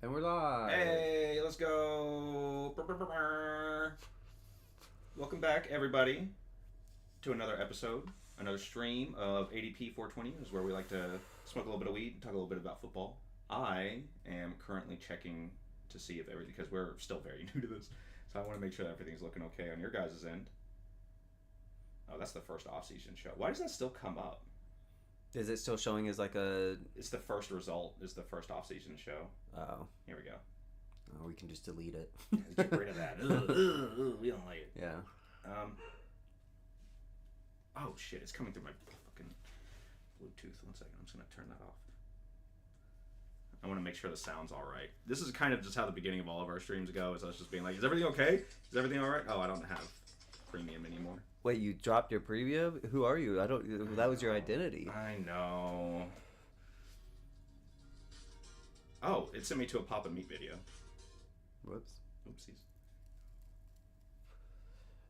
And we're live. Hey, let's go. Brr, brr, brr, brr. Welcome back, everybody, to another episode, another stream of ADP 420. Is where we like to smoke a little bit of weed and talk a little bit about football. I am currently checking to see if everything, because we're still very new to this, so I want to make sure that everything's looking okay on your guys' end. Oh, that's the first off-season show. Why does that still come up? Is it still showing as like a... It's the first result, is the first off-season show. Oh. Here we go. Oh, we can just delete it. Get rid of that. Ugh, we don't like it. Yeah. Oh shit! It's coming through my fucking Bluetooth. 1 second. I'm just gonna turn that off. I want to make sure the sound's all right. This is kind of just how the beginning of all of our streams go. Is us just being like, "Is everything okay? Is everything all right?" Oh, I don't have premium anymore. Wait, you dropped your preview? Who are you? I don't... That was your identity. I know. Oh, it sent me to a Papa Meat video. Whoops. Oopsies.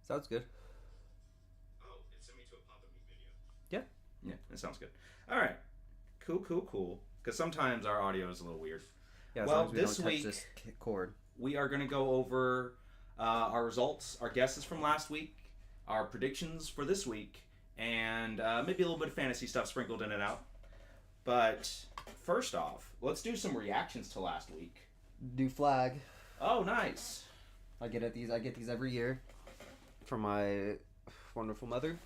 Sounds good. Oh, it sent me to a Papa Meat video. Yeah. Yeah, it sounds good. All right. Cool. Because sometimes our audio is a little weird. Yeah, as well, long as we this don't touch week this cord. we are going to go over our results, our guesses from last week, our predictions for this week, and maybe a little bit of fantasy stuff sprinkled in and out. But first off, let's do some reactions to last week. New flag. Oh, nice. I get these every year from my wonderful mother.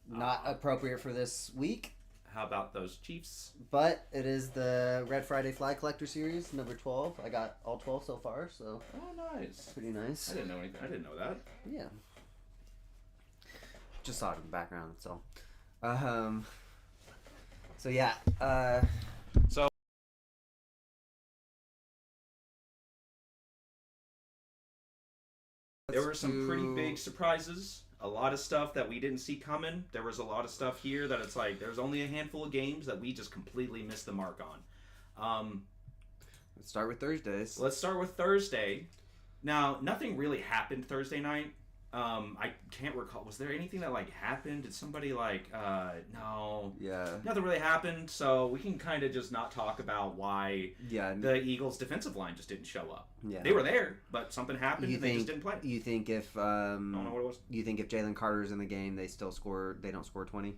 Not appropriate for this week. How about those Chiefs? But it is the Red Friday Flag Collector Series, number 12. I got all 12 so far, so... Oh, nice. Pretty nice. I didn't know anything. I didn't know that. Yeah. Just saw it in the background, so... So, yeah. So... There were some pretty big surprises. A lot of stuff that we didn't see coming. There was a lot of stuff here that it's like there's only a handful of games that we just completely missed the mark on. Let's start with Thursdays. Let's start with Thursday. Now, nothing really happened Thursday night. I can't recall. Was there anything that like happened? Did somebody like? No. Yeah. Nothing really happened. So we can kind of just not talk about why. Yeah. The Eagles' defensive line just didn't show up. Yeah. They were there, but something happened and they just didn't play. You think if I don't know what it was. You think if Jalen Carter's in the game, they still score? They don't score 20.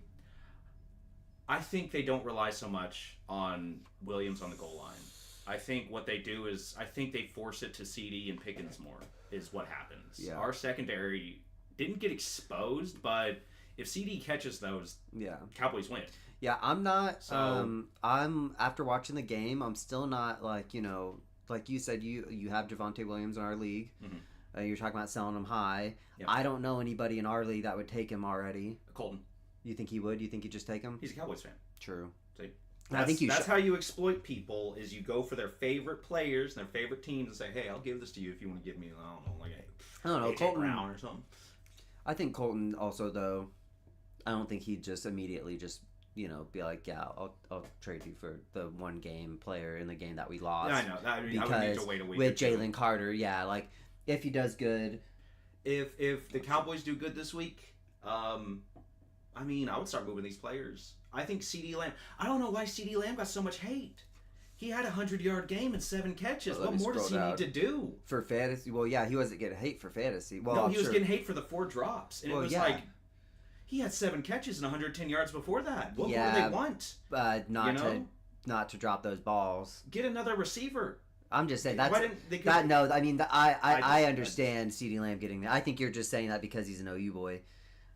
I think they don't rely so much on Williams on the goal line. I think what they do is I think they force it to CD and Pickens more is what happens. Yeah. Our secondary didn't get exposed, but if CD catches those, yeah, Cowboys win. Yeah, I'm not. So, I'm after watching the game, I'm still not like like you said, you have Javonte Williams in our league. Mm-hmm. You're talking about selling him high. Yep. I don't know anybody in our league that would take him already. Colton. You think he would? You think he'd just take him? He's a Cowboys fan. True. See? I think that's how you exploit people. Is you go for their favorite players and their favorite teams and say, "Hey, I'll give this to you if you want to give me, I don't know, like I don't know, AJ Colton Brown or something." I think Colton also though. I don't think he'd just immediately just be like, yeah, I'll trade you for the one game player in the game that we lost. Yeah, I know. I would need to wait a week with Jalen Carter, yeah, like if he does good, if the Cowboys do good this week, I would start moving these players. I think CD Lamb. I don't know why CD Lamb got so much hate. He had a 100-yard game and 7 catches. What more does he need to do for fantasy? Well, yeah, he wasn't getting hate for fantasy. Well, no, he was getting hate for the 4 drops, and it was like he had 7 catches and 110 yards before that. What more do they want? Not to drop those balls. Get another receiver. I'm just saying I understand CeeDee Lamb getting that. I think you're just saying that because he's an OU boy.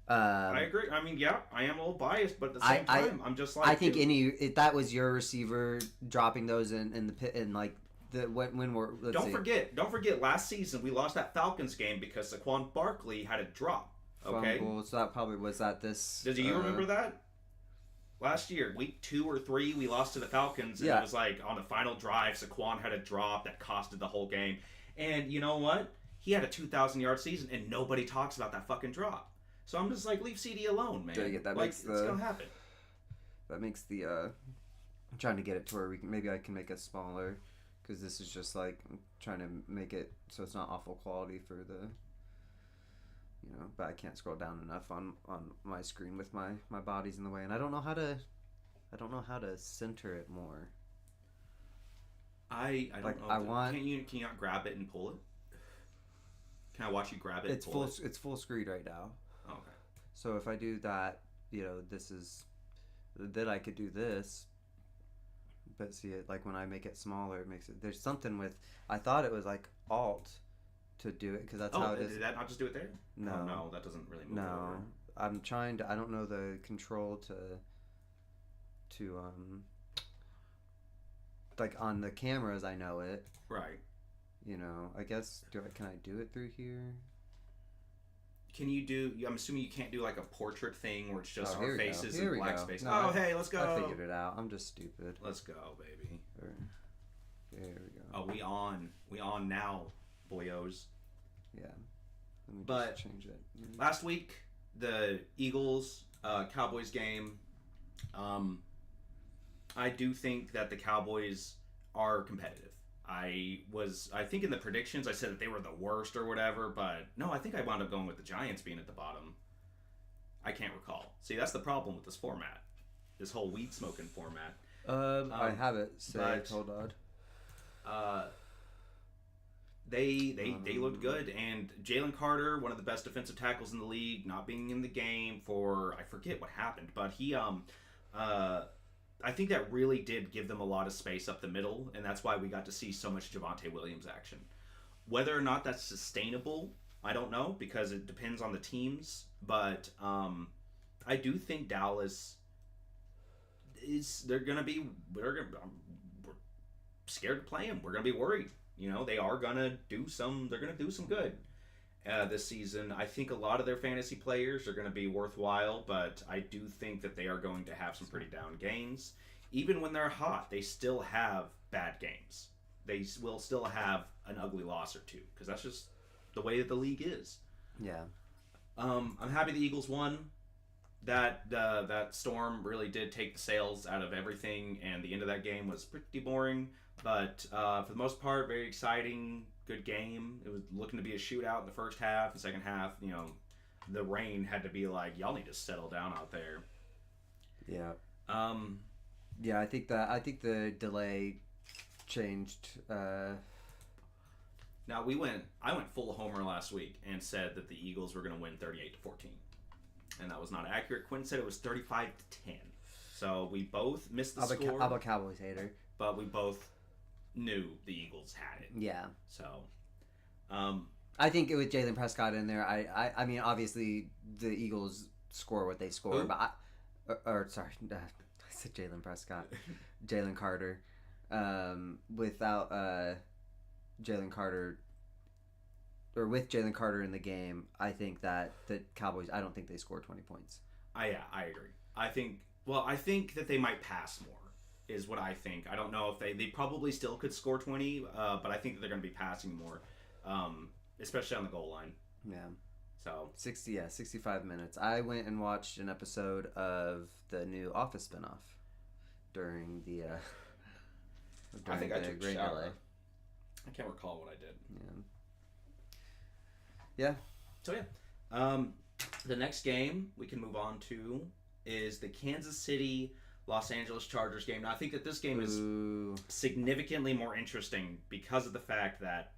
I agree. I mean, yeah, I am a little biased, but at the same time, I'm just like I think if that was your receiver dropping those in the pit and like the when we're don't forget last season we lost that Falcons game because Saquon Barkley had a drop. Okay, fumble, so that probably was that this. Does you remember that? Last year, week 2 or 3, we lost to the Falcons, and it was like on the final drive, Saquon had a drop that costed the whole game. And you know what? He had a 2,000-yard season, and nobody talks about that fucking drop. So I'm just like, leave CD alone, man. It's gonna happen. That makes the. I'm trying to get it to where maybe I can make it smaller, because this is just like I'm trying to make it so it's not awful quality for the. But I can't scroll down enough on my screen with my body's in the way, and I don't know how to center it more. I don't Like, know. I want... Can you not grab it and pull it? Can I watch you grab it? It's and pull full. It's full screen right now. Oh, okay. So if I do that, this is. Then I could do this. But see, like when I make it smaller, it makes it. There's something with. I thought it was like Alt to do it because that's how it is. Did that not just do it there? No, no, that doesn't really move. No, over. I'm trying to. I don't know the control to. Like on the cameras, I know it. Right. I guess. Can I do it through here? Can you do? I'm assuming you can't do like a portrait thing where it's just our faces and black space. No, hey, let's go. I figured it out. I'm just stupid. Let's go, baby. There we go. Oh, we on now, boyos. Yeah. Let me But just change it. Last week, the Eagles Cowboys game. I do think that the Cowboys are competitive. I think in the predictions I said that they were the worst or whatever, but no, I think I wound up going with the Giants being at the bottom. I can't recall. See, that's the problem with this format. This whole weed smoking format. I have it saved. Hold on. They looked good, and Jalen Carter, one of the best defensive tackles in the league, not being in the game for I forget what happened, but he I think that really did give them a lot of space up the middle, and that's why we got to see so much Javonte Williams action. Whether or not that's sustainable, I don't know, because it depends on the teams. But I do think Dallas we're scared to play them. We're gonna be worried. They are gonna do some. They're gonna do some good this season. I think a lot of their fantasy players are going to be worthwhile, but I do think that they are going to have some pretty down games. Even when they're hot, they still have bad games. They will still have an ugly loss or two, because that's just the way that the league is. Yeah. I'm happy the Eagles won. That storm really did take the sails out of everything, and the end of that game was pretty boring. But for the most part, very exciting. Good game. It was looking to be a shootout in the first half. The second half, the rain had to be like, y'all need to settle down out there. Yeah. Yeah, I think the delay changed. Now I went full homer last week and said that the Eagles were going to win 38-14, and that was not accurate. Quinn said it was 35-10. So we both missed the score. I'm a Cowboys hater, but we both knew the Eagles had it. Yeah. So, I think with Jalen Prescott in there, I mean, obviously the Eagles score what they score, Who? but I said Jalen Prescott, Jalen Carter, without Jalen Carter, or with Jalen Carter in the game, I think that the Cowboys, I don't think they score 20 points. Yeah, I agree. I think that they might pass more. Is what I think. I don't know if they probably still could score 20, but I think that they're going to be passing more, especially on the goal line. Yeah. So 65 minutes. I went and watched an episode of the new Office spinoff during the I think I took a shower. delay. I can't recall what I did. Yeah. So the next game we can move on to is the Kansas City Los Angeles Chargers game. Now, I think that this game is significantly more interesting because of the fact that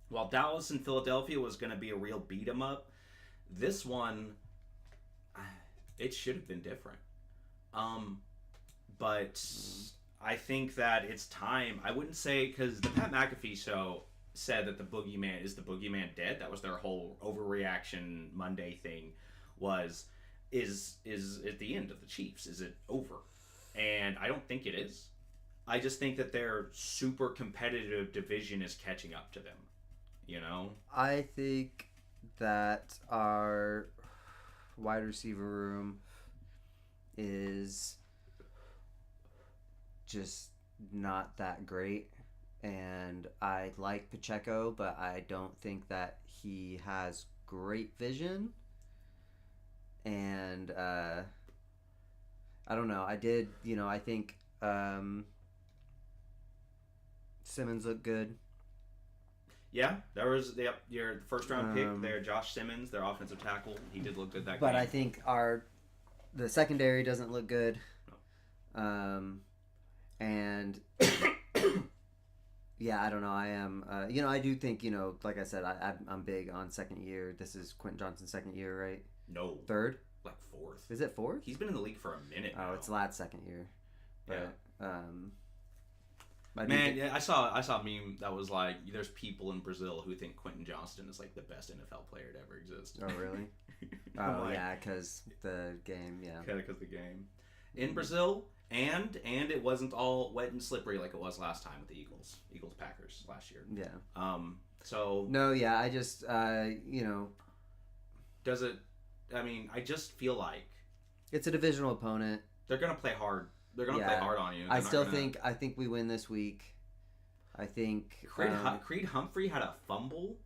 while Dallas and Philadelphia was going to be a real beat 'em up, this one, it should have been different. But I think that it's time. I wouldn't say, because the Pat McAfee show said that the boogeyman dead? That was their whole overreaction Monday thing. Is at the end of the Chiefs? Is it over? And I don't think it is. I just think that their super competitive division is catching up to them. I think that our wide receiver room is just not that great. And I like Pacheco, but I don't think that he has great vision. And I don't know. I think Simmons looked good. Yeah, there was your first round pick there, Josh Simmons, their offensive tackle. He did look good that game. But I think the secondary doesn't look good. No. And Yeah, I don't know. I am. I do think like I said, I'm big on second year. This is Quentin Johnston's second year, right? No, Third? like fourth. Is it fourth? He's been in the league for a minute now. Oh, it's Lad's second year. But, yeah. Man, yeah, I saw a meme that was like, there's people in Brazil who think Quentin Johnston is like the best NFL player to ever exist. Oh, really? Oh, yeah, because the game, yeah. Because the game. In Brazil, and it wasn't all wet and slippery like it was last time with the Eagles Packers last year. Yeah. So. No, yeah, I just, Does it, I just feel like. It's a divisional opponent. They're going to play hard. They're going to play hard on you. I think we win this week. I think Creed Humphrey had a fumble.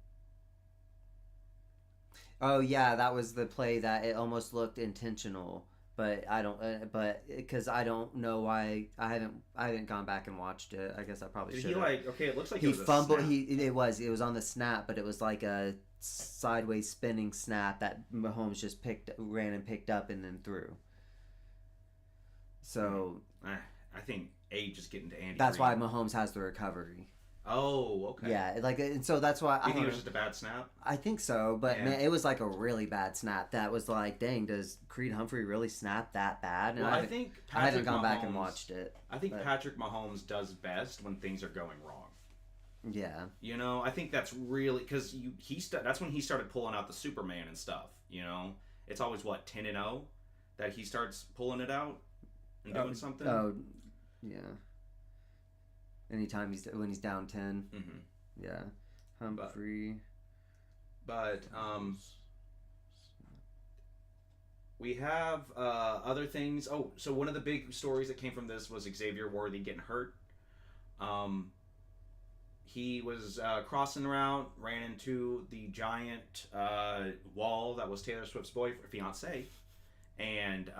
Oh yeah, that was the play that it almost looked intentional, but I don't. But because I don't know why I haven't gone back and watched it. I guess I probably should. Did he okay? It looks like he it was fumbled. A snap. It was on the snap, but it was like a sideways spinning snap that Mahomes just ran and picked up and then threw. So I think age is getting to Andy. That's Reid. why Mahomes has the recovery. Oh, okay. Yeah, and so that's why. You think it was just a bad snap? I think so, but man, it was like a really bad snap. That was like, dang, does Creed Humphrey really snap that bad? And well, I think I haven't gone back and watched it. I think Patrick Mahomes does best when things are going wrong. Yeah. I think that's really because that's when he started pulling out the Superman and stuff. It's always 10-0 that he starts pulling it out and doing something. Oh, yeah. Anytime when he's down 10. Mm-hmm. Yeah. Humphrey. But we have other things. Oh, so one of the big stories that came from this was Xavier Worthy getting hurt. He was crossing the route, ran into the giant wall that was Taylor Swift's fiance, and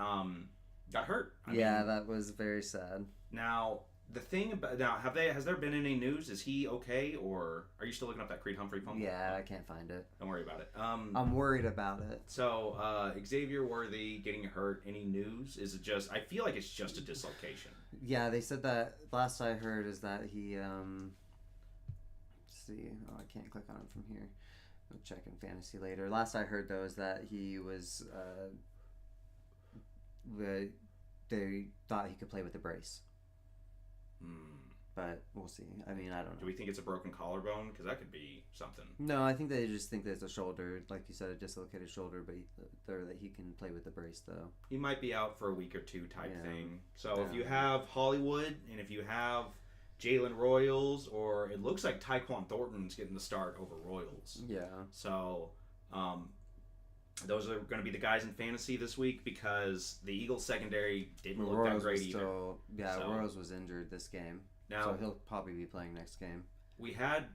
got hurt. That was very sad. Now, the thing about has there been any news? Is he okay, or are you still looking up that Creed Humphrey phone? Yeah, I can't find it. Don't worry about it. I'm worried about it. So Xavier Worthy getting hurt. Any news? Is it just? I feel like it's just a dislocation. Yeah, they said that. Last I heard is that he. Let's see. Oh, I can't click on it from here. I'll check in fantasy later. Last I heard though is that he was. They thought he could play with a brace. But we'll see. I don't know. Do we think it's a broken collarbone? Because that could be something. No, I think they just think that it's a shoulder, like you said, a dislocated shoulder. But that he can play with the brace, though. He might be out for a week or two, type thing. So if you have Hollywood and if you have Jalen Royals, or it looks like Tyquan Thornton's getting the start over Royals. Yeah. So, those are going to be the guys in fantasy this week because the Eagles secondary didn't look that great either. Royals was injured this game. Now, so he'll probably be playing next game. We have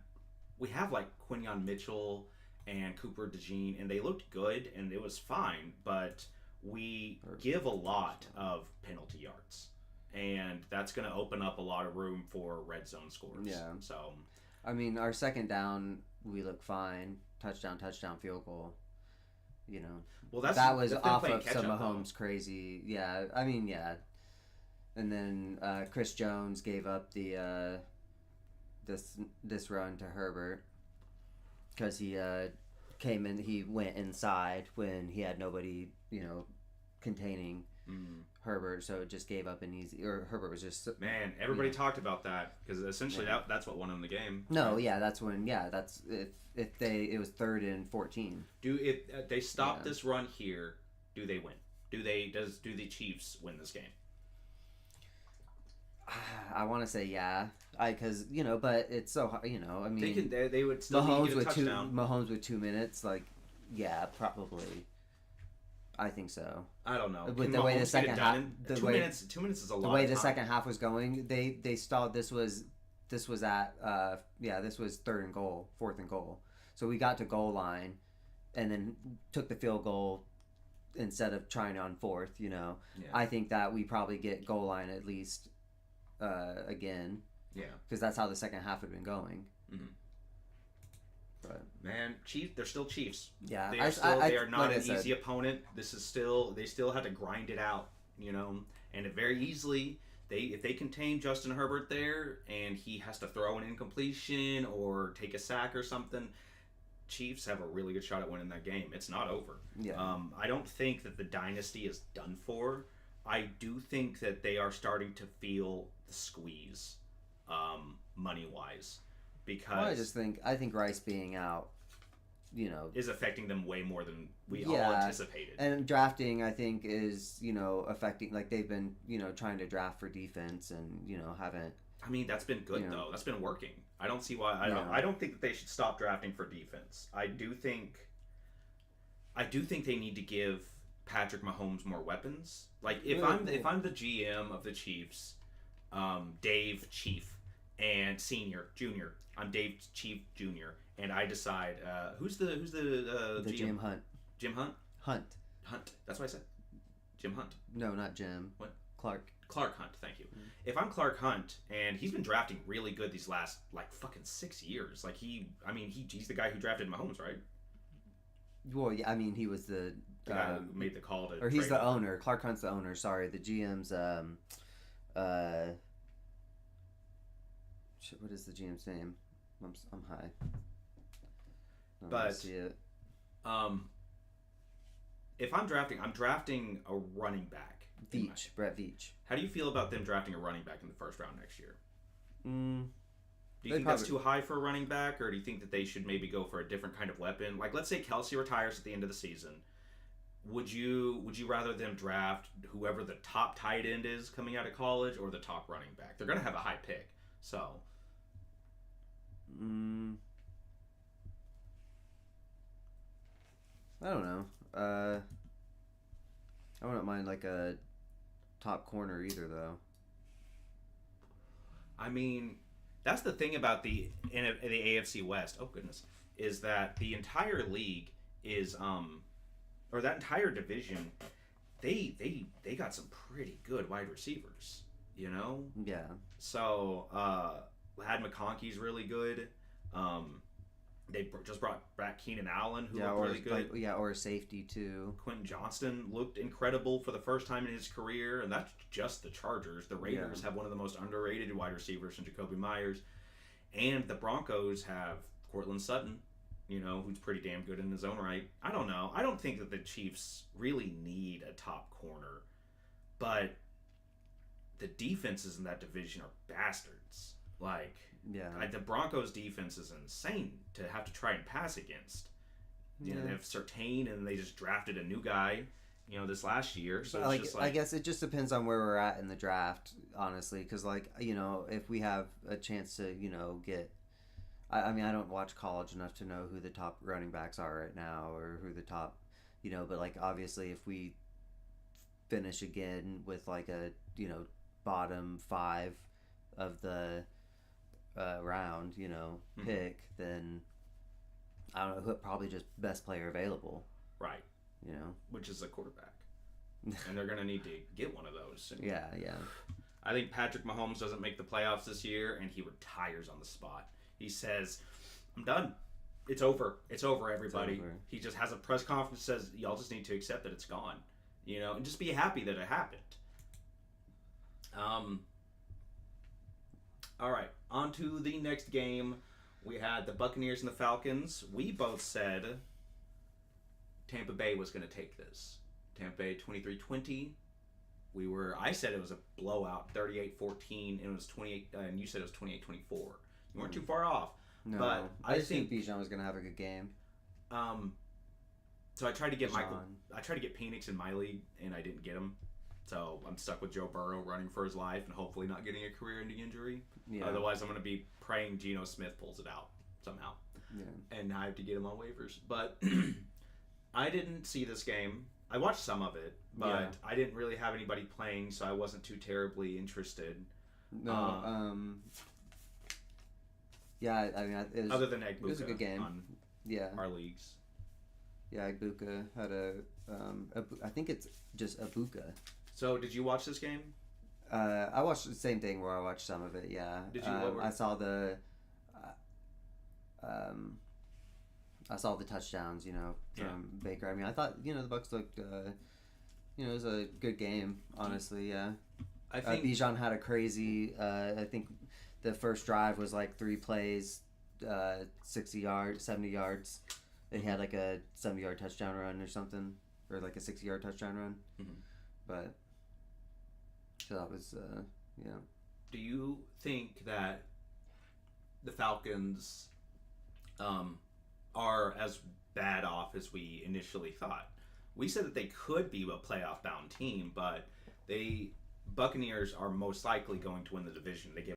like Quinyon Mitchell and Cooper DeJean, and they looked good, and it was fine, but we give a lot of penalty yards, and that's going to open up a lot of room for red zone scores. Yeah. So, our second down, we look fine. Touchdown, field goal. Well, that was off of some Mahomes crazy. Yeah, yeah. And then Chris Jones gave up the this run to Herbert because he came in. He went inside when he had nobody, containing Herbert. So it just gave up an easy. Or Herbert was just everybody talked about that because essentially that's what won him the game. No, yeah, that's when. Yeah, that's if it was 3rd and 14. If they stop this run here, do they win? Do the Chiefs win this game? I want to say yeah, because but it's so hard. They would still Mahomes get a touchdown. Mahomes with 2 minutes, yeah, probably. I think so. I don't know. With the way the second half, 2 minutes is a lot. The way the second half was going, they stalled. This was at this was 4th and goal. So we got to goal line, and then took the field goal instead of trying on 4th. Yeah. I think that we probably get goal line at least again. Yeah. Because that's how the second half had been going. Mm-hmm. But they're still Chiefs. Yeah, they are not an easy opponent. They still had to grind it out, and very easily if they contain Justin Herbert there and he has to throw an incompletion or take a sack or something, Chiefs have a really good shot at winning that game. It's not over. Yeah. I don't think that the dynasty is done for. I do think that they are starting to feel the squeeze, money wise, because I think Rice being out, is affecting them way more than we all anticipated. And drafting, I think, is affecting. Like they've been trying to draft for defense and haven't. I mean, that's been good though. That's been working. I don't see why. I don't think that they should stop drafting for defense. I do think they need to give Patrick Mahomes more weapons. Like if I'm the GM of the Chiefs, Dave Chief and Junior. I'm Dave Chief Junior. And I decide who's the GM? Jim Hunt. Jim Hunt. Hunt. That's what I said. Jim Hunt. No, not Jim. What? Clark Hunt. Thank you. Mm-hmm. If I'm Clark Hunt and he's been drafting really good these last fucking 6 years, he's the guy who drafted Mahomes, right? Well, yeah, I mean he was the guy who made the call to. Or he's the owner. Clark Hunt's the owner. Sorry, the GM's what is the GM's name? I'm high. But see it. If I'm drafting a running back. Brett Veach. How do you feel about them drafting a running back in the first round next year? Do you think that's too high for a running back, or do you think that they should maybe go for a different kind of weapon? Like, let's say Kelsey retires at the end of the season. Would you rather them draft whoever the top tight end is coming out of college or the top running back? They're going to have a high pick, so. I don't know. I wouldn't mind like a top corner either, though. I mean, that's the thing about the AFC West. Oh goodness, is that the entire league is or that entire division, they got some pretty good wide receivers. Yeah. So Lad McConkey's really good. They just brought back Keenan Allen, who looked really good. Or a safety too. Quentin Johnston looked incredible for the first time in his career, and that's just the Chargers. The Raiders have one of the most underrated wide receivers in Jacoby Myers, and the Broncos have Courtland Sutton, who's pretty damn good in his own right. I don't know. I don't think that the Chiefs really need a top corner, but the defenses in that division are bastards. The Broncos' defense is insane to have to try and pass against. They have Surtain, and they just drafted a new guy, this last year. So I guess it just depends on where we're at in the draft, honestly. Because, if we have a chance to, get... I mean, I don't watch college enough to know who the top running backs are right now or who the top... but, obviously, if we finish again with, a, bottom 5 of the... round, pick, then I don't know, probably just best player available. Right. Which is a quarterback. And they're going to need to get one of those soon. Yeah. I think Patrick Mahomes doesn't make the playoffs this year, and he retires on the spot. He says, I'm done. It's over. It's over, everybody. It's over. He just has a press conference, says, y'all just need to accept that it's gone. And just be happy that it happened. All right, on to the next game. We had the Buccaneers and the Falcons. We both said Tampa Bay was going to take this. Tampa Bay 23-20. I said it was a blowout, 38-14, and it was 28. And you said it was 28-24. You weren't too far off. No, but I think Bijan was going to have a good game. So I tried to get Penix in my league, and I didn't get him. So I'm stuck with Joe Burrow running for his life and hopefully not getting a career-ending injury. Yeah. Otherwise, I'm going to be praying Geno Smith pulls it out somehow. Yeah. And I have to get him on waivers. But I didn't see this game. I watched some of it, but I didn't really have anybody playing, so I wasn't too terribly interested. No. Yeah, I mean, it was, other than Egbuka, it was a good game. On our leagues. Yeah, Egbuka had I think it's just Abuka. So, did you watch this game? I watched the same thing where I watched some of it. Yeah. Did you? I saw the. I saw the touchdowns, from Baker. I mean, I thought, the Bucs looked. It was a good game, honestly. Yeah. I think Bijan had a crazy. I think the first drive was like 3 plays, 60 yards, 70 yards. They had like a 70-yard touchdown run or something, or like a 60-yard touchdown run. Mm-hmm. But so that was yeah. Do you think that the Falcons are as bad off as we initially thought? We said that they could be a playoff bound team, but Buccaneers are most likely going to win the division. They get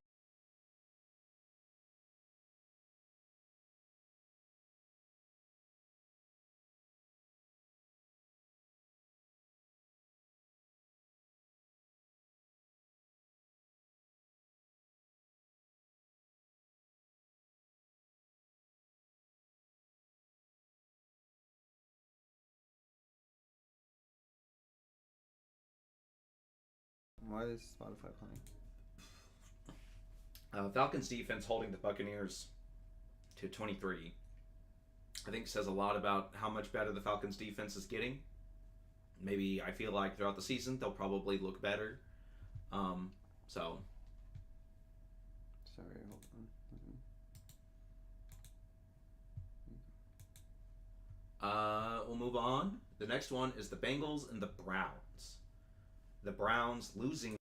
Why is Spotify playing? Falcons defense holding the Buccaneers to 23. I think says a lot about how much better the Falcons defense is getting. Maybe I feel like throughout the season they'll probably look better. So Sorry, hold on. We'll move on. The next one is the Bengals and the Browns. The Browns losing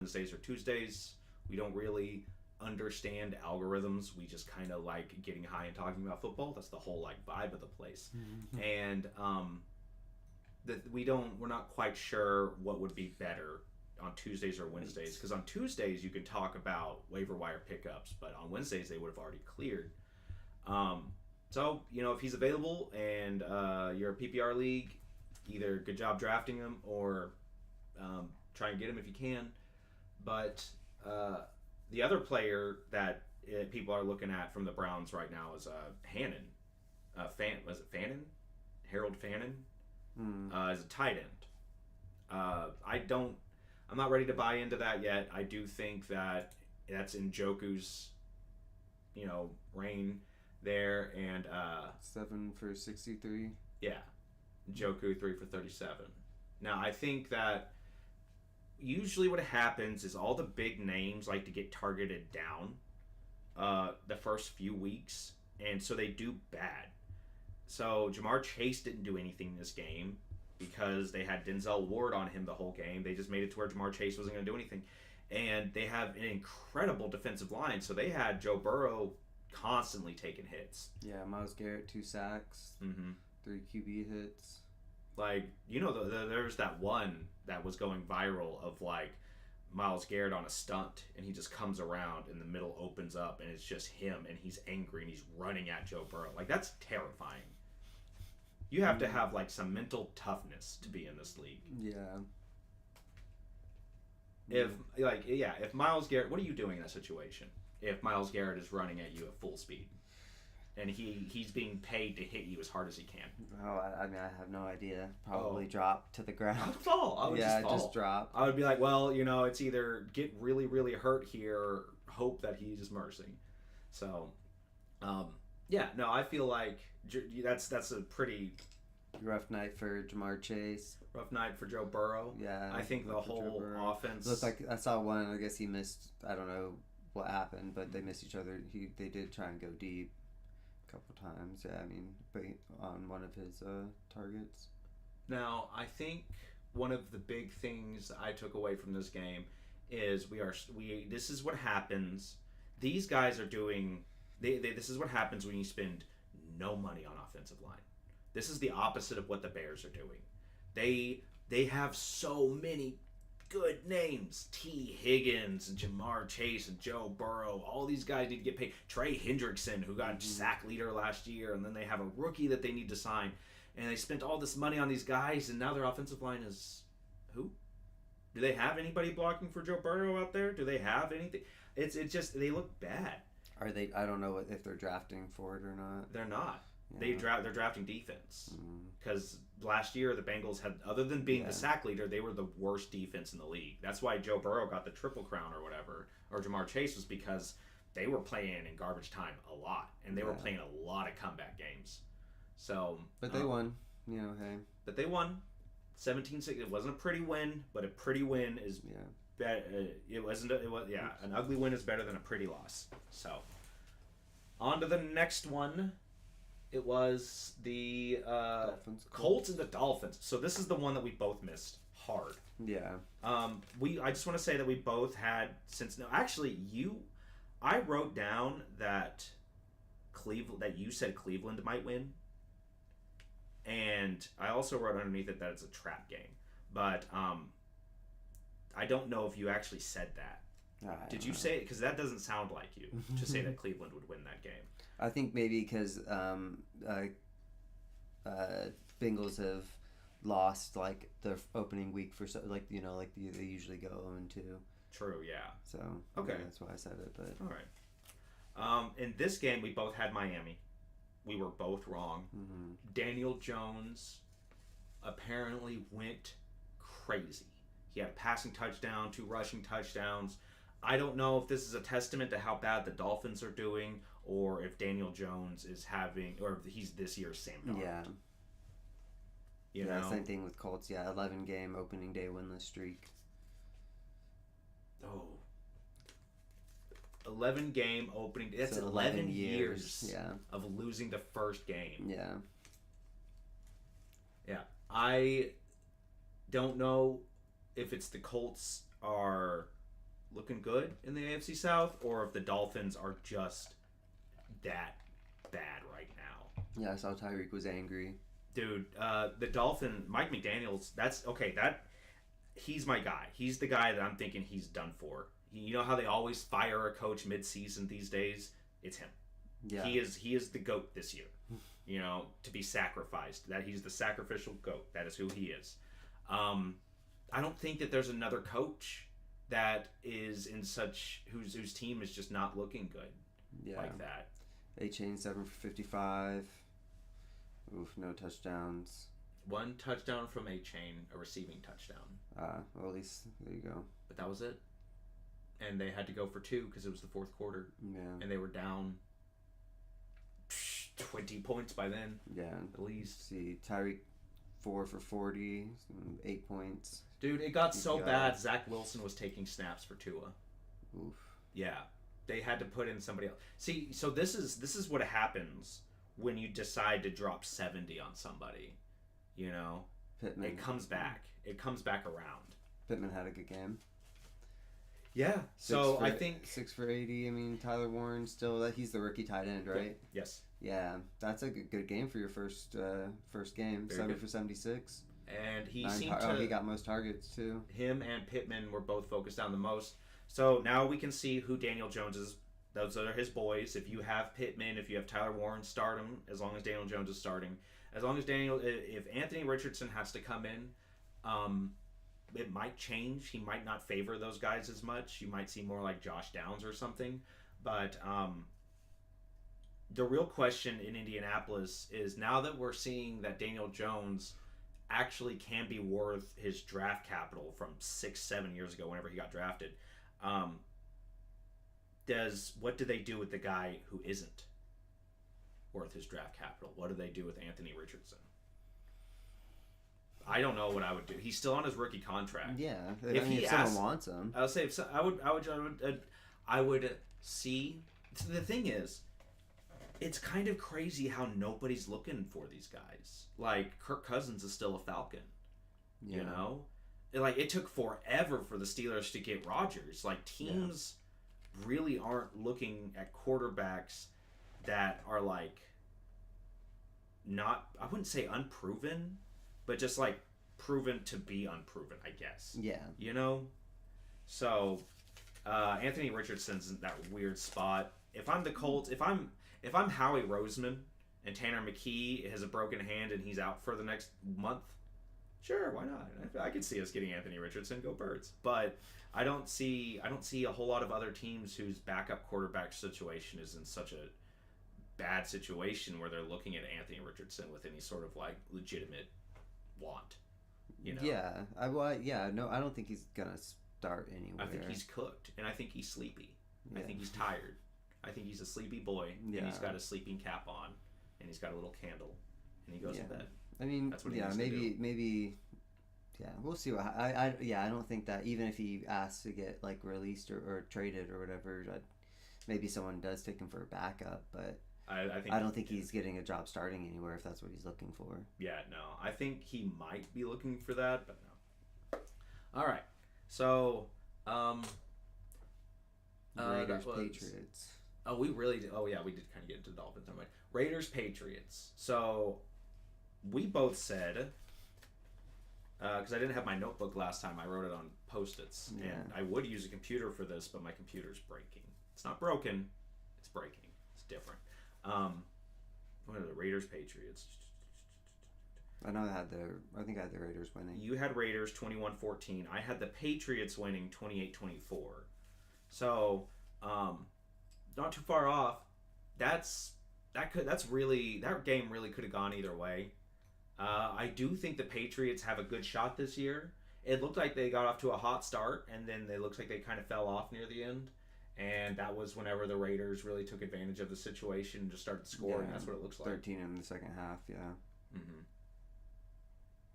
Wednesdays or Tuesdays. We don't really understand algorithms. We just kind of like getting high and talking about football. That's the whole like vibe of the place. And that we're not quite sure what would be better on Tuesdays or Wednesdays, because on Tuesdays you could talk about waiver wire pickups, but on Wednesdays they would have already cleared. So if he's available and you're a PPR league, either good job drafting him or try and get him if you can. But the other player that people are looking at from the Browns right now is Hannon. Was it Fannin? Harold Fannin? As a tight end. I'm not ready to buy into that yet. I do think that that's in Njoku's, reign there. And 7 for 63. Yeah. Njoku 3 for 37. Now, I think that usually what happens is all the big names like to get targeted down the first few weeks, and so they do bad. So Jamar Chase didn't do anything this game because they had Denzel Ward on him the whole game. They just made it to where Jamar Chase wasn't going to do anything. And they have an incredible defensive line, so they had Joe Burrow constantly taking hits. Yeah, Myles Garrett, 2 sacks, 3 QB hits. Like, there's that one that was going viral of like Myles Garrett on a stunt, and he just comes around and the middle opens up and it's just him, and he's angry and he's running at Joe Burrow. Like, that's terrifying. You have to have like some mental toughness to be in this league. Yeah. If Myles Garrett, what are you doing in that situation? If Myles Garrett is running at you at full speed, and he's being paid to hit you as hard as he can. Oh, I mean, I have no idea. Probably drop to the ground. I would fall. I would just fall. Just drop. I would be like, well, it's either get really, really hurt here or hope that he is mercy. So, I feel like that's a pretty rough night for Jamar Chase. Rough night for Joe Burrow. Yeah. I think the whole offense looked like I saw one. I guess he missed. I don't know what happened, but they missed each other. They did try and go deep couple times. Yeah, I mean, on one of his targets. Now, I think one of the big things I took away from this game is this is what happens These guys are doing. This is what happens when you spend no money on offensive line. This is the opposite of what the Bears are doing. They have so many good names. T. Higgins and Jamar Chase and Joe Burrow. All these guys need to get paid. Trey Hendrickson, who got sack leader last year, and then they have a rookie that they need to sign. And they spent all this money on these guys, and now their offensive line is who? Do they have anybody blocking for Joe Burrow out there? Do they have anything? It's just they look bad. Are they? I don't know if they're drafting for it or not. They're not. Yeah. They're drafting defense because last year the Bengals had, other than being the sack leader, they were the worst defense in the league. That's why Joe Burrow got the triple crown or whatever, or Jamar Chase, was because they were playing in garbage time a lot, and they were playing a lot of comeback games. So, but they won. You know, hey. But they won 17-6. It wasn't a pretty win, but a pretty win is it wasn't. It was an ugly win is better than a pretty loss. So, on to the next one. It was the Colts and the Dolphins. So this is the one that we both missed hard. Yeah. I just want to say that we both had I wrote down that you said Cleveland might win, and I also wrote underneath it that it's a trap game. But I don't know if you actually said that. Did you say it? Because that doesn't sound like you to say that Cleveland would win that game. I think maybe because Bengals have lost like their opening week for they usually go 0-2. True, yeah. So okay, that's why I said it. But all right. In this game, we both had Miami. We were both wrong. Mm-hmm. Daniel Jones apparently went crazy. He had a passing touchdown, 2 rushing touchdowns. I don't know if this is a testament to how bad the Dolphins are doing, or if Daniel Jones is having, or if he's this year's Sam Darnold. Yeah. You know? Same thing with Colts. Yeah, 11 game opening day winless streak. Oh. 11 game opening. That's 11 years of losing the first game. Yeah. Yeah. I don't know if it's the Colts are looking good in the AFC South, or if the Dolphins are just that bad right now. Yeah, I saw Tyreek was angry. Dude, the Dolphin, Mike McDaniels, he's my guy. He's the guy that I'm thinking he's done for. You know how they always fire a coach mid-season these days? It's him. Yeah. He is the GOAT this year. You know, to be sacrificed. That he's the sacrificial GOAT. That is who he is. I don't think that there's another coach that is in whose team is just not looking good like that. A-Chain 7 for 55. Oof, no touchdowns. 1 touchdown from A-Chain, a receiving touchdown. Well, at least there you go. But that was it. And they had to go for 2 because it was the 4th quarter. Yeah. And they were down 20 points by then. Yeah. At least. See, Tyreek 4 for 40, 8 points. Dude, it got so bad. Zach Wilson was taking snaps for Tua. Oof. Yeah, they had to put in somebody else. See, so this is what happens when you decide to drop 70 on somebody. You know, Pittman. It comes back. It comes back around. Pittman had a good game. Yeah. I think 6 for 80. I mean, Tyler Warren still. He's the rookie tight end, right? Yes. Yeah, that's a good game for your first game. Very 7 good. for 76. And he seemed to. He got most targets too. Him and Pittman were both focused on the most. So now we can see who Daniel Jones is. Those are his boys. If you have Pittman, if you have Tyler Warren, start him. As long as Daniel Jones is starting. As long as if Anthony Richardson has to come in, it might change. He might not favor those guys as much. You might see more like Josh Downs or something. But the real question in Indianapolis is, now that we're seeing that Daniel Jones actually can be worth his draft capital from 6-7 years ago whenever he got drafted, what do they do with the guy who isn't worth his draft capital? What do they do with Anthony Richardson? I don't know what I would do. He's still on his rookie contract. Yeah, if someone wants him, I would say I would see. The thing is, it's kind of crazy how nobody's looking for these guys. Like, Kirk Cousins is still a Falcon. Yeah. You know? Like, it took forever for the Steelers to get Rodgers. Like, teams really aren't looking at quarterbacks that are like not, I wouldn't say unproven, but just like proven to be unproven, I guess. Yeah. You know? So Anthony Richardson's in that weird spot. If I'm the Colts, if I'm Howie Roseman and Tanner McKee has a broken hand and he's out for the next month, sure, why not? I could see us getting Anthony Richardson. Go Birds. But I don't see a whole lot of other teams whose backup quarterback situation is in such a bad situation where they're looking at Anthony Richardson with any sort of like legitimate want. You know? Yeah. No, I don't think he's gonna start anywhere. I think he's cooked, and I think he's sleepy. Yeah. I think he's tired. I think he's a sleepy boy, and he's got a sleeping cap on, and he's got a little candle, and he goes to bed. I mean, that's what he needs to do. maybe. Yeah, we'll see what. I don't think that even if he asks to get like released or traded or whatever, maybe someone does take him for a backup, but. I don't think he's getting a job starting anywhere if that's what he's looking for. Yeah, no. I think he might be looking for that, but no. All right. So, Raiders, Patriots. Oh, we really did. Oh, yeah, we did kind of get into Dolphins. I'm like, Raiders, Patriots. So, we both said, because I didn't have my notebook last time, I wrote it on Post-its. Yeah. And I would use a computer for this, but my computer's breaking. It's not broken. It's breaking. It's different. What are the Raiders, Patriots? I know I think I had the Raiders winning. You had Raiders 21-14. I had the Patriots winning 28-24. So, not too far off. That game really could have gone either way. I do think the Patriots have a good shot this year. It looked like they got off to a hot start, and then it looks like they kind of fell off near the end. And that was whenever the Raiders really took advantage of the situation and just started scoring. That's what it looks like. 13 in the second half, yeah. Mm-hmm.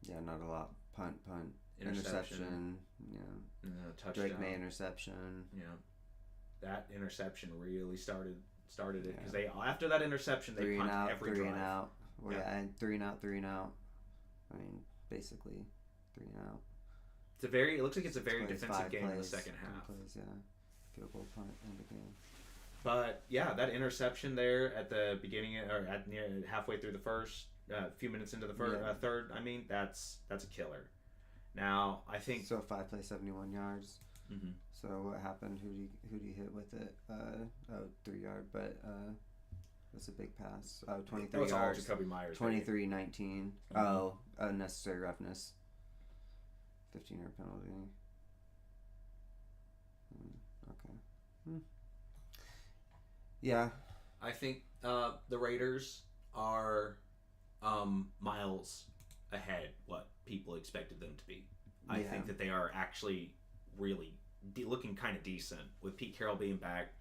Yeah, not a lot. Punt, interception, yeah. Touchdown. Drake May interception. Yeah, that interception really started it because they after that interception they punt every drive. 3 and out. Well, yeah, and 3 and out. I mean, basically 3 and out. It looks like it's a very defensive game in the second half. Plays, yeah. Field goal punt in the game. But yeah, that interception there at the beginning or at near halfway through the first, a few minutes into the third. I mean, that's a killer. Now I think 5 plays, 71 yards. Mm-hmm. So what happened? Who do you hit with it? 3 yard, but that's a big pass. 23 yards. Jacoby Myers. 23-19. Mm-hmm. Unnecessary roughness. 15-yard penalty. Okay. Yeah. I think the Raiders are miles ahead what people expected them to be. I think that they are actually really looking kind of decent with Pete Carroll being back,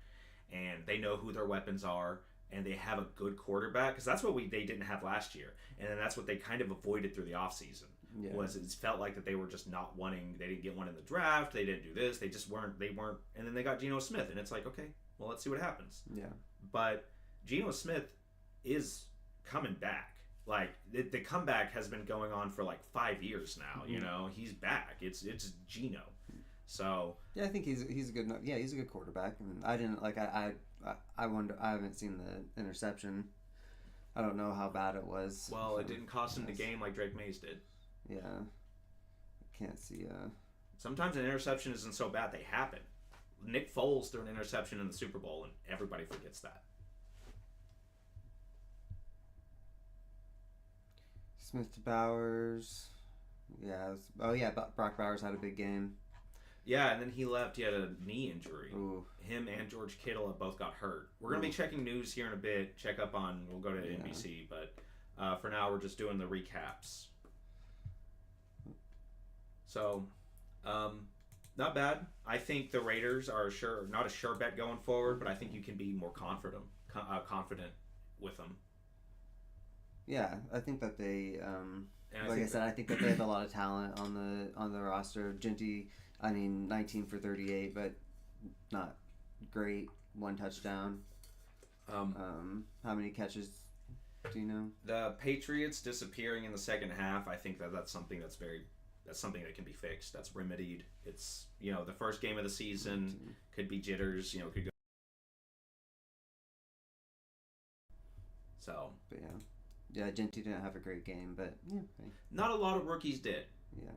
and they know who their weapons are, and they have a good quarterback, because that's what they didn't have last year, and then that's what they kind of avoided through the offseason. Yeah. Was it felt like that they were just not wanting, they didn't get one in the draft, they didn't do this, they weren't, and then they got Geno Smith, and it's like, okay, well, let's see what happens. Yeah. But Geno Smith is coming back. Like, the comeback has been going on for like 5 years now, you know? He's back. It's Geno. So yeah, I think he's a good he's a good quarterback. And I didn't like I wonder, I haven't seen the interception. I don't know how bad it was. Well, it didn't cost him the game like Drake Mays did. Yeah, I can't see. Sometimes an interception isn't so bad; they happen. Nick Foles threw an interception in the Super Bowl, and everybody forgets that. Smith to Bowers. Yeah. Brock Bowers had a big game. Yeah, and then he left. He had a knee injury. Ooh. Him and George Kittle have both got hurt. We're going to be checking news here in a bit. We'll go to NBC, but for now we're just doing the recaps. So, not bad. I think the Raiders are not a sure bet going forward, but I think you can be more confident with them. Yeah, I think that they, I said, I think that they have a lot of talent on the roster. Ginty, 19 for 38, but not great. 1 touchdown. How many catches do you know? The Patriots disappearing in the second half, I think that's something that's very that's something that can be fixed. That's remedied. It's, the first game of the season could be jitters. Could go. So. But yeah, Genty didn't have a great game, but yeah. Not a lot of rookies did.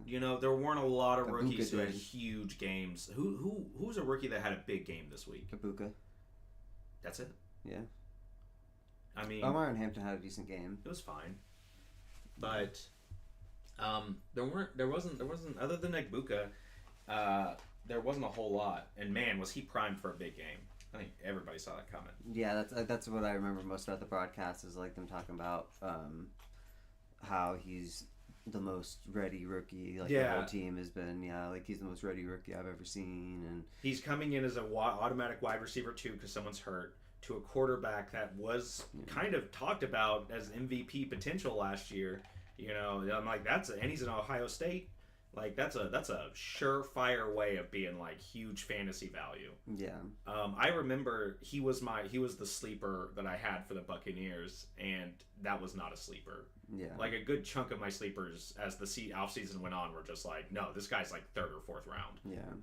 Yeah. There weren't a lot of Ibuka rookies who had did. huge games. Who's a rookie that had a big game this week? Ibuka. That's it. Yeah. I mean, Omar and Hampton had a decent game. It was fine, but there wasn't other than Ibuka, there wasn't a whole lot. And man, was he primed for a big game. I think everybody saw that coming. Yeah, that's what I remember most about the broadcast is like them talking about how he's the most ready rookie. Like the whole team has been. Yeah, like he's the most ready rookie I've ever seen, and he's coming in as a automatic wide receiver too because someone's hurt. To a quarterback that was kind of talked about as MVP potential last year. I'm like and he's in Ohio State. Like that's a surefire way of being like huge fantasy value. Yeah. I remember he was the sleeper that I had for the Buccaneers, and that was not a sleeper. Yeah. Like a good chunk of my sleepers as the offseason went on were just like, no, this guy's like third or fourth round. Yeah.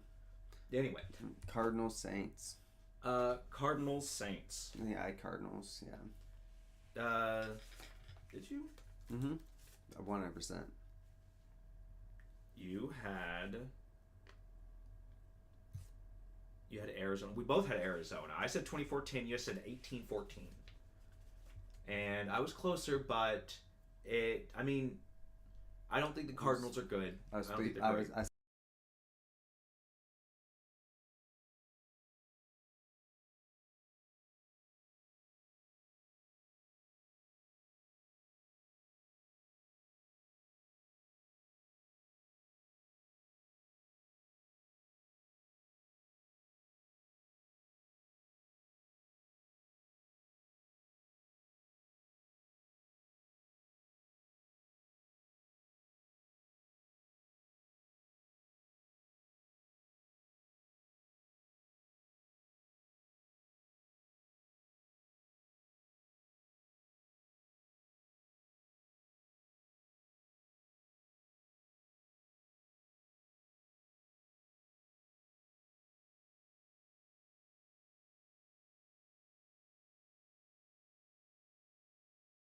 Anyway. Cardinals Saints. Cardinals Saints. Yeah, Cardinals. Yeah. Did you? 100%. You had Arizona. We both had Arizona. I said 24-10. You said 18-14. And I was closer, but I don't think the Cardinals are good.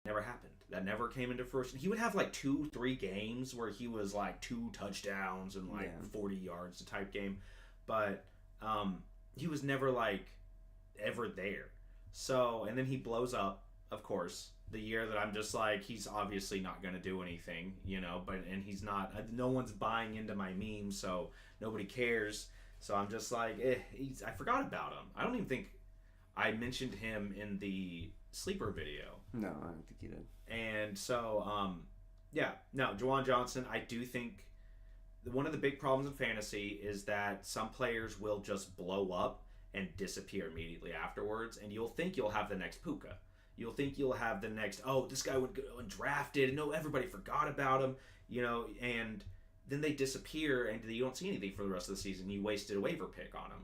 Never happened. That never came into fruition. He would have like 2-3 games where he was like 2 touchdowns and like 40 yards a type game, but he was never like ever there. So, and then he blows up, of course, the year that I'm just like, he's obviously not going to do anything, and he's not, no one's buying into my meme, so nobody cares. So I'm just like, I forgot about him. I don't even think I mentioned him in the sleeper video. No, I don't think you did. And so, Juwan Johnson, I do think one of the big problems in fantasy is that some players will just blow up and disappear immediately afterwards, and you'll think you'll have the next Puka. You'll think you'll have the next, this guy went undrafted, no, everybody forgot about him, and then they disappear, and you don't see anything for the rest of the season. You wasted a waiver pick on him.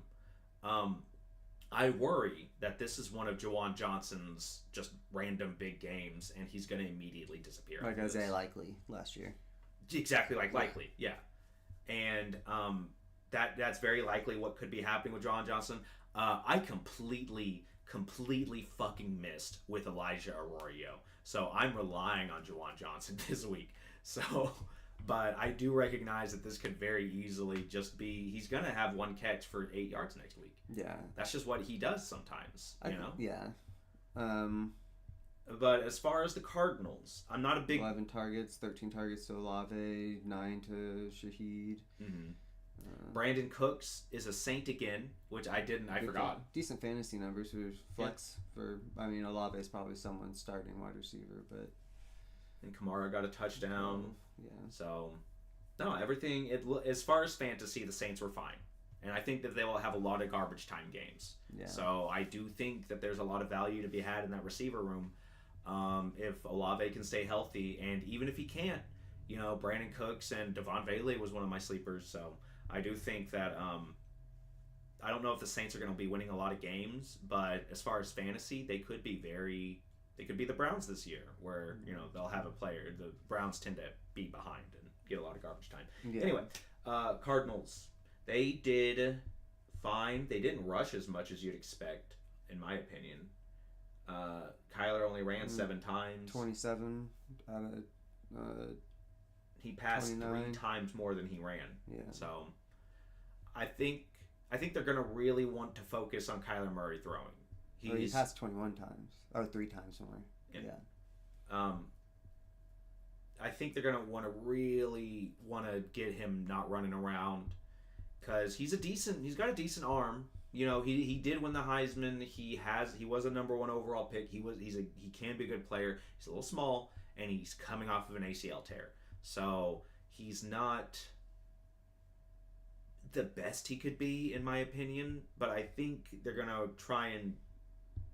I worry that this is one of Juwan Johnson's just random big games, and he's going to immediately disappear. Like Isaiah Likely last year. Exactly like Likely, yeah. And that's very likely what could be happening with Juwan Johnson. I completely fucking missed with Elijah Arroyo. So I'm relying on Juwan Johnson this week. So... But I do recognize that this could very easily just be, he's going to have one catch for 8 yards next week. Yeah. That's just what he does sometimes, Yeah. But as far as the Cardinals, I'm not a big... 11 targets, 13 targets to Olave, 9 to Shaheed. Mm-hmm. Brandon Cooks is a Saint again, which I forgot. Decent fantasy numbers for flex Olave is probably someone starting wide receiver, but... And Kamara got a touchdown. Yeah. So, no, everything, as far as fantasy, the Saints were fine. And I think that they will have a lot of garbage time games. Yeah. So I do think that there's a lot of value to be had in that receiver room if Olave can stay healthy. And even if he can't, Brandon Cooks and Devon Bailey was one of my sleepers. So I do think that I don't know if the Saints are going to be winning a lot of games, but as far as fantasy, they could be the Browns this year, where they'll have a player. The Browns tend to be behind in get a lot of garbage time. Yeah. Anyway, Cardinals. They did fine. They didn't rush as much as you'd expect, in my opinion. Kyler only ran 7 times. 27 out of he passed 29. 3 times more than he ran. Yeah. So I think they're going to really want to focus on Kyler Murray throwing. He passed 21 times. Or 3 times somewhere. Yeah. I think they're going to really want to get him not running around because he's got a decent arm. You know, he did win the Heisman. He was a number 1 overall pick. He can be a good player. He's a little small and he's coming off of an ACL tear. So, he's not the best he could be in my opinion, but I think they're going to try and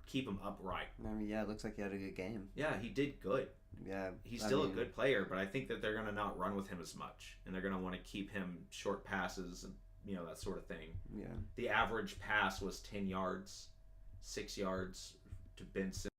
keep him upright. I mean, yeah, it looks like he had a good game. Yeah, he did good. Yeah. He's still a good player, but I think that they're going to not run with him as much. And they're going to want to keep him short passes and, that sort of thing. Yeah. The average pass was 10 yards, 6 yards to Benson.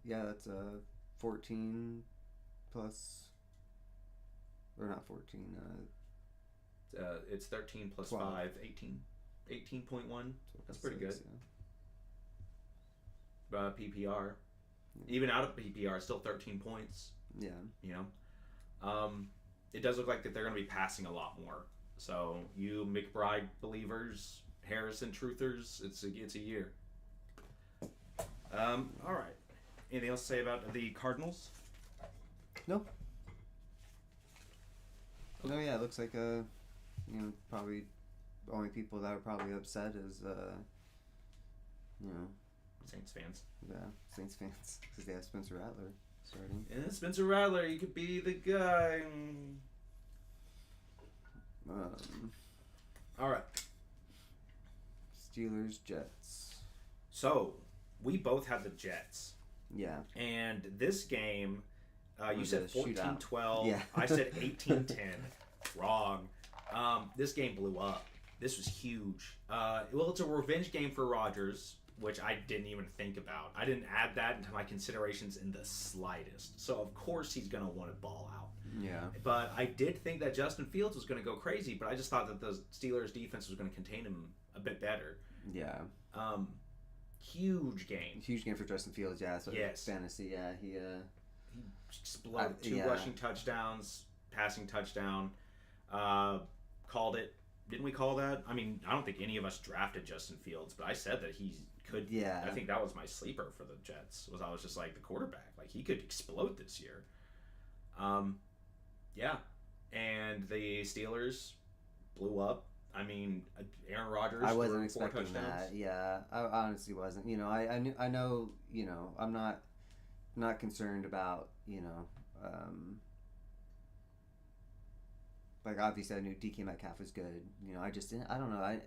That's 14 plus, or not 14. It's 13 plus 12. 5, 18. 18.1. That's pretty good. Yeah. PPR. Yeah. Even out of PPR, still 13 points. Yeah. It does look like that they're going to be passing a lot more. So, you McBride believers, Harrison truthers, it's a year. All right. Anything else to say about the Cardinals? No. No, yeah, it looks like probably the only people that are probably upset is Saints fans. Yeah, Saints fans because they have Spencer Rattler starting. Yeah, Spencer Rattler, you could be the guy. All right. Steelers, Jets. So, we both had the Jets. Yeah. And this game, you said 14-12. Yeah. I said 18-10. Wrong. This game blew up. This was huge. It's a revenge game for Rodgers, which I didn't even think about. I didn't add that into my considerations in the slightest. So, of course, he's going to want to ball out. Yeah. But I did think that Justin Fields was going to go crazy, but I just thought that the Steelers' defense was going to contain him a bit better. Yeah. Huge game. Huge game for Justin Fields, yeah. So yes. Fantasy, yeah. He exploded. 2 rushing touchdowns, passing touchdown. Called it. Didn't we call that? I mean, I don't think any of us drafted Justin Fields, but I said that he could. Yeah. I think that was my sleeper for the Jets. I was just like the quarterback. Like, he could explode this year. Yeah. And the Steelers blew up. I mean, Aaron Rodgers. I wasn't for 4 expecting touchdowns. that. Yeah, I honestly wasn't. I know. I'm not concerned about. Like, obviously, I knew DK Metcalf was good. I just didn't. I don't know.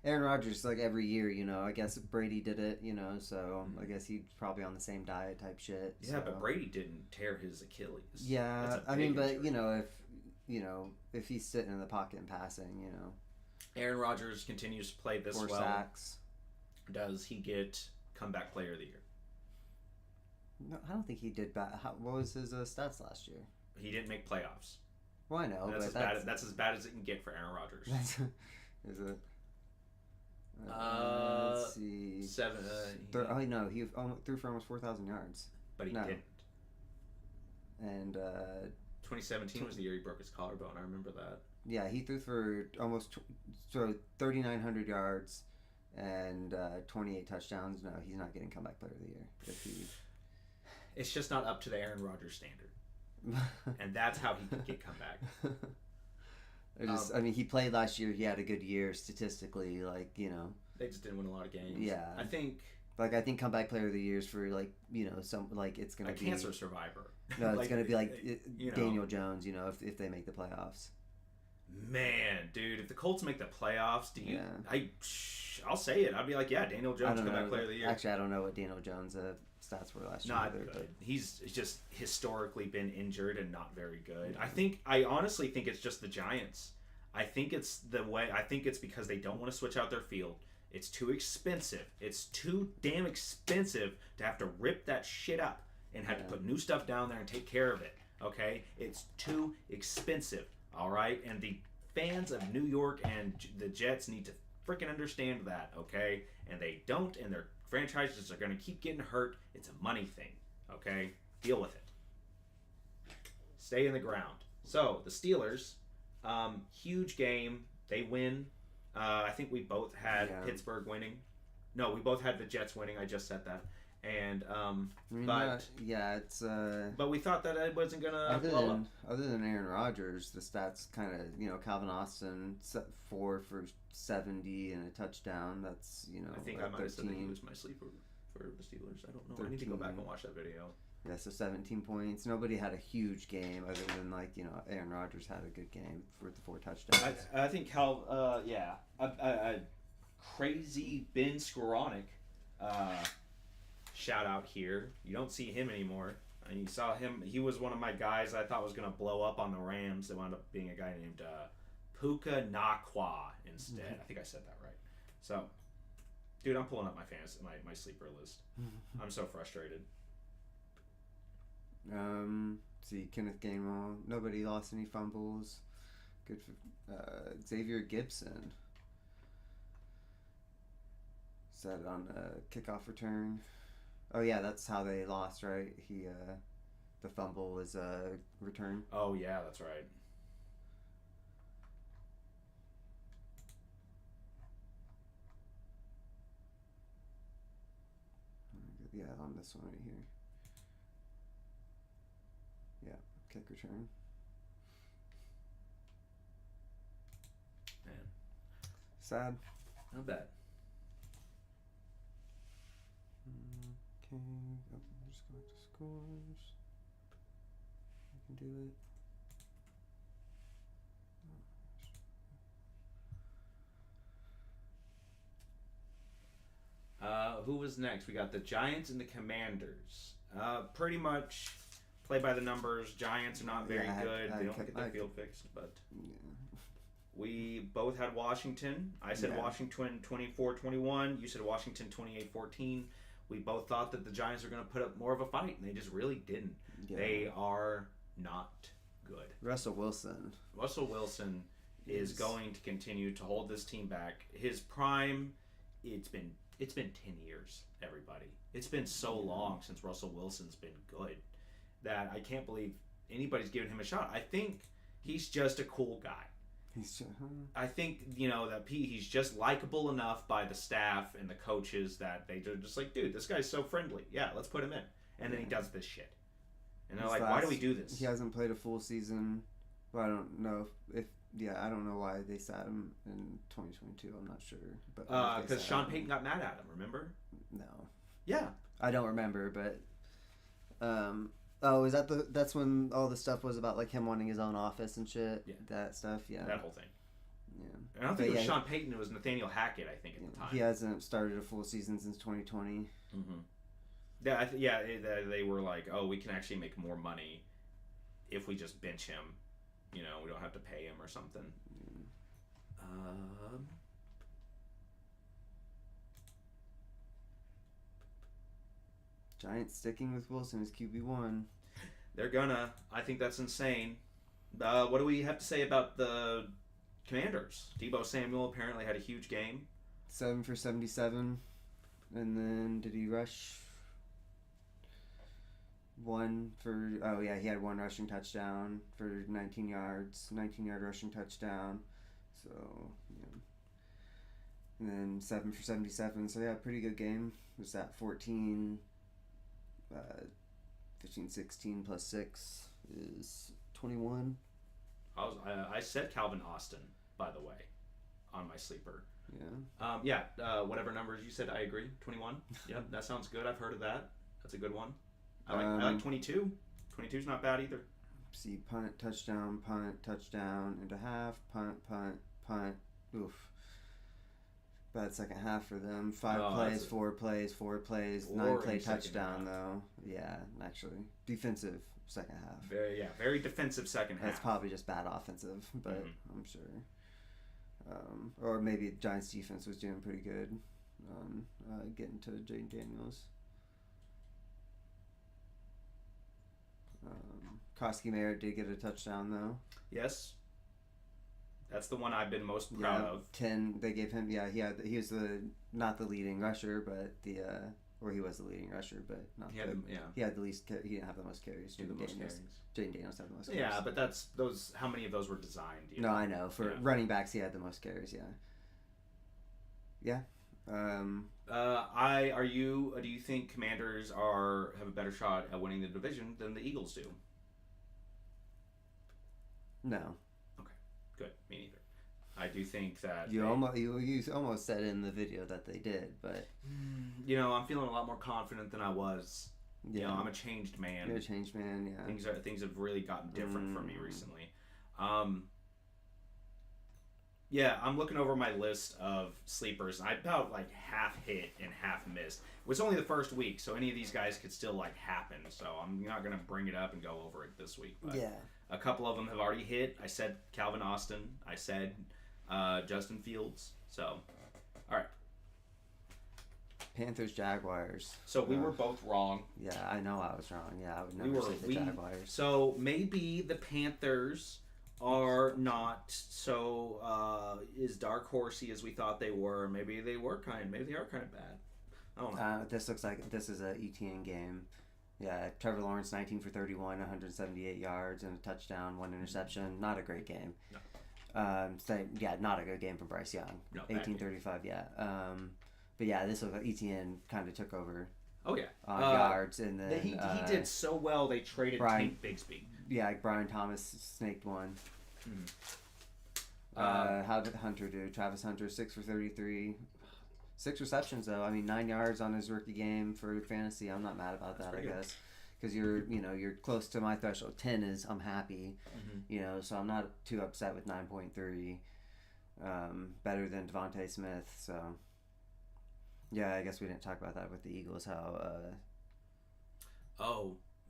Aaron Rodgers, like, every year. I guess Brady did it. So I guess he's probably on the same diet type shit. Yeah, but Brady didn't tear his Achilles. Yeah, I mean, but injury. If he's sitting in the pocket and passing, Aaron Rodgers continues to play this 4 well. sacks. Does he get comeback player of the year? No, I don't think he did bad. What was his stats last year? He didn't make playoffs. Well, I know, that's as bad as it can get for Aaron Rodgers. Is it? Let's see. 7. No, he threw for almost 4,000 yards. But he didn't. And 2017 was the year he broke his collarbone. I remember that. Yeah, he threw for almost 3,900 yards and 28 touchdowns. No, he's not getting comeback player of the year. It's just not up to the Aaron Rodgers standard. And that's how he could get comeback. I mean, he played last year. He had a good year statistically. They just didn't win a lot of games. Yeah, I think comeback player of the year is for some it's gonna be cancer survivor. No, it's gonna be Daniel Jones. If they make the playoffs. Man, dude, if the Colts make the playoffs, do you? Yeah. I'll say it. I'd be like, yeah, Daniel I Jones don't comeback know. player of the year. Actually, I don't know what Daniel Jones' stats were last year Not either. good. But He's just historically been injured and not very good. I honestly think it's just the Giants. I think it's the way. I think it's because they don't want to switch out their field. It's too expensive. It's too damn expensive to have to rip that shit up and have to put new stuff down there and take care of it. Okay? It's too expensive. All right? And the fans of New York and the Jets need to freaking understand that. Okay? And they don't, and their franchises are going to keep getting hurt. It's a money thing. Okay? Deal with it. Stay in the ground. So, the Steelers, huge game. They win. I think we both had Pittsburgh winning. No, we both had the Jets winning. I just said that. And it's but we thought that it wasn't gonna blow up. Other than Aaron Rodgers, the stats kind of Calvin Austin 4 for 70 and a touchdown. That's I think I might have said that he was my sleeper for the Steelers. I don't know. 13. I need to go back and watch that video. Yeah, so 17 points. Nobody had a huge game other than Aaron Rodgers had a good game for the 4 touchdowns. I think crazy Ben Skoranek. Shout out here. You don't see him anymore. And you saw him. He was one of my guys I thought was going to blow up on the Rams. It wound up being a guy named Puka Nakwa instead. I think I said that right. So, dude, I'm pulling up my sleeper list. I'm so frustrated. See, Kenneth Gainwell. Nobody lost any fumbles. Good for Xavier Gibson. Set on a kickoff return. Oh yeah, that's how they lost, right? The fumble was a return. Oh yeah, that's right. Yeah, on this one right here. Yeah, kick return. Man, sad. Not bad. Okay, I'm just going to scores. I can do it. Who was next? We got the Giants and the Commanders. Pretty much play by the numbers. Giants are not very good. They don't get their field fixed, but we both had Washington. I said Washington 24-21. You said Washington 28-14. We both thought that the Giants were going to put up more of a fight, and they just really didn't. Yeah. They are not good. Russell Wilson is going to continue to hold this team back. His prime, it's been 10 years, everybody. It's been so long since Russell Wilson's been good that I can't believe anybody's giving him a shot. I think he's just a cool guy. I think, that he's just likable enough by the staff and the coaches that they're just like, dude, this guy's so friendly. Yeah, let's put him in. And then he does this shit. And they're like, why do we do this? He hasn't played a full season. Well, I don't know I don't know why they sat him in 2022. I'm not sure. But because Sean Payton got mad at him, remember? No. Yeah. I don't remember, but is that's when all the stuff was about him wanting his own office and shit? Yeah. That stuff, yeah. That whole thing. Yeah. I don't think it was Sean Payton, it was Nathaniel Hackett, I think, at the time. He hasn't started a full season since 2020. Mm-hmm. They were like, oh, we can actually make more money if we just bench him. We don't have to pay him or something. Giants sticking with Wilson as QB1. They're gonna. I think that's insane. What do we have to say about the Commanders? Deebo Samuel apparently had a huge game. 7 for 77. And then did he rush? He had one rushing touchdown for 19 yards. 19-yard rushing touchdown. So, yeah. And then 7 for 77. So, yeah, pretty good game. Was that 15-16 plus 6 is 21. I said Calvin Austin, by the way, on my sleeper. Yeah. Whatever numbers you said, I agree. 21. Yep, that sounds good. I've heard of that. That's a good one. I like 22. 22's not bad either. see, punt, touchdown, into half, punt, punt. Oof. Bad second half for them. 5 plays, 4 plays, 4 plays, 9-play touchdown though. Yeah, actually, defensive second half. Very defensive second half. That's probably just bad offensive, but I'm sure. Or maybe Giants defense was doing pretty good on getting to Jane Daniels. Koski Mayer did get a touchdown though. Yes. That's the one I've been most proud of. 10. They gave him. Yeah, he was not the leading rusher, but or he was the leading rusher, but not. He had the least. He didn't have the most carries. Jane Daniels had the most carries. Yeah, but that's those. How many of those were designed? No, I know. For running backs, he had the most carries. Yeah. Do you think Commanders have a better shot at winning the division than the Eagles do? No. Good, me neither. I do think that you almost said in the video that they did, but I'm feeling a lot more confident than I was. Yeah, I'm a changed man. You're a changed man. Yeah, things have really gotten different for me recently. I'm looking over my list of sleepers. I about like half hit and half missed. It was only the first week, so any of these guys could still like happen. So I'm not gonna bring it up and go over it this week. But a couple of them have already hit. I said Calvin Austin. I said Justin Fields. So, all right. Panthers, Jaguars. So we were both wrong. Yeah, I know I was wrong. Yeah, I would never say the Jaguars. So maybe the Panthers are not so as dark horsey as we thought they were. Maybe they are kind of bad. I don't know. This looks like this is a ETN game. Yeah, Trevor Lawrence 19 for 31, 178 yards and a touchdown, 1 interception. Not a great game. No. Not a good game from Bryce Young. No, 18-35. Yeah. But yeah, this was ETN kind of took over. Oh yeah. Yards and then he did so well. They traded Tank Bigsby. Yeah, Brian Thomas snaked one. How did Hunter do? Travis Hunter 6 for 33. 6 receptions though. I mean, 9 yards on his rookie game for fantasy. I'm not mad about that. I guess because you're close to my threshold. 10 is I'm happy. So I'm not too upset with 9.3. Better than Devontae Smith. So yeah, I guess we didn't talk about that with the Eagles.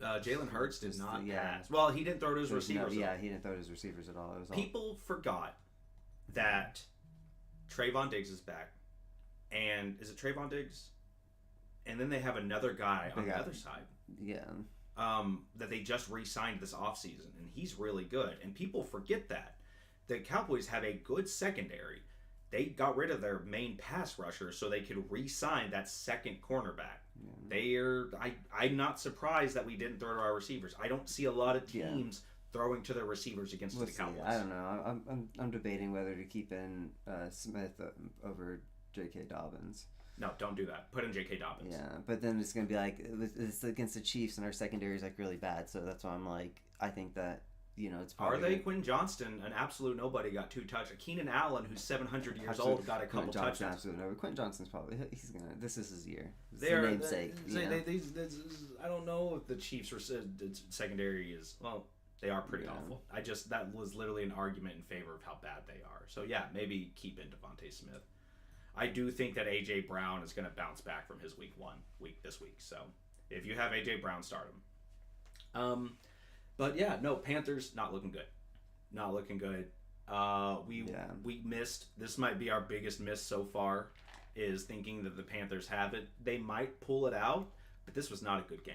Jalen Hurts did not pass. Well, he didn't throw to his receivers. He didn't throw to his receivers at all. It was People forgot that Trayvon Diggs is back. And is it Trayvon Diggs? And then they have another guy on the other side. Yeah. That they just re-signed this offseason. And he's really good. And people forget that. The Cowboys have a good secondary. They got rid of their main pass rusher so they could re-sign that second cornerback. Yeah. I'm not surprised that we didn't throw to our receivers. I don't see a lot of teams throwing to their receivers against the Cowboys. I don't know. I'm debating whether to keep in Smith over J.K. Dobbins. No, don't do that. Put in J.K. Dobbins. Yeah, but then it's going to be like, it's against the Chiefs and our secondary is like really bad. So that's why I'm like, I think that, it's probably... Are they? Quinn Johnston, an absolute nobody, got 2 touchdowns. Keenan Allen, who's 700 years old, got a couple touchdowns. Absolutely no. Quinn Johnston's probably, this is his year. It's the namesake. I don't know if the Chiefs' secondary is, well, they are pretty awful. That was literally an argument in favor of how bad they are. So yeah, maybe keep in Devontae Smith. I do think that A.J. Brown is going to bounce back from his week this week. So if you have A.J. Brown, start him. But yeah, no, Panthers not looking good. Not looking good. We missed. This might be our biggest miss so far, is thinking that the Panthers have it. They might pull it out, but this was not a good game.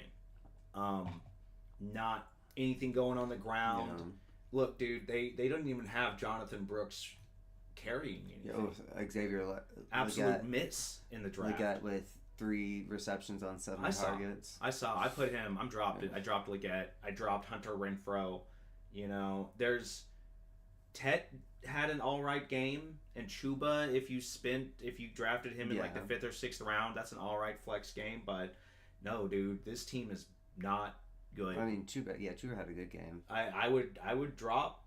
Not anything going on the ground. Yeah. Look, dude, they don't even have Jonathan Brooks carrying anything. Xavier absolute miss in the draft. Leggett with 3 receptions on 7 targets. I dropped it. I dropped Leggett. I dropped Hunter Renfrow. There's Tet had an all right game, and Chuba, if you drafted him in like the 5th or 6th round, that's an all right flex game. But no, dude, this team is not good. I mean, Chuba had a good game. I would drop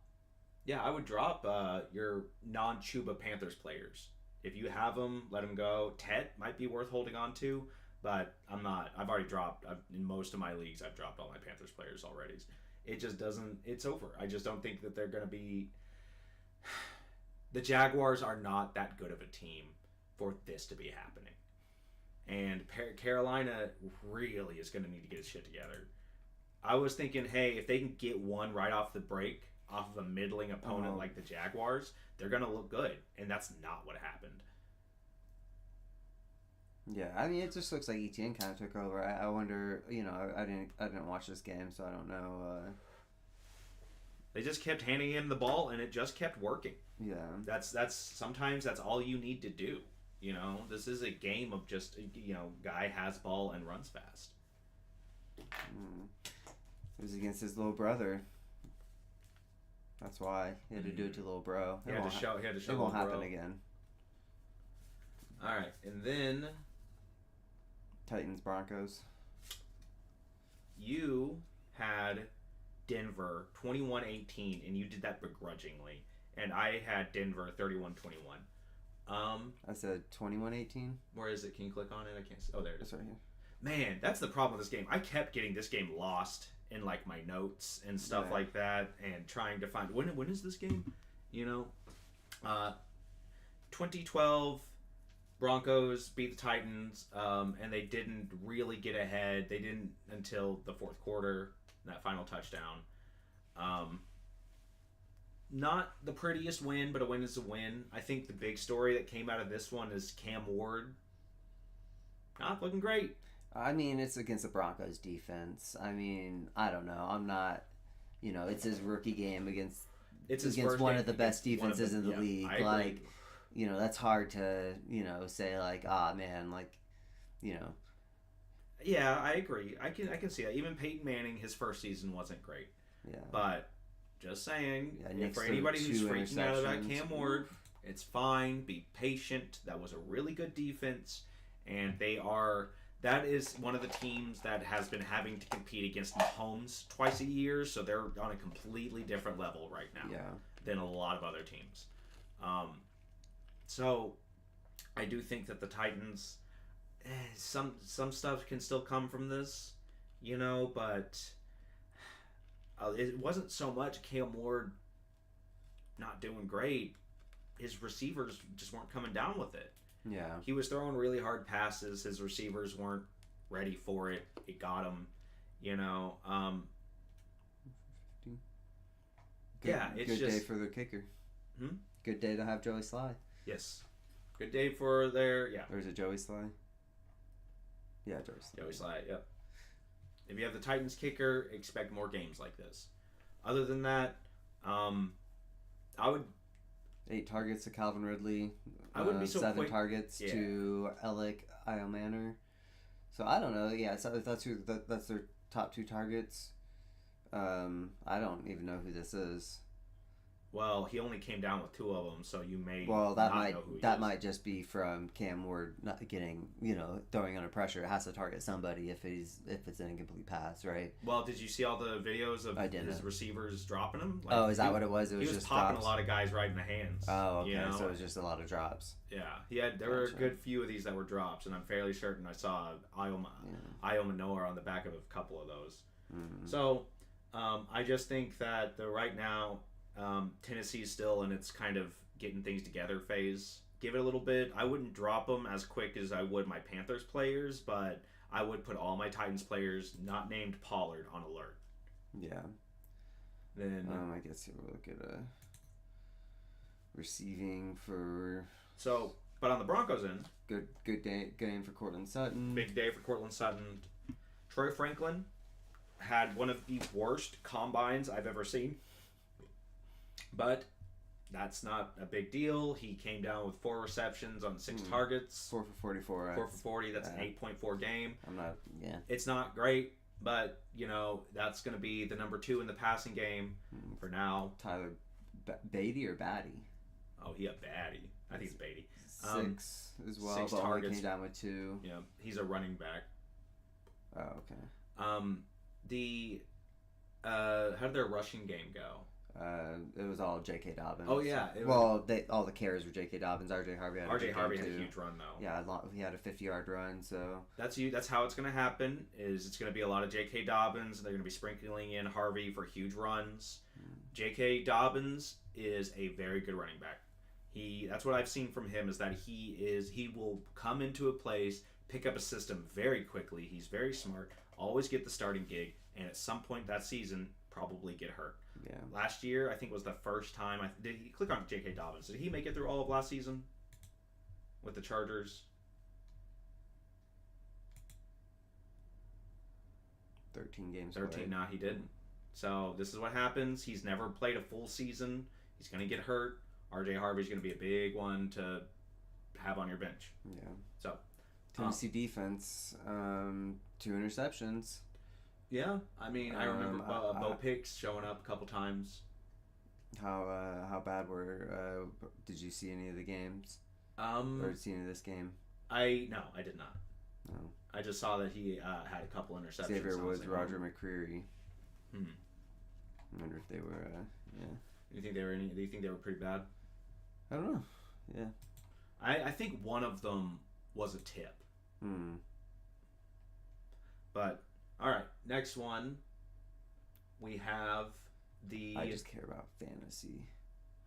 your non-Chuba Panthers players. If you have them, let them go. Tet might be worth holding on to, but I'm not. I've already dropped. In most of my leagues, I've dropped all my Panthers players already. it just doesn't. It's over. I just don't think that they're going to be. The Jaguars are not that good of a team for this to be happening, and Carolina really is going to need to get its shit together. I was thinking, hey, if they can get one right off the break off of a middling opponent like the Jaguars, they're going to look good, and that's not what happened. Yeah, I mean, it just looks like ETN kind of took over. I wonder, I didn't watch this game, so I don't know. They just kept handing him the ball, and it just kept working. Yeah, that's sometimes that's all you need to do. This is a game of just guy has ball and runs fast. It was against his little brother. That's why he had to do it to little bro. He had to show. It won't happen again. All right, and then Titans Broncos. You had Denver 21-18, and you did that begrudgingly. And I had Denver 31-21. I said 21-18. Where is it? Can you click on it? I can't see. Oh, there it is. It's right here. Man, that's the problem with this game. I kept getting this game lost in like my notes and stuff like that, and trying to find when is this game? 2012 Broncos beat the Titans, and they didn't really get ahead. They didn't until the fourth quarter, that final touchdown. Not the prettiest win, but a win is a win. I think the big story that came out of this one is Cam Ward not looking great. I mean, it's against the Broncos defense. I mean, I don't know. I'm not, it's his rookie game against one of the best defenses in the league. Like, that's hard to, say like, man, like, Yeah, I agree. I can see that. Even Peyton Manning, his first season wasn't great. Yeah. But just saying, for anybody who's freaking out about Cam Ward, it's fine. Be patient. That was a really good defense, and that is one of the teams that has been having to compete against Mahomes twice a year, so they're on a completely different level right now than a lot of other teams. So I do think that the Titans, some stuff can still come from this, but it wasn't so much Cam Ward not doing great. His receivers just weren't coming down with it. Yeah. He was throwing really hard passes. His receivers weren't ready for it. It got him, it's good just day for the kicker. Good day to have Joey Sly. Yes. Good day for their, Or is it Joey Sly? Yeah, Joey Sly. Joey Sly, yep. If you have the Titans kicker, expect more games like this. Other than that, I would... 8 targets to Calvin Ridley. I wouldn't be so 7 quick. targets to Alec Iomanor. So I don't know. Yeah, so that's their top 2 targets. I don't even know who this is. Well, he only came down with 2 of them, so you may know who he is. Might just be from Cam Ward not getting, throwing under pressure. It has to target somebody if it's an incomplete pass, right? Well, did you see all the videos of his receivers dropping him? Is that what it was? It was just popping drops? a lot of guys right in the hands. Oh, okay. So it was just a lot of drops. Yeah, there were a good few of these that were drops, and I'm fairly certain I saw Iomanor on the back of a couple of those. Mm-hmm. So, I just think that right now, Tennessee's still in its kind of getting things together phase. Give it a little bit. I wouldn't drop them as quick as I would my Panthers players, but I would put all my Titans players not named Pollard on alert. Yeah. Then I guess we'll look at a receiving for. So, but on the Broncos end, good game for Cortland Sutton. Big day for Cortland Sutton. Troy Franklin had one of the worst combines I've ever seen. But that's not a big deal. He came down with 4 receptions on 6 targets. 4 for 44. 4 for 40. That's an 8.4 game. It's not great, but, that's going to be the number 2 in the passing game for now. Tyler Beatty or Batty? Oh, he a Batty. I think it's Beatty. 6 as well, 6 but targets. only came down with 2. Yeah, he's a running back. Oh, okay. How did their rushing game go? It was all J.K. Dobbins. Oh yeah. All the carries were J.K. Dobbins. R.J. Harvey had R.J. Harvey had a huge run though. Yeah, he had a 50-yard run. So that's how it's gonna happen. It's gonna be a lot of J.K. Dobbins. And they're gonna be sprinkling in Harvey for huge runs. J.K. Dobbins is a very good running back. That's what I've seen from him is that he will come into a place, pick up a system very quickly. He's very smart. Always get the starting gig, and at some point that season probably get hurt. Yeah. Last year, I think was the first time. Did he click on J.K. Dobbins? Did he make it through all of last season with the Chargers? 13 games. 13. Nah, he didn't. So this is what happens. He's never played a full season. He's gonna get hurt. R.J. Harvey's gonna be a big one to have on your bench. Yeah. So Tennessee defense, 2 interceptions. Yeah, I mean, I remember Bo Picks showing up a couple times. How bad were? Did you see any of the games? Or see any of this game? I did not. No. I just saw that he had a couple interceptions. Xavier Woods, Roger McCreary. I wonder if they were. Yeah. Do you think they were pretty bad? I don't know. Yeah. I think one of them was a tip. But all right, next one. We have the. I just care about fantasy.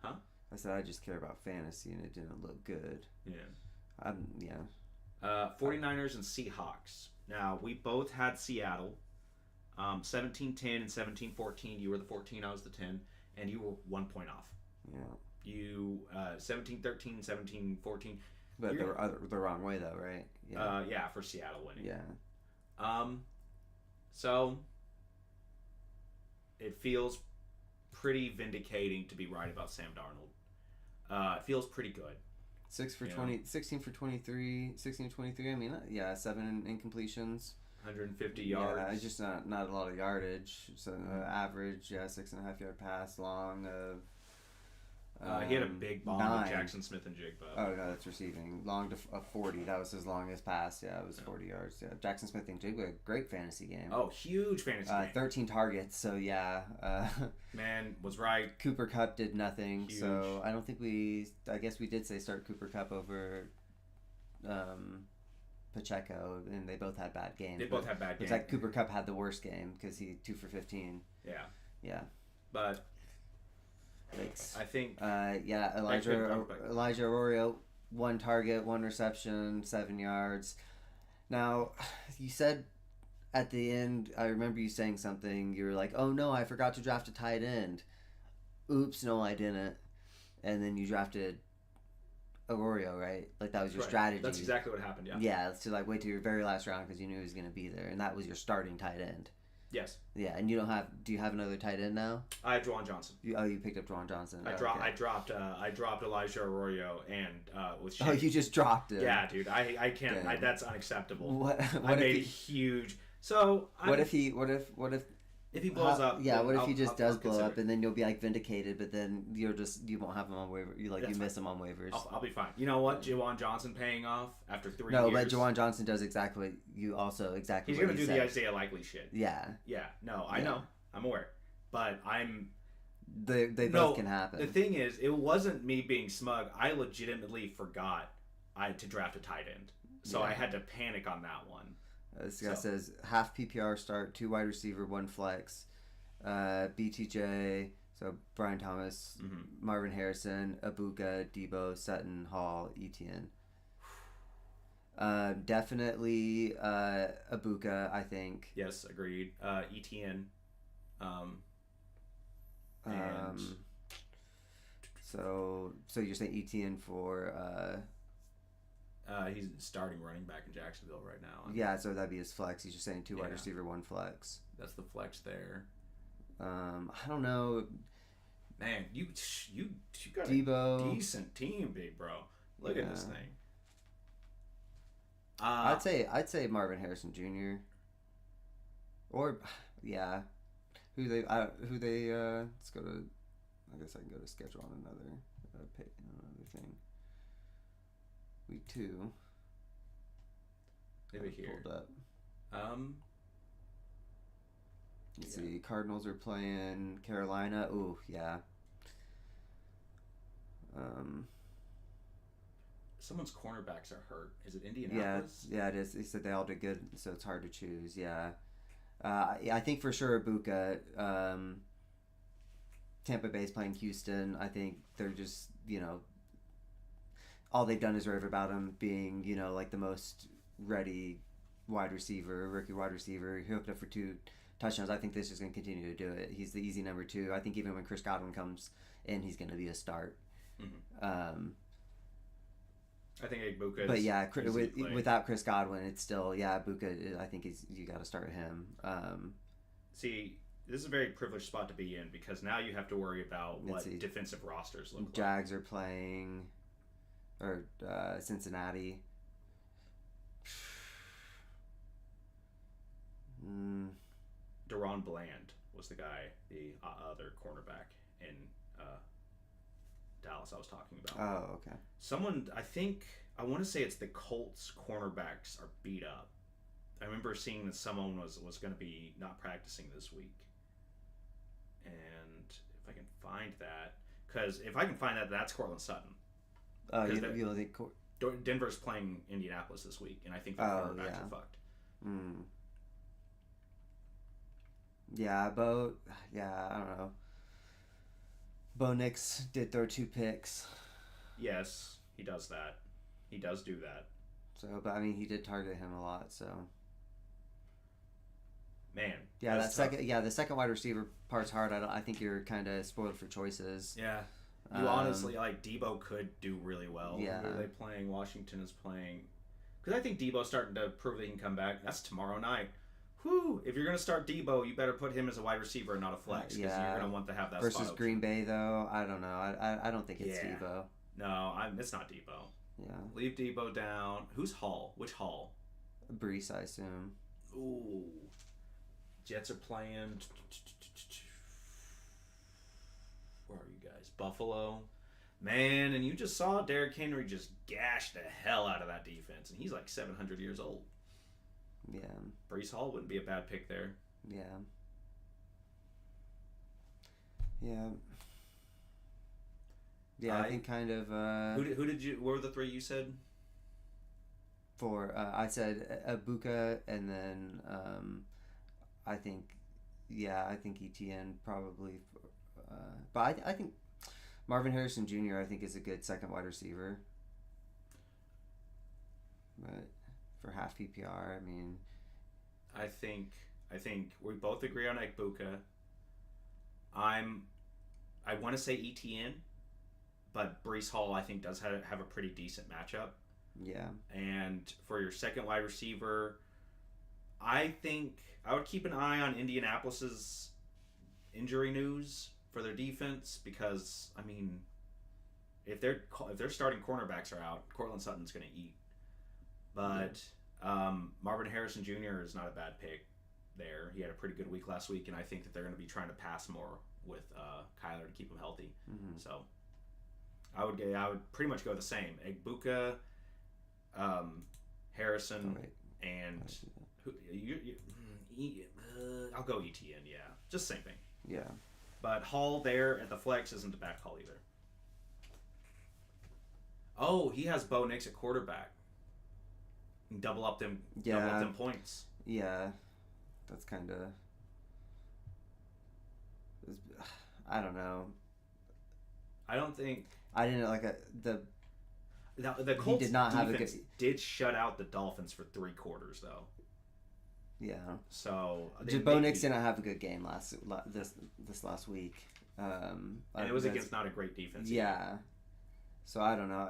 Huh? I said I just care about fantasy, and it didn't look good. Yeah. Yeah. 49ers and Seahawks. Now we both had Seattle. 17-10 and 17-14. You were the 14. I was the 10, and you were 1 point off. Yeah. You 17-13, 17-14. But the wrong way though, right? Yeah, for Seattle winning. Yeah. So it feels pretty vindicating to be right about Sam Darnold. It feels pretty good. 16 for 23. I mean, 7 incompletions. 150 yards. Yeah, it's just not a lot of yardage. So average, 6.5 yard pass long. He had a big bomb 9. with Jackson Smith and Jigba. Oh no, that's receiving. Long to 40. That was his longest pass. Yeah, it was 40 yards. Yeah, Jackson Smith and Jigba, great fantasy game. Oh, huge fantasy game. 13 targets. So yeah. Man was right. Cooper Kupp did nothing. Huge. So I don't think I guess we did say start Cooper Kupp over. Pacheco, and they both had bad games. They both had bad games. It's like Cooper Kupp had the worst game because he 2 for 15. Yeah. Yeah. But Thanks. I think. Elijah Arroyo, 1 target, 1 reception, 7 yards. Now, you said at the end, I remember you saying something. You were like, "Oh no, I forgot to draft a tight end." Oops, no, I didn't. And then you drafted Arroyo, right? Like that was your strategy. That's exactly what happened. Yeah. Yeah, to wait till your very last round because you knew he was going to be there, and that was your starting tight end. Yes. Yeah, and you don't have. Do you have another tight end now? I have Juwan Johnson. You picked up Juwan Johnson. I dropped Elijah Arroyo and with. Shane. Oh, you just dropped him. Yeah, dude. I can't. That's unacceptable. What I made a huge. So. What if he blows up? Yeah. What if he just does blow up, and then you'll be vindicated, but then you won't have him on waiver. You miss him on waivers. I'll be fine. You know what? Juwan Johnson paying off after 3 years. No, but Juwan Johnson does exactly what you also exactly. He's gonna do the Isaiah Likely shit. Yeah. Yeah. No, I know. I'm aware, but I'm. They both can happen. The thing is, it wasn't me being smug. I legitimately forgot to draft a tight end, so I had to panic on that one. This guy says half PPR start, 2 wide receiver, 1 flex, BTJ, so Brian Thomas, Marvin Harrison, Abuka, Debo, Sutton, Hall, Etienne. Definitely Abuka, I think. Yes, agreed. Etienne. So you're saying Etienne for. He's starting running back in Jacksonville right now. Yeah, so that'd be his flex. He's just saying 2 wide receiver, 1 flex. That's the flex there. I don't know. Man, you got Debo. a decent team, big bro. Look at this thing. I'd say Marvin Harrison Jr. Or who they let's go to. I guess I can go to schedule on another thing. Week 2. Maybe here. Pulled up. Let's see. Cardinals are playing Carolina. Ooh, yeah. Someone's cornerbacks are hurt. Is it Indianapolis? Yeah, it is. They said they all did good, so it's hard to choose. Yeah. I think for sure Ibuka. Tampa Bay's playing Houston. I think they're just, all they've done is rave about him being, like the most ready rookie wide receiver. He hooked up for 2 touchdowns. I think this is going to continue to do it. He's the easy number 2. I think even when Chris Godwin comes in, he's going to be a start. Mm-hmm. I think Ibuka. But yeah, without Chris Godwin, it's still Ibuka. I think you got to start him. See, this is a very privileged spot to be in because now you have to worry about what defensive rosters look like. Jags are playing, or Cincinnati. Deron Bland was the guy, the other cornerback in Dallas I was talking about. Oh, okay. Someone, I want to say it's the Colts cornerbacks are beat up. I remember seeing that someone was going to be not practicing this week. And if I can find that, because if I can find that, that's Cortland Sutton. You think Denver's playing Indianapolis this week, and I think the cornerbacks are fucked. Yeah, I don't know. Bo Nix did throw 2 picks. Yes, he does that. He does do that. So, but I mean, he did target him a lot. So, man, yeah, the second wide receiver part's hard. I think you're kind of spoiled for choices. Yeah, you honestly Debo could do really well. Yeah, who are they playing? Washington is playing. Because I think Debo's starting to prove that he can come back. That's tomorrow night. Whew, if you're going to start Debo, you better put him as a wide receiver and not a flex because you're going to want to have that versus spot Green Bay, though. I don't know. I don't think it's Debo. No, it's not Debo. Yeah. Leave Debo down. Who's Hall? Which Hall? Brees, I assume. Ooh. Jets are playing. Where are you guys? Buffalo. Man, and you just saw Derrick Henry just gash the hell out of that defense, and he's like 700 years old. Yeah. Brees Hall wouldn't be a bad pick there. Yeah. Yeah. Yeah, I think kind of. Who did you? What were the 3 you said? I said Ibuka, and then I think ETN probably. But I think Marvin Harrison Jr. I think is a good second wide receiver. But for half PPR, I mean, I think we both agree on Ibuka. I want to say ETN, but Brees Hall I think does have a pretty decent matchup. Yeah. And for your second wide receiver, I think I would keep an eye on Indianapolis's injury news for their defense because I mean, if their starting cornerbacks are out, Cortland Sutton's going to eat. But Marvin Harrison Jr. is not a bad pick there. He had a pretty good week last week, and I think that they're going to be trying to pass more with Kyler to keep him healthy. Mm-hmm. So I would pretty much go the same. Ibuka, Harrison, and I'll go ETN. Yeah, just same thing. Yeah. But Hall there at the flex isn't a bad call either. Oh, he has Bo Nix at quarterback. Double up them points. Yeah, that's kind of. I don't know. I don't think. I didn't like the. The Colts did not have a good. Did shut out the Dolphins for 3 quarters though. Yeah. So Bo Nix didn't have a good game this last week. And it was against not a great defense. Yeah. Either. So I don't know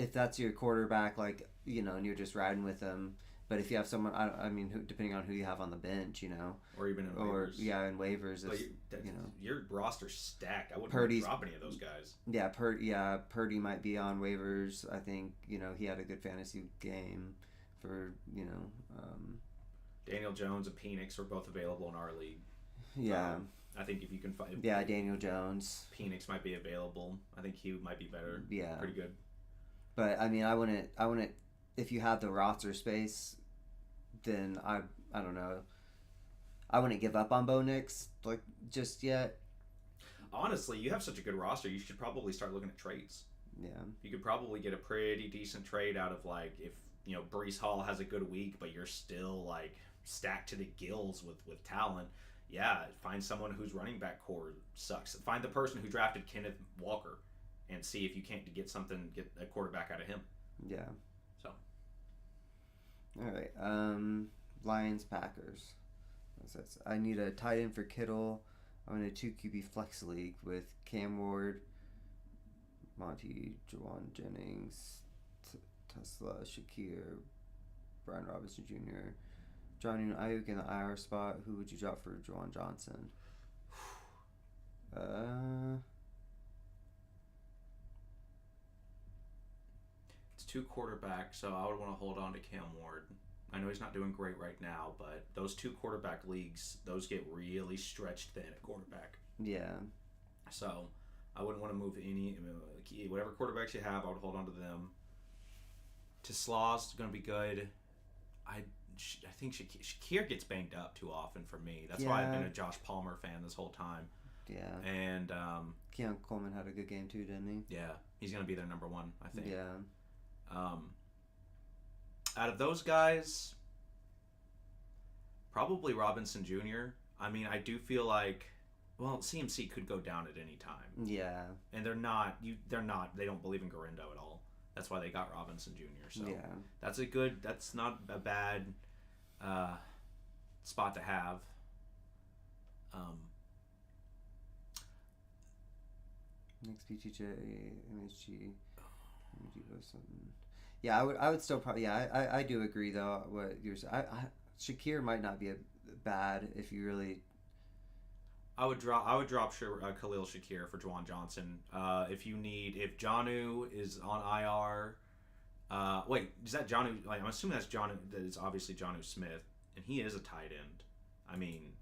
if that's your quarterback, and you're just riding with them. But if you have someone, depending on who you have on the bench, or even in waivers, in waivers, your roster's stacked. I wouldn't drop any of those guys. Yeah, Purdy might be on waivers. I think he had a good fantasy game for Daniel Jones and Penix were both available in our league. Yeah. I think if you can find... Yeah, Daniel Jones. Penix might be available. I think he might be better. Yeah. Pretty good. But, I wouldn't... If you have the roster space, then I don't know. I wouldn't give up on Bo Nix like just yet. Honestly, you have such a good roster. You should probably start looking at trades. Yeah. You could probably get a pretty decent trade out of like if Brees Hall has a good week, but you're still like stacked to the gills with talent. Yeah, find someone whose running back core sucks. Find the person who drafted Kenneth Walker, and see if you can't get a quarterback out of him. Yeah. So. All right. Lions Packers. I need a tight end for Kittle. I'm in a 2 QB flex league with Cam Ward, Monty, Jawan Jennings, Tesla, Shakir, Brian Robinson Jr., Johnny Ayuk in the IR spot. Who would you drop for Jawan Johnson? It's 2 quarterbacks, so I would want to hold on to Cam Ward. I know he's not doing great right now, but those 2 quarterback leagues, those get really stretched thin at quarterback. Yeah. So I wouldn't want to move whatever quarterbacks you have. I would hold on to them. Tesla's going to be good. I think Shakir gets banged up too often for me. That's why I've been a Josh Palmer fan this whole time. Yeah. And Keon Coleman had a good game too, didn't he? Yeah, he's going to be their number 1, I think. Yeah. Out of those guys, probably Robinson Jr. I mean, I do feel like, well, CMC could go down at any time. Yeah. And they don't believe in Garindo at all. That's why they got Robinson Jr. So yeah. That's not a bad spot to have. Next BTJ, MSG, something. Yeah, I would still probably. Yeah, I do agree though. What you're saying, Shakir might not be bad if you really. I would drop Khalil Shakir for Juwan Johnson. If Jonnu is on IR. Wait, is that Jonnu? Like, I'm assuming that's Jonnu. That is obviously Jonnu Smith, and he is a tight end. I mean,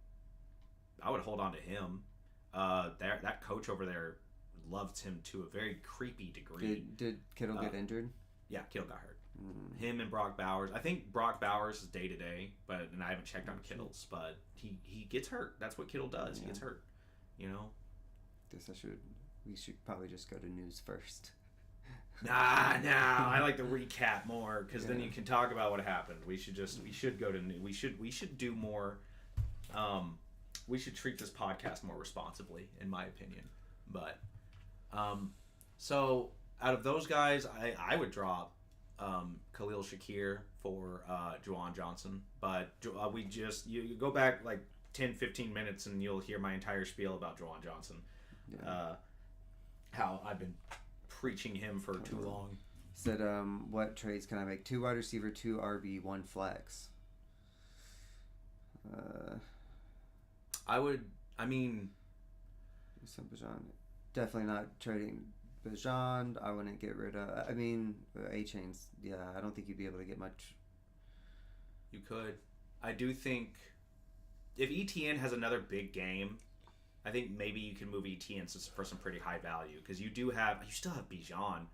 I would hold on to him. That coach over there loved him to a very creepy degree. Did Kittle get injured? Yeah, Kittle got hurt. Him and Brock Bowers. I think Brock Bowers is day to day, and I haven't checked on Kittle's, but he gets hurt. That's what Kittle does. Yeah. He gets hurt. Guess we should probably just go to news first. Nah. I like the recap more because then you can talk about what happened. We should go to news. We should do more. We should treat this podcast more responsibly, in my opinion. But so out of those guys, I would drop Khalil Shakir for Juwan Johnson. But you go back like 10-15 minutes and you'll hear my entire spiel about Juwan Johnson. Yeah. How I've been preaching him for too long. Said, what trades can I make? 2 wide receiver, 2 RB, 1 flex. Definitely not trading Bijan. I wouldn't get rid of. I mean, A-Chains. Yeah, I don't think you'd be able to get much. You could. I do think if ETN has another big game, I think maybe you can move ETN for some pretty high value because you still have Bijan.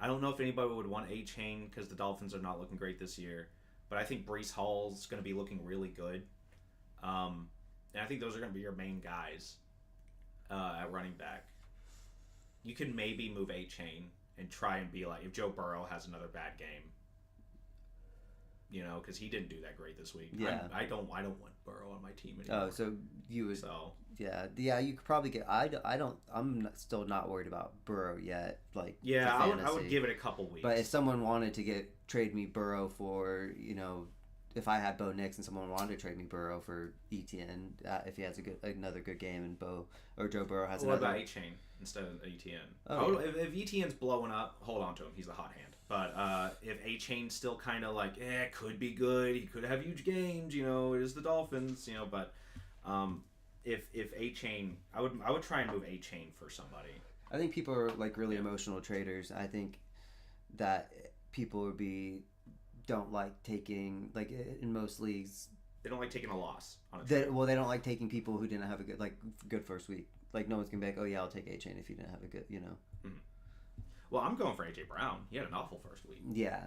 I don't know if anybody would want A-Chain because the Dolphins are not looking great this year, but I think Breece Hall's going to be looking really good. And I think those are going to be your main guys at running back. You can maybe move A-Chain and try and be like, if Joe Burrow has another bad game, because he didn't do that great this week. Yeah. I don't want Burrow on my team anymore. Oh, so you would. So. Yeah, you could probably get. I'm still not worried about Burrow yet. Like, yeah, I would give it a couple weeks. But if someone wanted to trade me Burrow for, if I had Bo Nix and someone wanted to trade me Burrow for ETN, if he has another good game and Joe Burrow has another. What about A-Chain instead of ETN? Oh, if ETN's blowing up, hold on to him. He's the hot hand. But if A-Chain's still kind of like, could be good. He could have huge games. It is the Dolphins. But if A-Chain, I would try and move A-Chain for somebody. I think people are like really emotional traders. I think that people don't like taking, like in most leagues, they don't like taking a loss on a trade. They don't like taking people who didn't have a good first week. Like no one's gonna be like, oh yeah, I'll take A-Chain if you didn't have a good, Mm-hmm. Well, I'm going for AJ Brown. He had an awful first week. Yeah.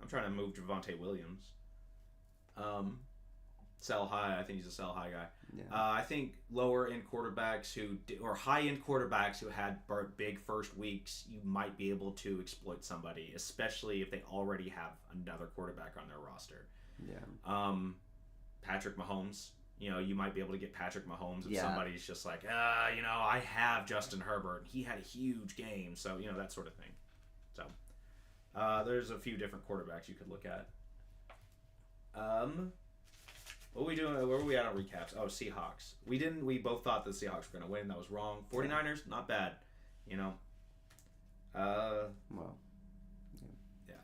I'm trying to move Javonte Williams. Sell high. I think he's a sell high guy. Yeah. I think lower end quarterbacks or high end quarterbacks who had big first weeks, you might be able to exploit somebody, especially if they already have another quarterback on their roster. Yeah. Patrick Mahomes. You might be able to get Patrick Mahomes if Yeah. somebody's just like, I have Justin Herbert. He had a huge game, so that sort of thing. So there's a few different quarterbacks you could look at. What are we doing? Where were we at on recaps? Oh, Seahawks. We both thought the Seahawks were going to win. That was wrong. 49ers, not bad. Well. Yeah.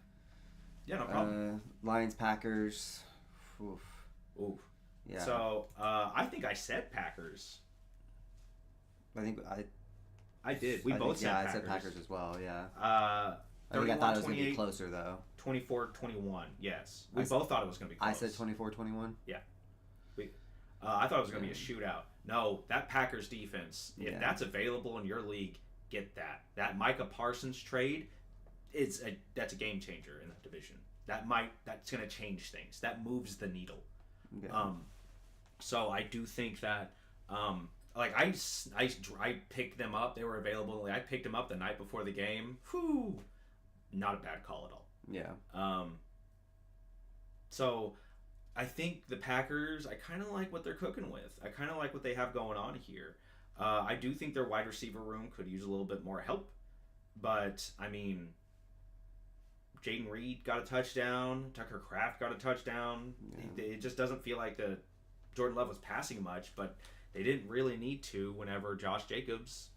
Yeah, no problem. Lions, Packers. Oof. Oof. Yeah. So, I think I said Packers. I did. We both said Packers. Yeah, I said Packers as well, yeah. I think I thought it was going to be closer, though. 24-21, yes. We both thought it was going to be close. I said 24-21? Yeah. I thought it was going to be a shootout. No, that Packers defense, if that's available in your league, get that. That Micah Parsons trade, that's a game changer in that division. That's going to change things. That moves the needle. Yeah. So I do think that, I picked them up. They were available. I picked them up the night before the game. Whew. Not a bad call at all. Yeah. So I think the Packers, I kind of like what they're cooking with. I kind of like what they have going on here. I do think their wide receiver room could use a little bit more help. But, I mean, Jaden Reed got a touchdown. Tucker Kraft got a touchdown. Yeah. It just doesn't feel like Jordan Love was passing much, but they didn't really need to whenever Josh Jacobs,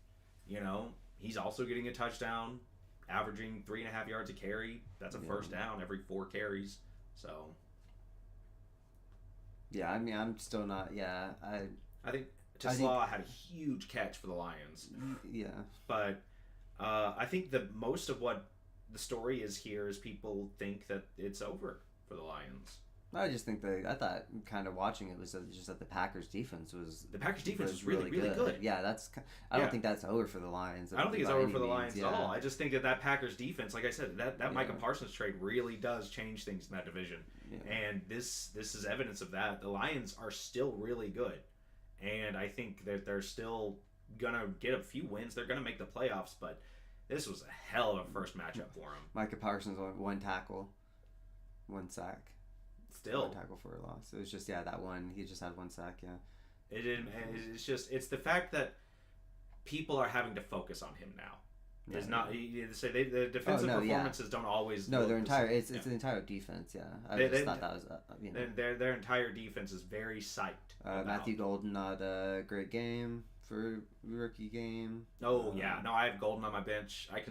he's also getting a touchdown, averaging 3.5 yards a carry. That's a first down every 4 carries. So... Yeah, I mean, I'm still not. Yeah, I think Tesla had a huge catch for the Lions. Yeah, but I think the most of what the story is here is people think that it's over for the Lions. I just think I thought kind of watching it was just that the Packers defense was really good. Yeah, I don't think that's over for the Lions. I don't think it's over for the Lions at all. I just think that Packers defense, like I said, that Micah Parsons trade really does change things in that division. Yeah. And this is evidence of that. The Lions are still really good, and I think that they're still gonna get a few wins. They're gonna make the playoffs, but this was a hell of a first matchup for them. Micah Parsons on 1 tackle, 1 sack. Still 1 tackle for a loss. It was just that one. He just had 1 sack. Yeah. It didn't. It's the fact that people are having to focus on him now. Yeah. It's not. You say the defensive performances don't always. No, their entire it's the entire defense. Yeah, I just thought that was their entire defense is very psyched. Matthew Golden had a great game for rookie game. Oh yeah, no, I have Golden on my bench. I'm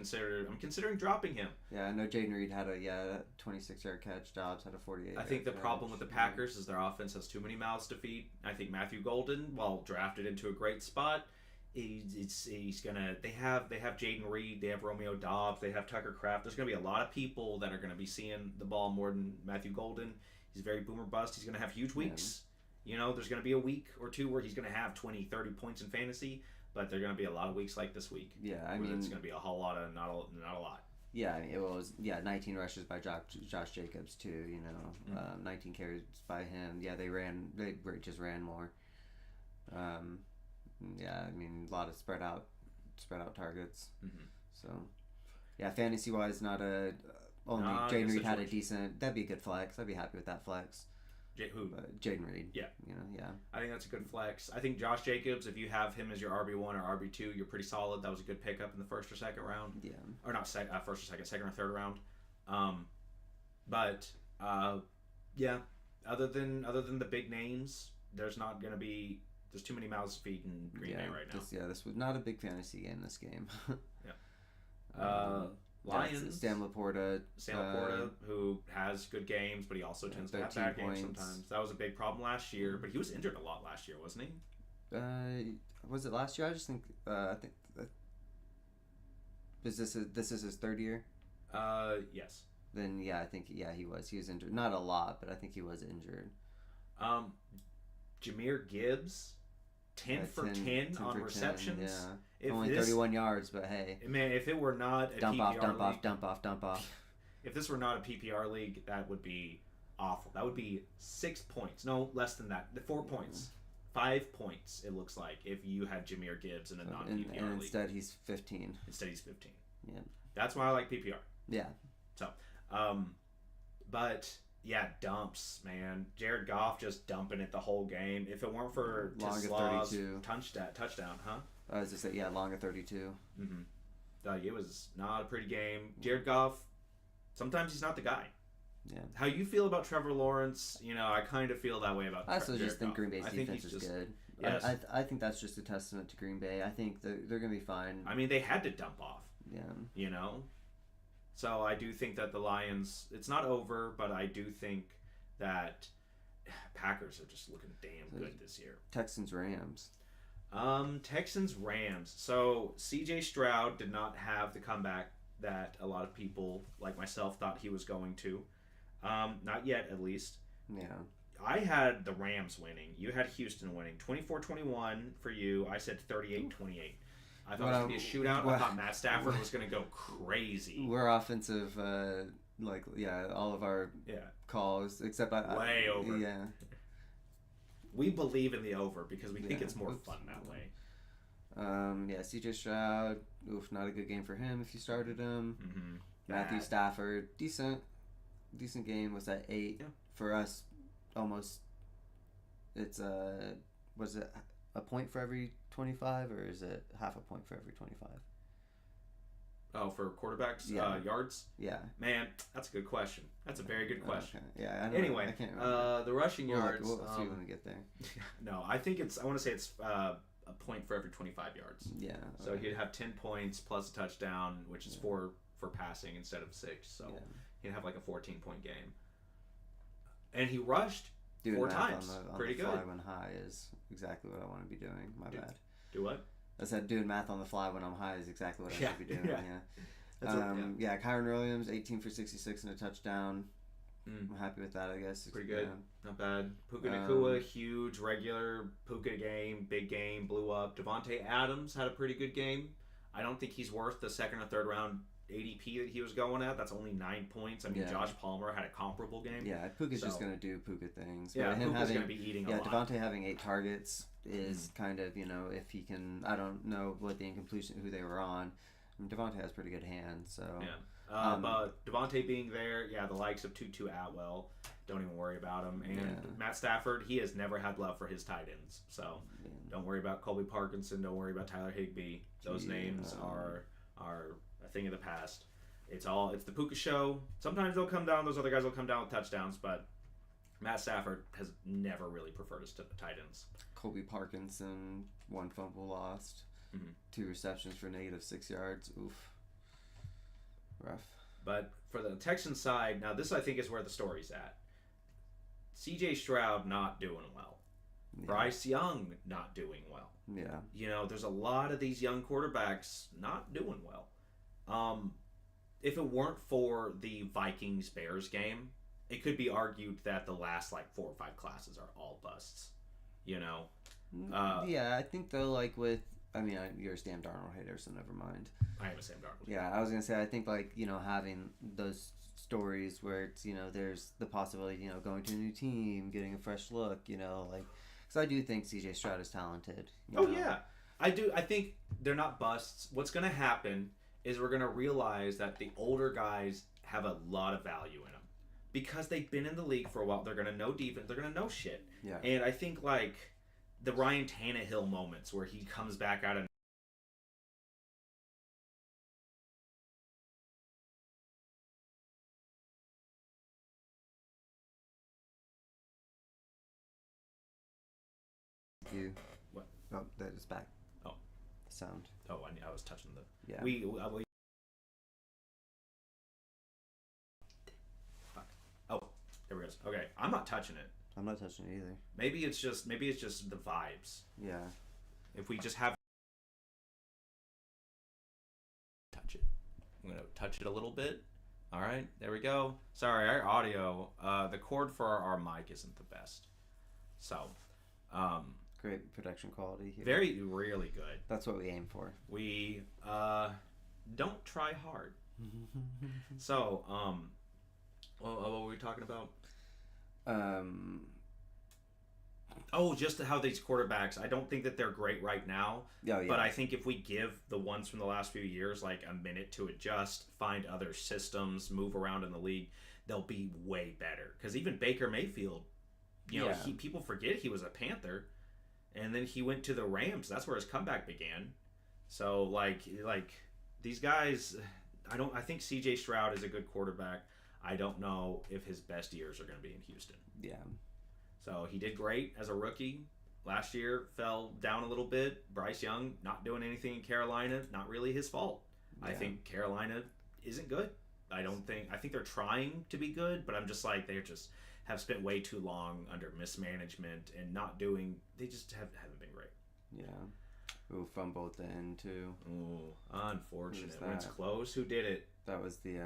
considering dropping him. Yeah, I know Jaden Reed had a 26-yard catch. Dobbs had a 48. I think the problem with the Packers is their offense has too many mouths to feed. I think Matthew Golden, while drafted into a great spot, he's gonna. They have Jaden Reed, they have Romeo Dobbs, they have Tucker Kraft. There's gonna be a lot of people that are gonna be seeing the ball more than Matthew Golden. He's very boomer bust. He's gonna have huge weeks. There's going to be a week or two where he's going to have 20, 30 points in fantasy, but there are going to be a lot of weeks like this week. Yeah, I mean, it's going to be a whole lot of not a lot. Yeah, it was 19 rushes by Josh Jacobs too. 19 carries by him. Yeah, they just ran more. Yeah, I mean, a lot of spread out targets. Mm-hmm. So, yeah, fantasy wise, not a only Jaden Reed had a decent. That'd be a good flex. I'd be happy with that flex. Who? Jaden Reed. Yeah. Yeah. I think that's a good flex. I think Josh Jacobs, if you have him as your RB1 or RB2, you're pretty solid. That was a good pickup in the first or second round. Yeah. Or not first or second or third round. Yeah. Other than the big names, there's too many mouths to feed in Green Bay right now. This was not a big fantasy game. This game. Yeah. Lions. Sam Laporta, who has good games, but he also tends to have bad games sometimes. That was a big problem last year, but he was injured a lot last year, wasn't he? Was it last year? I just think. I think. This is his 3rd year? Yes. Then I think he was injured. Not a lot, but I think he was injured. Jahmyr Gibbs, 10 for 10 on receptions. 10, yeah. Only 31 yards, but hey. Man, if it were not a dump PPR off. If this were not a PPR league, that would be awful. That would be 6 points. No, less than that. 4 points. 5 points, it looks like, if you had Jahmyr Gibbs in a non-PPR and league. instead he's 15. Instead he's 15. Yeah. That's why I like PPR. Yeah. So, but yeah, dumps, man. Jared Goff just dumping it the whole game. If it weren't for Tislav's touchdown, huh? I was just saying, yeah, long of 32. It was not a pretty game. Jared Goff, sometimes he's not the guy. Yeah. How you feel about Trevor Lawrence? I kind of feel that way about. I still just think Green Bay's defense is good. Yes. I think that's just a testament to Green Bay. I think they're going to be fine. I mean, they had to dump off. Yeah. So I do think that the Lions, it's not over, but I do think that Packers are just looking damn good this year. Texans-Rams. Texans-Rams. So C.J. Stroud did not have the comeback that a lot of people, like myself, thought he was going to. Not yet, at least. Yeah. I had the Rams winning. You had Houston winning. 24-21 for you. I said 38-28. I thought it was going to be a shootout. I thought Matt Stafford was going to go crazy. We're offensive, all of our calls, except way over. Yeah. We believe in the over because we think it's more fun that way. C.J. Stroud, not a good game for him if you started him. Mm-hmm. Matthew Stafford, decent game. Was at 8 for us? Almost. It's was it a point for every 25, or is it half a point for every 25? Oh, for quarterbacks, yards? Yeah. Man, that's a good question. That's a very good question. Okay. Yeah. Anyway, I can't remember. The rushing yards. We'll see when we get there. No, I want to say it's a point for every 25 yards. Yeah. So he'd have 10 points plus a touchdown, which is 4 for passing instead of 6. So he'd have like a 14-point game. And he rushed 4 times. Pretty good. Fly when high is exactly what I want to be doing. My bad. Do what? I said doing math on the fly when I'm high is exactly what I should be doing. Yeah. Kyron Williams, 18 for 66 and a touchdown. I'm happy with that, I guess. Pretty good. Not bad. Puka Nacua, huge, regular Puka game, big game, blew up. Devontae Adams had a pretty good game. I don't think he's worth the second or third round ADP that he was going at. That's only 9 points. I mean, Josh Palmer had a comparable game. Yeah, Puka's just going to do Puka things. Yeah, Puka's going to be eating a lot. Yeah, Devontae having 8 targets is kind of, if he can, I don't know what the incompletion, who they were on. I mean, Devontae has pretty good hands, so. Yeah. But Devontae being there, the likes of Tutu Atwell, don't even worry about him. And Matt Stafford, he has never had love for his tight ends. So don't worry about Colby Parkinson. Don't worry about Tyler Higbee. Those names are a thing of the past. It's the Puka show. Sometimes they'll come down. Those other guys will come down with touchdowns, but Matt Stafford has never really preferred his tight ends. Colby Parkinson, 1 fumble lost, 2 receptions for -6 yards. Oof. Rough. But for the Texans side, now this I think is where the story's at. C.J. Stroud not doing well. Yeah. Bryce Young not doing well. Yeah. There's a lot of these young quarterbacks not doing well. If it weren't for the Vikings-Bears game, it could be argued that the last 4 or 5 classes are all busts. I think though, you're a Sam Darnold hater, so never mind. I am a Sam Darnold. Yeah, I was gonna say I think having those stories where it's there's the possibility going to a new team, getting a fresh look, because I do think C.J. Stroud is talented. Yeah, I do. I think they're not busts. What's gonna happen is we're gonna realize that the older guys have a lot of value in them because they've been in the league for a while. They're gonna know defense. They're gonna know shit. Yeah. And I think the Ryan Tannehill moments where he comes back out of What? Oh, that is back. Oh. Sound. Oh, I was touching the. Yeah. Fuck. Oh, there we go. Okay, I'm not touching it. I'm not touching it either. Maybe it's just the vibes. Yeah. If we just have touch it. I'm gonna touch it a little bit. All right, there we go. Sorry, our audio, the cord for our mic isn't the best. So, great production quality here. Really good. That's what we aim for. We don't try hard. So, what were we talking about? Just how these quarterbacks, I don't think that they're great right now. Oh, yeah. But I think if we give the ones from the last few years like a minute to adjust, find other systems, move around in the league, they'll be way better. Because even Baker Mayfield, people forget he was a Panther, and then he went to the Rams. That's where his comeback began. So like these guys, I think C.J. Stroud is a good quarterback. I don't know if his best years are going to be in Houston. Yeah. So he did great as a rookie. Last year fell down a little bit. Bryce Young not doing anything in Carolina, not really his fault. Yeah. I think Carolina isn't good. I think they're trying to be good, but I'm just like they just have spent way too long under mismanagement and not doing. They just haven't been great. Yeah. Ooh, fumble at the end too. Ooh, unfortunate. When it's close, who did it? That was the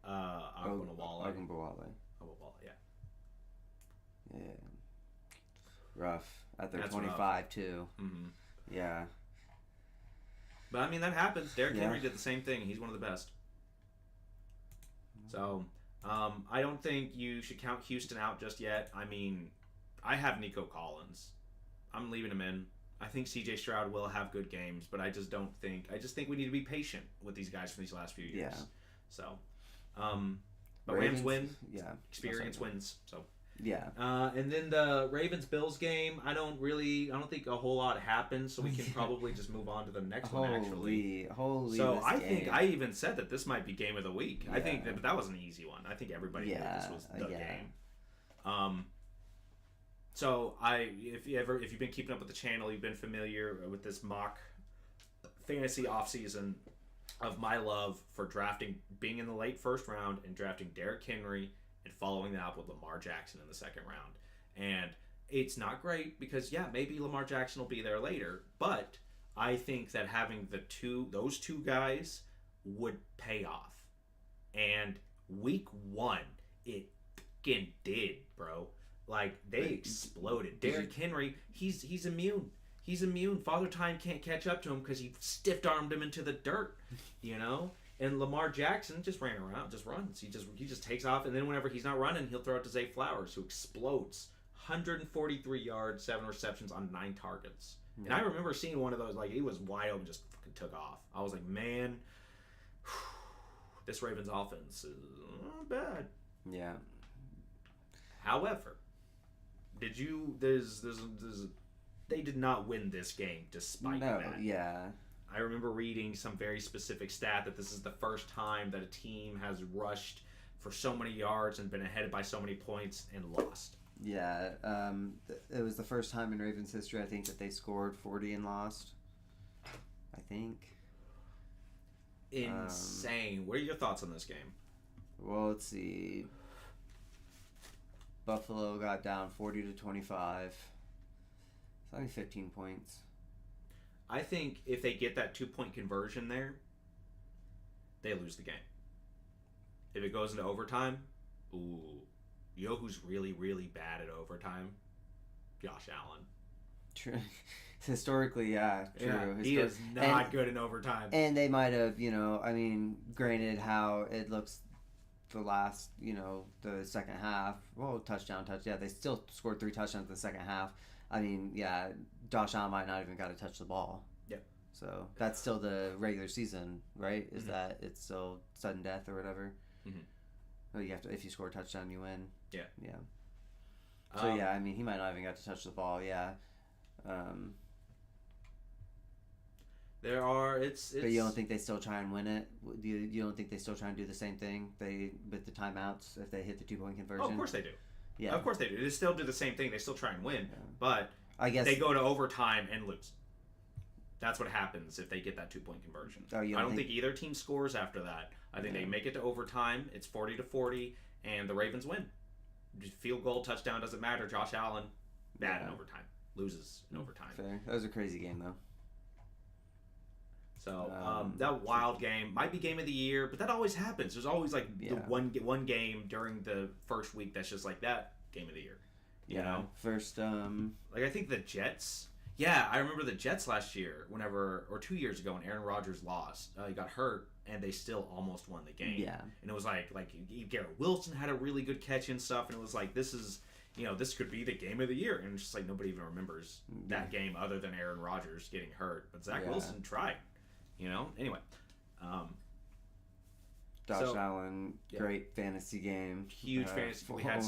Ogunbowale. Yeah. Yeah. Rough. At their That's 25 rough. too. Mm-hmm. Yeah. But I mean that happens. Derrick Henry did the same thing. He's one of the best. So, I don't think you should count Houston out just yet. I mean, I have Nico Collins. I'm leaving him in. I think C.J. Stroud will have good games, but I just think we need to be patient with these guys from these last few years. Yeah. So, but Rams win. Yeah. Experience wins. So. Yeah. And then the Ravens-Bills game, I don't think a whole lot happened, so we can probably just move on to the next one, actually. So I think I even said that this might be game of the week. Yeah. I think that was an easy one. I think everybody knew this was the game. So if you've been keeping up with the channel, you've been familiar with this mock fantasy offseason of my love for being in the late first round and drafting Derrick Henry and following that up with Lamar Jackson in the second round. And it's not great because, maybe Lamar Jackson will be there later, but I think that having those two guys would pay off. And week 1, it fucking did, bro. Like, they exploded. Derrick Henry, he's immune. He's immune. Father Time can't catch up to him because he stiff-armed him into the dirt, And Lamar Jackson just ran around, just runs. He just takes off, and then whenever he's not running, he'll throw it to Zay Flowers, who explodes. 143 yards, 7 receptions on 9 targets. Yeah. And I remember seeing one of those, like, he was wide open, just fucking took off. I was like, man, this Ravens offense is not bad. Yeah. However, they did not win this game despite that. Yeah. I remember reading some very specific stat that this is the first time that a team has rushed for so many yards and been ahead by so many points and lost. Yeah, it was the first time in Ravens history, I think, that they scored 40 and lost. I think. Insane. What are your thoughts on this game? Well, let's see. Buffalo got down 40-25. It's only 15 points. I think if they get that 2-point conversion there, they lose the game. If it goes into overtime, you know who's really, really bad at overtime? Josh Allen. True. Historically, yeah, true. Yeah, he is not good in overtime. And they might have, granted how it looks the last, the second half. Well, touchdown. Yeah, they still scored 3 touchdowns in the second half. I mean, yeah, Josh Allen might not even got to touch the ball. Yeah. So that's still the regular season, right? Is that it's still sudden death or whatever? Mm-hmm. Well, you have to, if you score a touchdown, you win. Yeah. Yeah. So yeah, I mean, he might not even got to touch the ball. Yeah. But you don't think they still try and win it? You don't think they still try and do the same thing with the timeouts if they hit the 2-point conversion? Oh, of course they do. Yeah. Of course they do. They still do the same thing. They still try and win. Yeah. But I guess they go to overtime and lose. That's what happens if they get that 2-point conversion. Oh, I don't think either team scores after that. I think they make it to overtime. It's 40-40, and the Ravens win. Field goal, touchdown, doesn't matter. Josh Allen, bad in overtime. Loses in overtime. Fair. That was a crazy game, though. So, that wild game might be game of the year, but that always happens. There's always, the one game during the first week that's just like that game of the year. You know? First, I think the Jets... Yeah, I remember the Jets last year, or 2 years ago, when Aaron Rodgers lost. He got hurt, and they still almost won the game. Yeah. And it was like Garrett Wilson had a really good catch and stuff, and it was like, this is, this could be the game of the year. And it's just like nobody even remembers that game other than Aaron Rodgers getting hurt. But Zach Wilson tried, Anyway. Josh Allen, great fantasy game. Huge fantasy. We had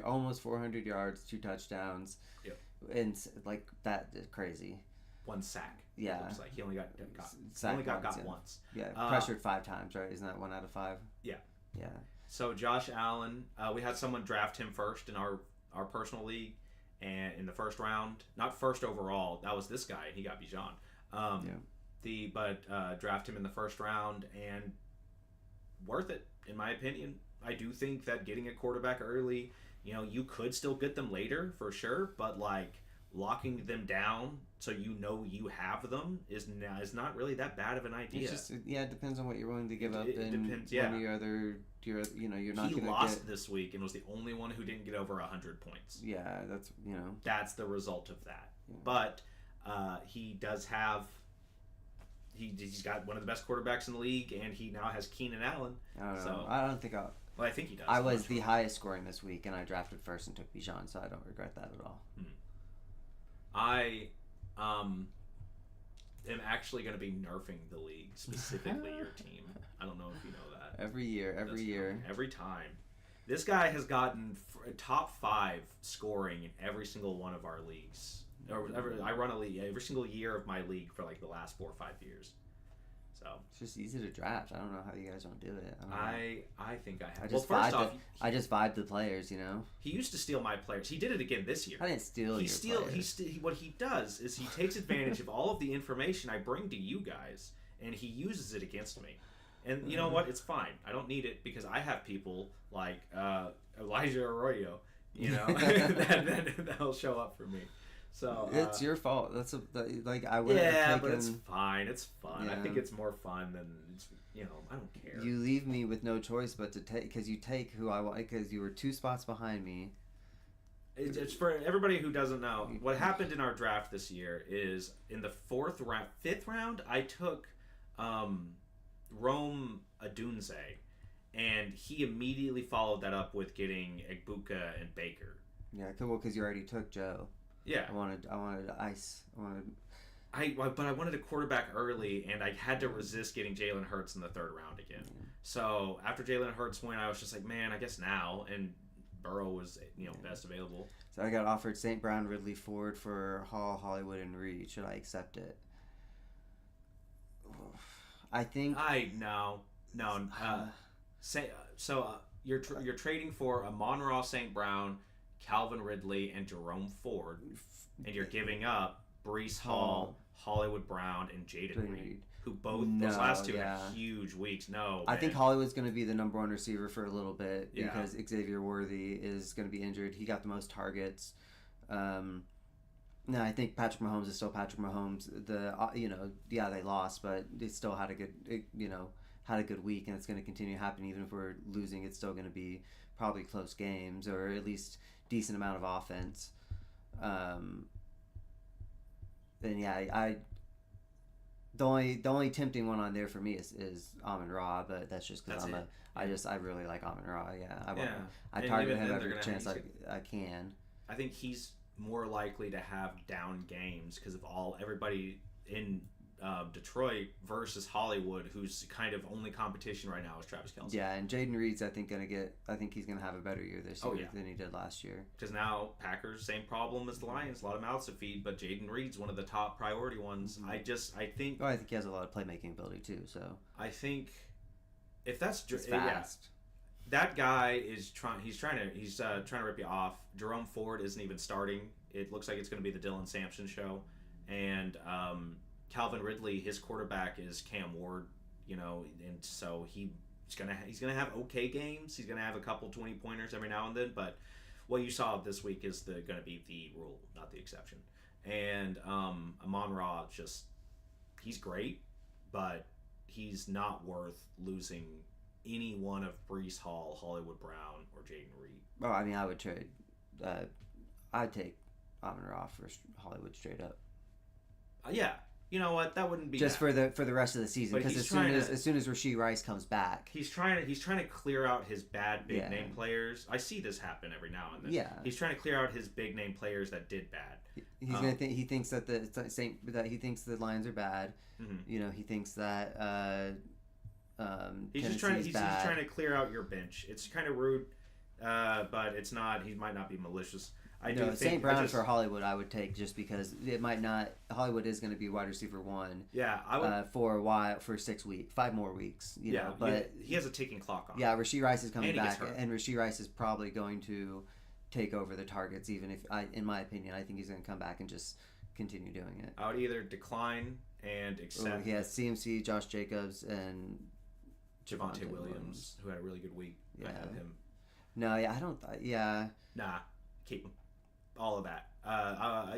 almost 400 yards, 2 touchdowns. Yep. And like that is crazy. 1 sack. Yeah. It looks like he only got once. Yeah, pressured 5 times, right? Isn't that 1 out of 5? Yeah. Yeah. So Josh Allen, we had someone draft him first in our personal league, and in the first round, not first overall. That was this guy, and he got Bijan. Draft him in the first round, and worth it in my opinion. I do think that getting a quarterback early, you could still get them later for sure, but like locking them down so you have them is not really that bad of an idea. It's just it depends on what you're willing to give up. It depends. Yeah. One or the other, you're not. He lost this week and was the only one who didn't get over 100 points. Yeah, that's the result of that. Yeah. But he does have. He's got one of the best quarterbacks in the league, and he now has Keenan Allen. I don't know. So, I don't think I'll. Well, I think he does. I was the highest scoring this week, and I drafted first and took Bijan, so I don't regret that at all. I am actually going to be nerfing the league, specifically your team. I don't know if you know that. Every year. Every time. This guy has gotten top 5 scoring in every single one of our leagues. I run a league every single year of my league for like the last 4 or 5 years. So it's just easy to draft. I don't know how you guys don't do it. I think I have. I just vibe the players. He used to steal my players. He did it again this year. I didn't steal your players. What he does is he takes advantage of all of the information I bring to you guys, and he uses it against me. And you know what? It's fine. I don't need it because I have people like Elijah Arroyo, that'll show up for me. So it's your fault. I would. Yeah, but it's fine. It's fun. Yeah. I think it's more fun than I don't care. You leave me with no choice but to take because you take who I want because you were 2 spots behind me. It's for everybody who doesn't know what happened in our draft this year is in the 5th round I took Rome Adunze, and he immediately followed that up with getting Egbuka and Baker. Yeah, because you already took Joe. Yeah, I wanted ice. But I wanted a quarterback early, and I had to resist getting Jalen Hurts in the 3rd round again. Yeah. So after Jalen Hurts went, I was just like, man, I guess now. And Burrow was best available. So I got offered St. Brown, Ridley, Ford for Hall, Hollywood, and Reed. Should I accept it? I think no. You're trading for Amon-Ra St. Brown, Calvin Ridley, and Jerome Ford, and you're giving up Breece Hall, Hollywood Brown, and Jaden Reed, who those last 2 had huge weeks. I think Hollywood's going to be the number 1 receiver for a little bit because Xavier Worthy is going to be injured. He got the most targets. I think Patrick Mahomes is still Patrick Mahomes. They lost, but they still had a good week, and it's going to continue to happen even if we're losing. It's still going to be probably close games or at least decent amount of offense. The only tempting one on there for me is Amon-Ra, but that's just because I really like Amon-Ra. I target him every chance I can. I think he's more likely to have down games because of everybody in Detroit versus Hollywood, whose kind of only competition right now is Travis Kelce. Yeah, and Jaden Reed's I think he's gonna have a better year this year than he did last year. Because now Packers, same problem as the Lions, a lot of mouths to feed, but Jaden Reed's one of the top priority ones. Mm-hmm. I think he has a lot of playmaking ability too. So I think if that's fast. That guy is trying to rip you off. Jerome Ford isn't even starting. It looks like it's going to be the Dylan Sampson show, and Calvin Ridley, his quarterback is Cam Ward, and so he's gonna have okay games. He's gonna have a couple 20-pointers every now and then, but what you saw this week is going to be the rule, not the exception. And Amon-Ra he's great, but he's not worth losing any one of Breece Hall, Hollywood Brown, or Jaden Reed. Well, I mean, I would trade. I'd take Amon-Ra for Hollywood straight up. Yeah, you know what? That wouldn't be just bad. for the rest of the season. Because as soon as Rashee Rice comes back, he's trying to clear out his bad big name players. I see this happen every now and then. Yeah, he's trying to clear out his big name players that did bad. He thinks that he thinks the Lions are bad. Mm-hmm. You know, he thinks that he's trying to clear out your bench. It's kind of rude, but it's not. He might not be malicious. St. Brown for Hollywood I would take just because it might not. Hollywood is going to be wide receiver 1. Yeah, I would for a while, for 6 weeks, 5 more weeks. You know, but he has a ticking clock on. Yeah, Rashee Rice is coming back, and Rashee Rice is probably going to take over the targets. Even if in my opinion, I think he's going to come back and just continue doing it. I would either decline and accept. He has CMC, Josh Jacobs, and Javonte Williams, who had a really good week. Yeah, I have him. No, yeah, I don't. Yeah, nah, keep him. All of that.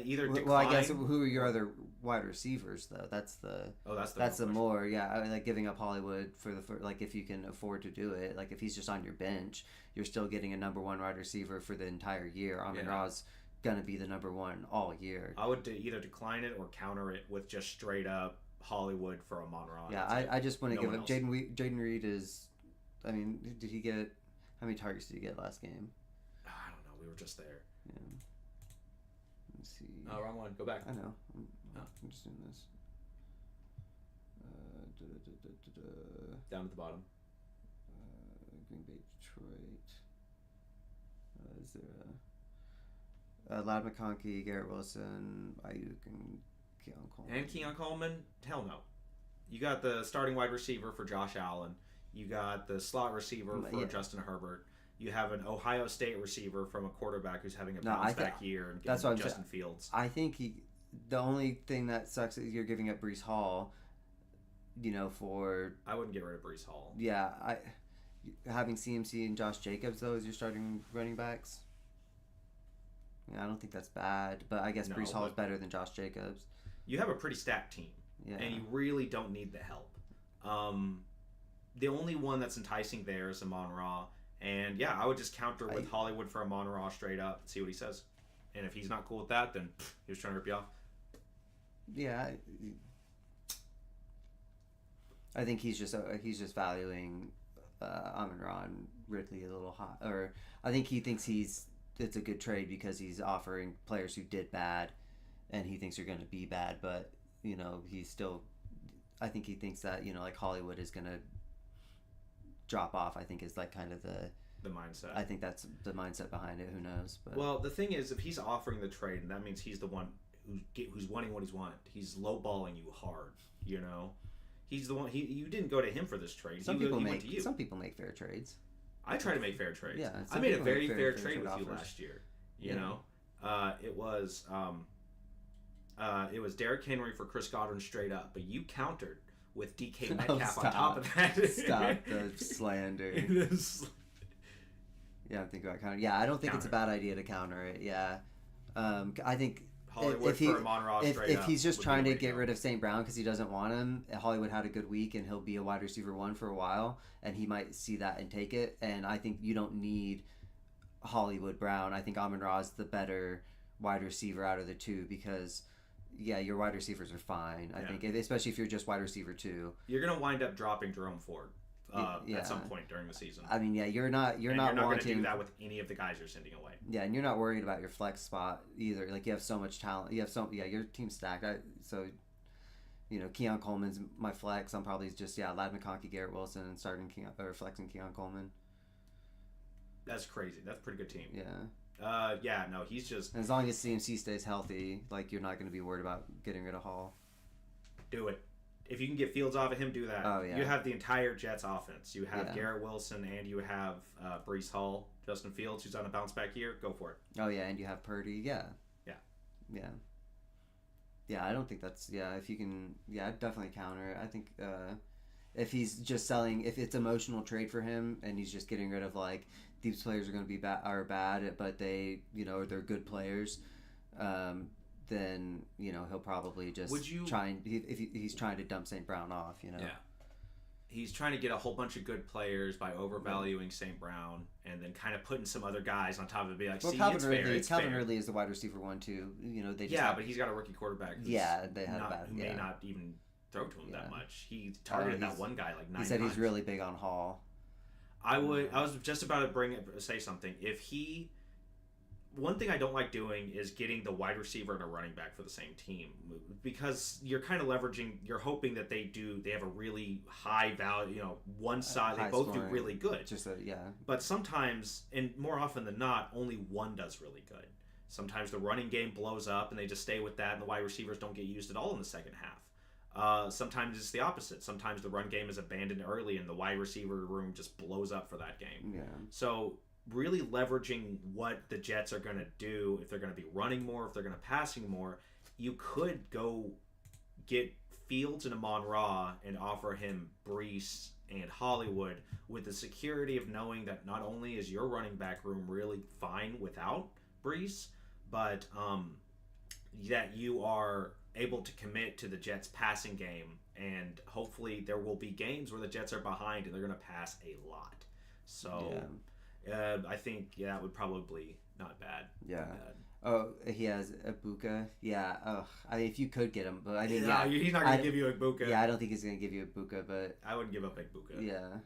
Either decline. Well, I guess who are your other wide receivers though? That's the more like giving up Hollywood for like if you can afford to do it. Like if he's just on your bench, you're still getting a number 1 wide receiver for the entire year. Amon-Ra's gonna be the number 1 all year. I would either decline it or counter it with just straight up Hollywood for Amon-Ra. Yeah, I just want to give up Jaden Reed is. I mean, did he get how many targets did he get last game? I don't know. We were just there. Yeah. Let's see. Oh, wrong one. Go back. I know. I'm just doing this. Down at the bottom. Green Bay, Detroit. Is there Ladd McConkey, Garrett Wilson, Ayuk, and Keon Coleman? And Keon Coleman? Hell no. You got the starting wide receiver for Josh Allen. You got the slot receiver for Justin Herbert. You have an Ohio State receiver from a quarterback who's having a bounce-back year and getting Justin Fields. I think the only thing that sucks is you're giving up Breece Hall, you know, for... I wouldn't get rid of Breece Hall. Yeah, having CMC and Josh Jacobs, though, as your starting running backs, yeah, I don't think that's bad, but I guess Breece Hall is better than Josh Jacobs. You have a pretty stacked team, and you really don't need the help. The only one that's enticing there is Amon-Ra. And yeah, I would just counter with Hollywood for Amon-Ra straight up and see what he says. And if he's not cool with that, then he was trying to rip you off. Yeah, I think he's just valuing Amon-Ra and Ridley a little high. Or I think he thinks it's a good trade because he's offering players who did bad, and he thinks are going to be bad. But you know, I think he thinks that like Hollywood is going to drop off. I think is like kind of the mindset. I think that's the mindset behind it. Who knows? But well, the thing is, if he's offering the trade, and that means he's the one who's wanting what he's wanted. He's lowballing you hard. You know, he's the one. You didn't go to him for this trade. Some people make fair trades. I try to make fair trades. Yeah, I made a very fair trade with you last year. You know, it was Derrick Henry for Chris Godwin straight up, but you countered with DK Metcalf on top of that. Stop the slander. Yeah, I'm thinking about counter. Yeah, I don't think it's a bad idea to counter it. Yeah, I think Hollywood for Amon-Ra straight if he's just trying to get rid of St. Brown because he doesn't want him, Hollywood had a good week and he'll be a wide receiver 1 for a while, and he might see that and take it. And I think you don't need Hollywood Brown. I think Amon-Ra is the better wide receiver out of the two because. Yeah, your wide receivers are fine. I think, especially if you're just wide receiver 2. You're gonna wind up dropping Jerome Ford at some point during the season. I mean, yeah, you're not gonna do that with any of the guys you're sending away. Yeah, and you're not worried about your flex spot either. Like you have so much talent. Your team's stacked. So, Keon Coleman's my flex. I'm probably just Ladd McConkey, Garrett Wilson, and flexing Keon Coleman. That's crazy. That's a pretty good team. Yeah. No, he's just... And as long as CMC stays healthy, like, you're not going to be worried about getting rid of Hall. Do it. If you can get Fields off of him, do that. Oh, yeah. You have the entire Jets offense. You have Garrett Wilson, and you have Breece Hall, Justin Fields, who's on a bounce-back year. Go for it. Oh, yeah, and you have Purdy. Yeah. Yeah, I don't think that's... Yeah, if you can... Yeah, I'd definitely counter it. I think if he's just selling... If it's emotional trade for him, and he's just getting rid of, like... These players are going to be bad, but they, they're good players. Then he'll probably just try and if he's trying to dump St. Brown off. Yeah. he's trying to get a whole bunch of good players by overvaluing St. Brown and then kind of putting some other guys on top of it. Be like, Well, see, Calvin it's Ridley, fair. It's Calvin fair. Ridley is the wide receiver 1-2. They just But he's got a rookie quarterback. Who's they had who may not even throw to him that much. He targeted that one guy like 9 times. He said he's really big on Hall. I was just about to say something. One thing I don't like doing is getting the wide receiver and a running back for the same team, because you're kind of leveraging. You're hoping that they have a really high value. One side they both scoring. do really good. But sometimes, and more often than not, only one does really good. Sometimes the running game blows up and they just stay with that, and the wide receivers don't get used at all in the second half. Sometimes it's the opposite. Sometimes the run game is abandoned early and the wide receiver room just blows up for that game. Yeah. So really leveraging what the Jets are going to do, if they're going to be running more, if they're going to passing more, you could go get Fields and Amon-Ra and offer him Brees and Hollywood with the security of knowing that not only is your running back room really fine without Brees, but that you are able to commit to the Jets passing game, and hopefully there will be games where the Jets are behind and they're going to pass a lot. So I think that would probably not bad. Yeah. Oh, he has Ibuka. Yeah. Oh, if you could get him, but I think he's not going to give you Ibuka. Yeah, I don't think he's going to give you Ibuka, but I wouldn't give up Ibuka. Yeah.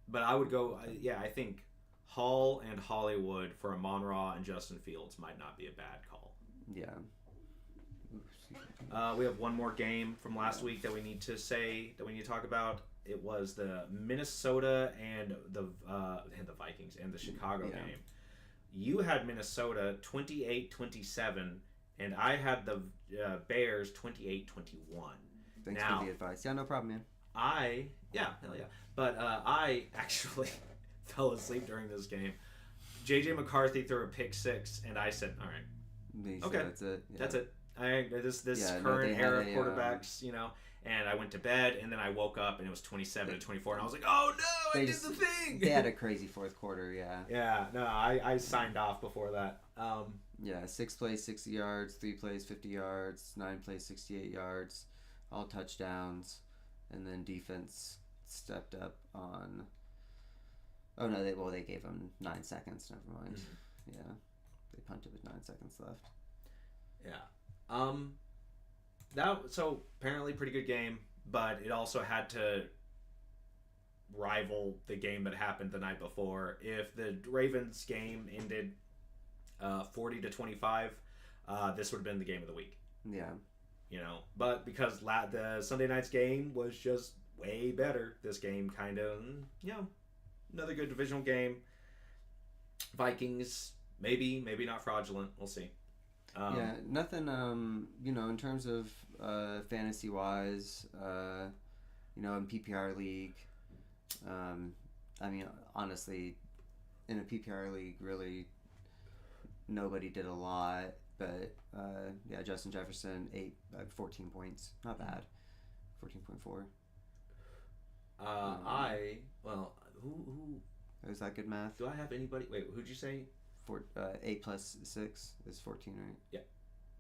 But I would go. I think Hall and Hollywood for Amon-Ra and Justin Fields might not be a bad call. Yeah. We have one more game from last week that we need to talk about. It was the Minnesota and the Vikings and the Chicago game. You had Minnesota 28-27, and I had the Bears 28-21. Thanks for the advice. Yeah, no problem, man. Hell yeah. But I actually fell asleep during this game. J.J. McCarthy threw a pick six, and I said, all right. Okay. That's it. Yeah. That's it. This current era of quarterbacks, and I went to bed, and then I woke up, and it was 27-24, and I was like, oh no, I did the thing! They had a crazy fourth quarter, yeah. Yeah, no, I signed off before that. 6 plays, 60 yards, 3 plays, 50 yards, 9 plays, 68 yards, all touchdowns, and then defense stepped up on... Oh, no, they gave him 9 seconds, never mind. Mm-hmm. Yeah, they punted with 9 seconds left. Yeah. So apparently pretty good game, but it also had to rival the game that happened the night before. If the Ravens game ended 40-25, this would have been the game of the week. Yeah. But because the Sunday night's game was just way better, this game kind of, another good divisional game. Vikings, maybe not fraudulent. We'll see. Nothing, in terms of fantasy-wise, in PPR league, honestly, in a PPR league, really, nobody did a lot, but, Justin Jefferson, 14 points, not bad, 14.4. Who is that good math? Do I have anybody? Wait, who'd you say? 8 plus 6 is 14, right? Yeah,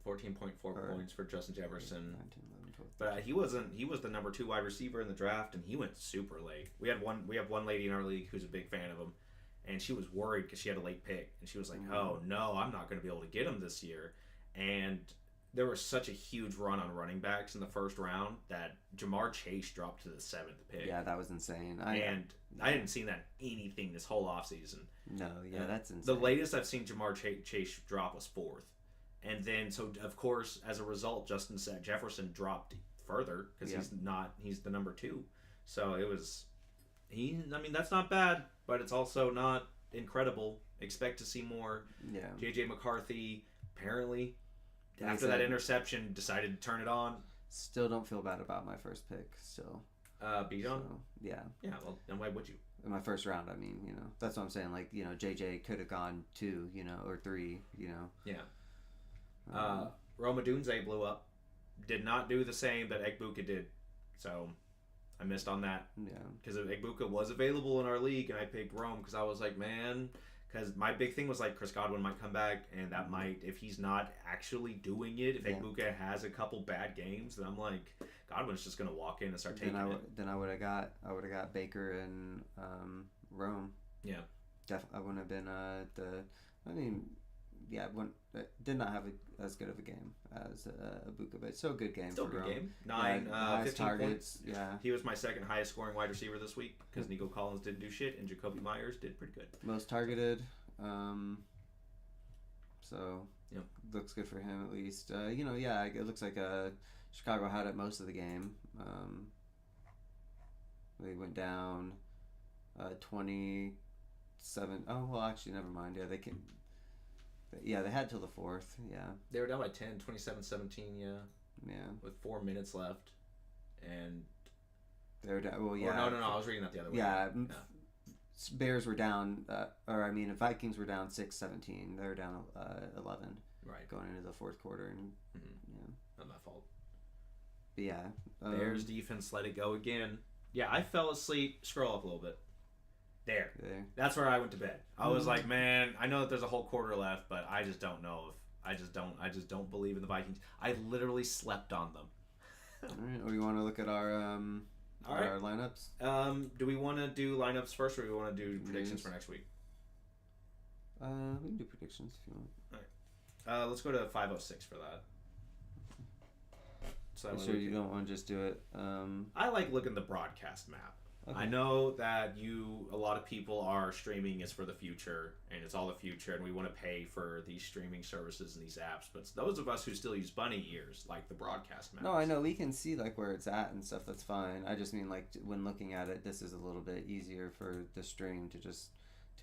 14.4 points for Justin Jefferson. 19, 11, 12, but he was the number 2 wide receiver in the draft, and he went super late. We have one lady in our league who's a big fan of him, and she was worried because she had a late pick, and she was like, "Oh no, I'm not going to be able to get him this year." And there was such a huge run on running backs in the first round that Jamar Chase dropped to the 7th pick. Yeah, that was insane. I hadn't seen that anything this whole offseason. No, that's insane. The latest I've seen Jamar Chase drop was 4th. And then, so of course, as a result, Justin Jefferson dropped further because he's the number 2. So it was, that's not bad, but it's also not incredible. Expect to see more. Yeah. J.J. McCarthy, apparently, after that interception, decided to turn it on. Still don't feel bad about my first pick, still. Beat on? So, yeah. Yeah, well, then why would you? In my first round, that's what I'm saying. Like, JJ could have gone 2, or 3, Yeah. Roma Dunze blew up. Did not do the same that Egbuka did. So, I missed on that. Yeah. Because Egbuka was available in our league, and I picked Rome because I was like, man, Because my big thing was like Chris Godwin might come back, and that might, if he's not actually doing it, if Egbuka has a couple bad games, then I'm like, Godwin's just gonna walk in and start taking it. Then I would have got Baker and Rome. Yeah, I wouldn't have been did not have as good of a game as Egbuka, but still a good game. Still for a good Rome. game. 15 targets. points. Yeah, he was my second highest scoring wide receiver this week because Nico Collins didn't do shit, and Jacoby Myers did pretty good. Most targeted. So yep. Looks good for him at least. It looks like Chicago had it most of the game. They went down 27. Oh well, actually, never mind. Yeah, they can. Yeah, they had till the fourth. Yeah, they were down by 10, 27-17. Yeah. Yeah. With 4 minutes left, and they were down. Well, yeah. No. I was reading that the other way. Yeah. Bears were down, Vikings were down 6-17. They were down 11. Right. Going into the fourth quarter, and not my fault. But yeah. Bears defense let it go again. Yeah, I fell asleep. Scroll up a little bit. There. That's where I went to bed. I was like, man, I know that there's a whole quarter left, but I just don't know if I just don't believe in the Vikings. I literally slept on them. All right. Or you want to look at our lineups? Do we want to do lineups first, or do we want to do predictions for next week? We can do predictions if you want. All right. Let's go to 506 for that. So sure you don't want to just do it. I like looking at the broadcast map. Okay. I know that a lot of people are streaming is for the future, and it's all the future, and we want to pay for these streaming services and these apps. But those of us who still use bunny ears like the broadcast map. No, I know we can see like where it's at and stuff. That's fine. I just mean like when looking at it, this is a little bit easier for the stream to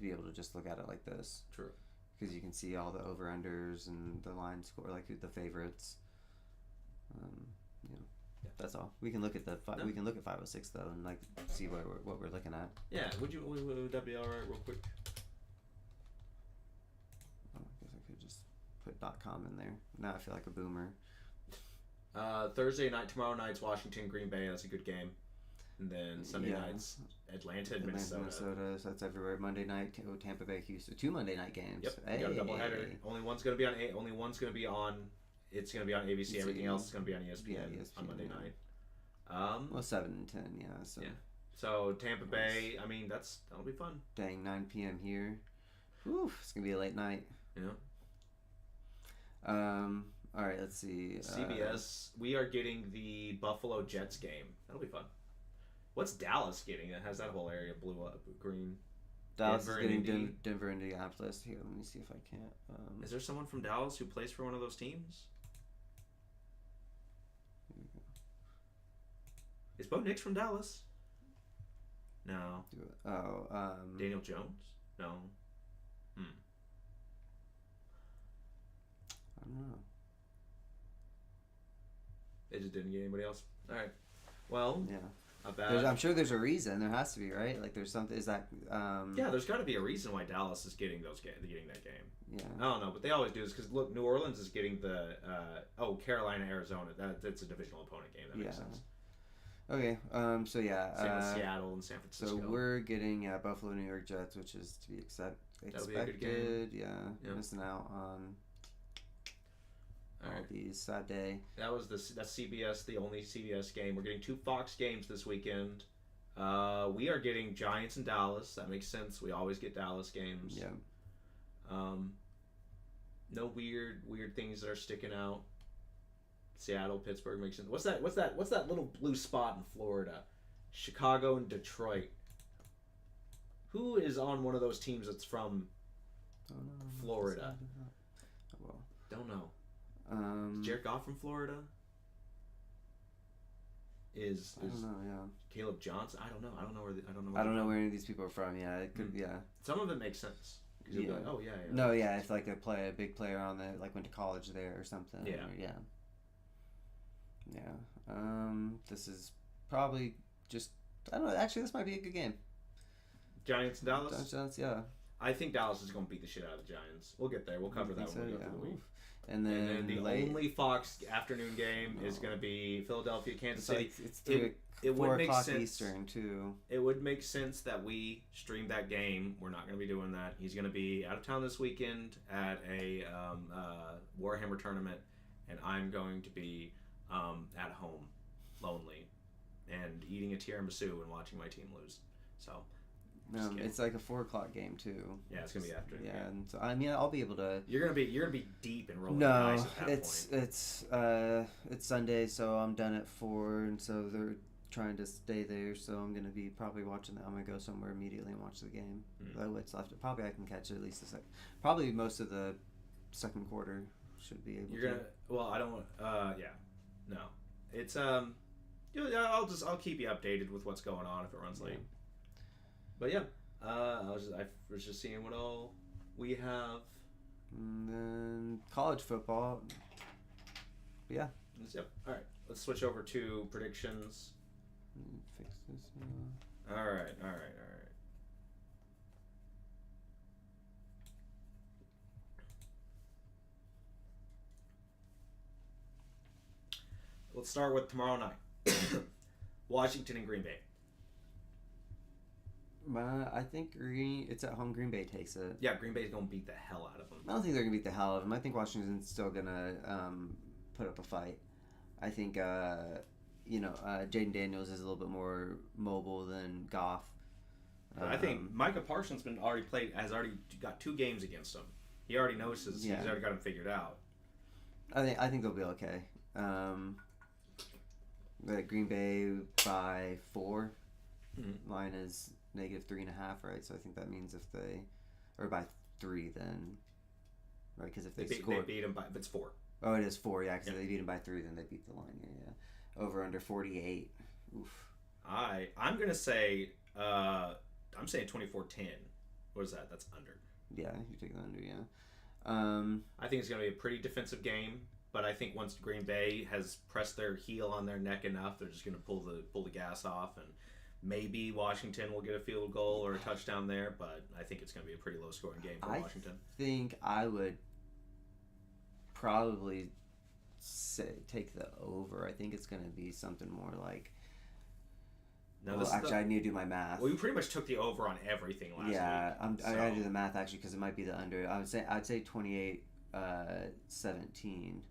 be able to just look at it like this. True. Because you can see all the over-unders and the line score, like the favorites. Yeah, that's all. We can look at we can look at 506 though, and like see what we're looking at. Yeah, would that be all right, real quick? I guess I could just put .com in there. Now I feel like a boomer. Thursday night, tomorrow night's Washington, Green Bay. That's a good game. And then Sunday night's Atlanta and Minnesota. So that's everywhere. Monday night, Tampa Bay, Houston. 2 Monday night games. Yep, we got a doubleheader. Only one's gonna be on. Only one's gonna be on. It's gonna be on ABC. Everything else is gonna be on ESPN, on Monday night. 7 and 10. Yeah. So. Yeah. So Tampa Bay. I mean, that'll be fun. Dang, 9 p.m. here. Whew, it's gonna be a late night. Yeah. All right. Let's see. CBS. We are getting the Buffalo Jets game. That'll be fun. What's Dallas getting? That has that whole area blue up, green. Dallas Denver is getting Denver, Indianapolis. Here, let me see if I can't. Is there someone from Dallas who plays for one of those teams? Is Bo Nix from Dallas? No. Daniel Jones? No. I don't know. They just didn't get anybody else. All right. Well. Yeah. I'm sure there's a reason. There has to be, right? Like there's something. Is that? Yeah, there's got to be a reason why Dallas is getting that game. Yeah. I don't know, but they always do this because look, New Orleans is getting the Carolina, Arizona. That's a divisional opponent game. That makes sense. Okay. So yeah. Same with Seattle and San Francisco. So we're getting Buffalo, New York Jets, which is to be expected. That'll be a good game. Yeah. Missing out on. All these sad day. That's CBS, the only CBS game. We're getting 2 Fox games this weekend. We are getting Giants and Dallas. That makes sense. We always get Dallas games. Yeah. No weird things that are sticking out. Seattle, Pittsburgh makes sense. What's that little blue spot in Florida? Chicago and Detroit. Who is on one of those teams that's from Florida? Don't know. Is Jared Goff from Florida? I don't know. Yeah. Caleb Johnson. I don't know. I don't know where any of these people are from. Yeah, it could. Yeah. Some of it makes sense. Yeah. Be like, oh yeah. No, yeah. It's like a big player on the went to college there or something. Yeah. Yeah. This is probably just. I don't know. Actually, this might be a good game. Giants and Dallas. Giants. Yeah. I think Dallas is going to beat the shit out of the Giants. We'll get there. We'll cover that when we go through the week. And then the only Fox afternoon game is going to be Philadelphia, Kansas City. It's 4 o'clock Eastern, too. It would make sense that we stream that game. We're not going to be doing that. He's going to be out of town this weekend at a Warhammer tournament, and I'm going to be at home, lonely, and eating a tiramisu and watching my team lose. So... it's like a 4 o'clock game too. Yeah, it's gonna be after. Yeah, and so I mean, I'll be able to. You're gonna be deep in rolling dice at that point. It's Sunday, so I'm done at 4, and so they're trying to stay there. So I'm gonna be probably watching that. I'm gonna go somewhere immediately and watch the game. What's left? Probably I can catch at least probably most of the second quarter should be able. You're gonna. Well, I don't want. Yeah, no. It's I'll keep you updated with what's going on if it runs late. But yeah, I was just seeing what all we have. And then college football. Yeah. Yep. All right. Let's switch over to predictions. Fix this. All right. Let's start with tomorrow night. Washington and Green Bay. I think it's at home. Green Bay takes it. Yeah, Green Bay's going to beat the hell out of them. I don't think they're going to beat the hell out of them. I think Washington's still going to put up a fight. I think, Jaden Daniels is a little bit more mobile than Goff. I think Micah Parsons has already got 2 games against him. He already knows he's already got him figured out. I think they'll be okay. Green Bay by 4. Mm-hmm. Line is -3.5, right? So I think that means if they, or by 3, then, right? Because if they score, they beat them by. If it's 4. Oh, it is 4. Yeah, because if they beat them by 3, then they beat the line. Yeah. Over under 48. Oof. I'm gonna say I'm saying 24-10. What is that? That's under. Yeah, you take the under. Yeah. I think it's gonna be a pretty defensive game. But I think once Green Bay has pressed their heel on their neck enough, they're just going to pull the gas off, and maybe Washington will get a field goal or a touchdown there. But I think it's going to be a pretty low scoring game for Washington. I think I would probably take the over. I think it's going to be something more like. I need to do my math. Well, you pretty much took the over on everything last week. Yeah, I got to do the math actually because it might be the under. I'd say 28-17.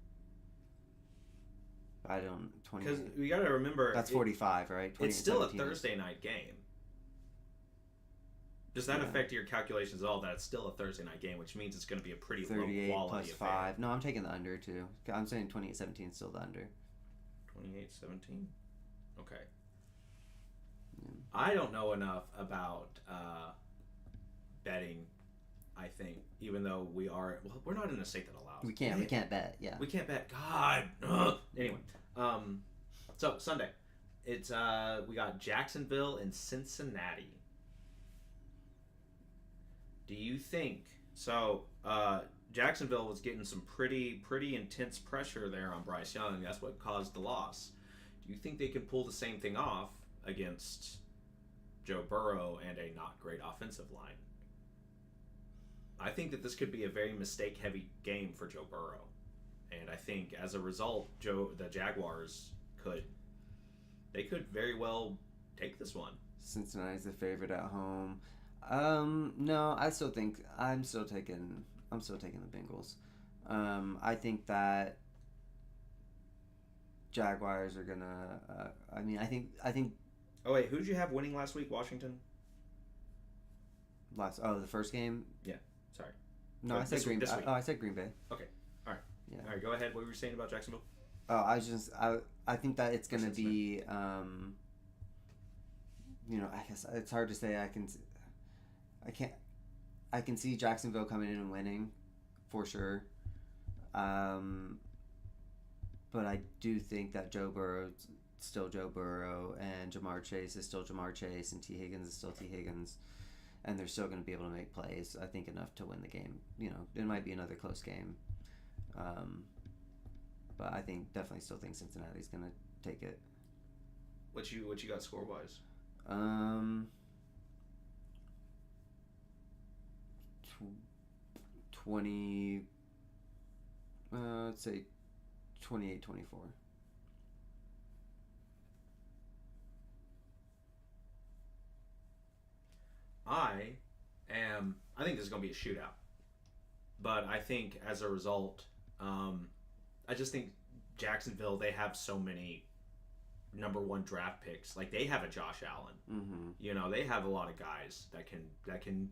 I don't 20 because we got to remember that's 45, right? It's still a Thursday night game. Does that affect your calculations at all? That it's still a Thursday night game, which means it's going to be a pretty low quality plus 5. No, I'm taking the under too. I'm saying 28-17 is still the under. 28-17. Okay. I don't know enough about betting. I think, even though we're not in a state that allows. We can't bet. Yeah, we can't bet. God. Ugh. Anyway, so Sunday, it's we got Jacksonville and Cincinnati. Do you think so? Jacksonville was getting some pretty intense pressure there on Bryce Young. That's what caused the loss. Do you think they can pull the same thing off against Joe Burrow and a not great offensive line? I think that this could be a very mistake-heavy game for Joe Burrow, and I think as a result, the Jaguars could very well take this one. Cincinnati's the favorite at home. No, I'm still taking the Bengals. I think that Jaguars are gonna. I think. Oh wait, who did you have winning last week? Washington. The first game. Yeah. Sorry. No, I said Green Bay. I said Green Bay. Okay. All right. Yeah. All right. Go ahead. What were you saying about Jacksonville? Oh, I think that it's gonna be. I guess it's hard to say. I can see Jacksonville coming in and winning, for sure. But I do think that Joe Burrow's still Joe Burrow, and Jamar Chase is still Jamar Chase, and T. Higgins is still T. Higgins. And they're still going to be able to make plays, I think, enough to win the game. It might be another close game. But I definitely still think Cincinnati's going to take it. What you got score-wise? 20. Let's say 28-24. I think this is going to be a shootout. But I think as a result, I just think Jacksonville, they have so many number one draft picks. Like, they have a Josh Allen. Mm-hmm. You know, they have a lot of guys that can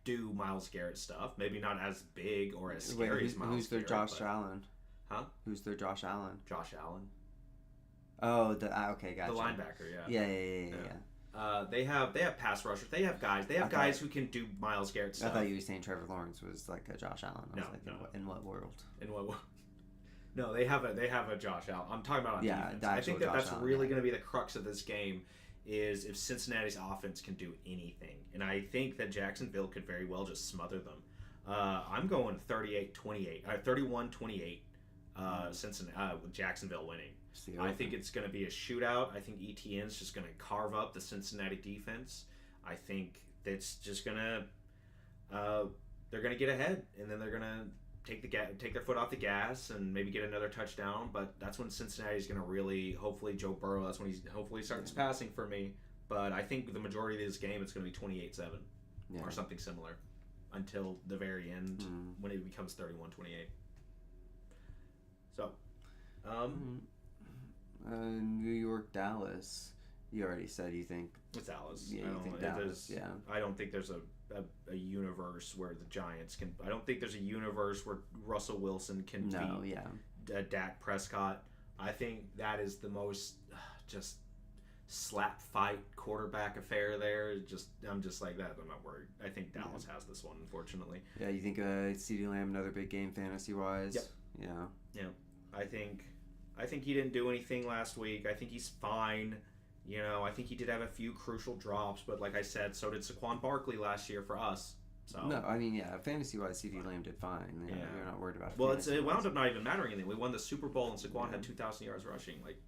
do Myles Garrett stuff. Maybe not as big or as scary as Myles Garrett. Who's their Josh Allen? Huh? Who's their Josh Allen? Josh Allen. Oh, okay, gotcha. The linebacker, Yeah. They have pass rushers. They have guys. They have guys who can do Myles Garrett stuff. I thought you were saying Trevor Lawrence was like a Josh Allen. I was No. In what world? In what world? No, they have a Josh Allen. I'm talking about on defense. I think that's Allen, really going to be the crux of this game, is if Cincinnati's offense can do anything. And I think that Jacksonville could very well just smother them. I'm going 38-28, 31-28, with Jacksonville winning. I think it's going to be a shootout. I think ETN's just going to carve up the Cincinnati defense. I think that's just going to they're going to get ahead, and then they're going to take their foot off the gas and maybe get another touchdown. But that's when Cincinnati's going to really, hopefully Joe Burrow, that's when he's hopefully starts passing for me. But I think the majority of this game, it's going to be 28-7 or something similar until the very end when it becomes 31-28. So, New York, Dallas. You already said you think it's Dallas. Yeah, you think Dallas. Yeah. I don't think there's a universe where the Giants can. I don't think there's a universe where Russell Wilson can beat Dak Prescott. I think that is the most just slap fight quarterback affair there. I'm just like that. I'm not worried. I think Dallas has this one, unfortunately. Yeah, you think CeeDee Lamb another big game fantasy wise? Yep. Yeah. I think he didn't do anything last week. I think he's fine. You know, I think he did have a few crucial drops, but like I said, so did Saquon Barkley last year for us. So no, I mean, fantasy wise, CeeDee Lamb did fine. You're not worried about it. Well, it wound up not even mattering anything. We won the Super Bowl, and Saquon had 2,000 yards rushing. Like,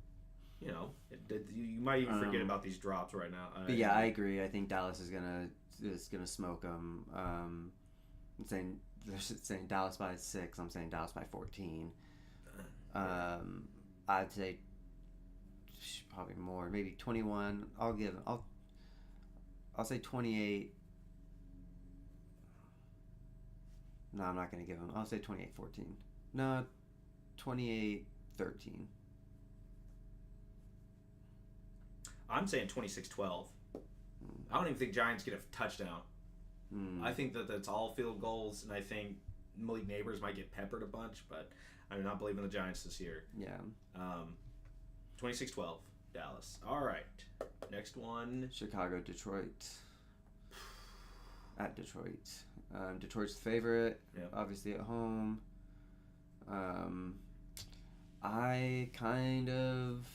you know, you might even forget about these drops right now. But yeah, I agree. I think Dallas is gonna smoke them. I'm saying they're saying Dallas by 6. I'm saying Dallas by 14. I'd say probably more, maybe 21. I'll say 28. No, I'm not going to give him. I'll say 28-14. No, 28-13. I'm saying 26-12. I don't even think Giants get a touchdown. I think that's all field goals, and I think Malik Neighbors might get peppered a bunch, but I do not believe in the Giants this year. Yeah. 26-12, Dallas. All right. Next one. Chicago, Detroit. At Detroit. Detroit's the favorite, obviously at home. I kind of...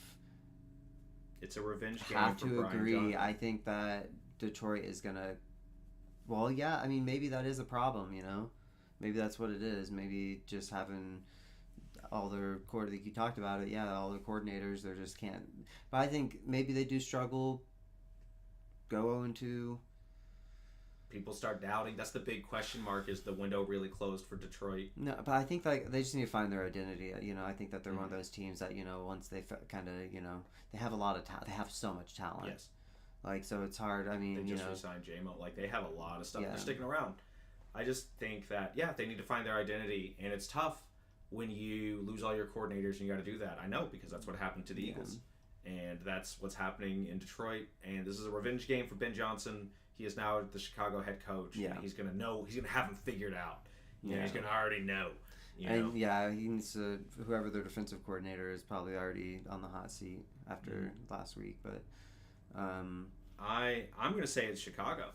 It's a revenge game have for to Brian agree. Johnson. I think that Detroit is going to... Well, yeah, I mean, maybe that is a problem, you know? Maybe that's what it is. Maybe just having all their like you talked about it, all their coordinators, they just can't. But I think maybe they do struggle. Go 0-2. People start doubting. That's the big question mark. Is the window really closed for Detroit? No, but I think like they just need to find their identity. You know, I think that they're one of those teams that, you know, once they kind of, you know, they have a lot of talent. They have so much talent. Yes. Like, so it's hard. I mean, they just re-signed J-Mo. Like, they have a lot of stuff. They're sticking around. I just think that, they need to find their identity, and it's tough when you lose all your coordinators and you got to do that. I know, because that's what happened to the Eagles, and that's what's happening in Detroit. And this is a revenge game for Ben Johnson. He is now the Chicago head coach. Yeah. And he's gonna know. He's gonna have him figured out. He's gonna already know. And he needs to. Whoever their defensive coordinator is probably already on the hot seat after last week. But I'm gonna say it's Chicago.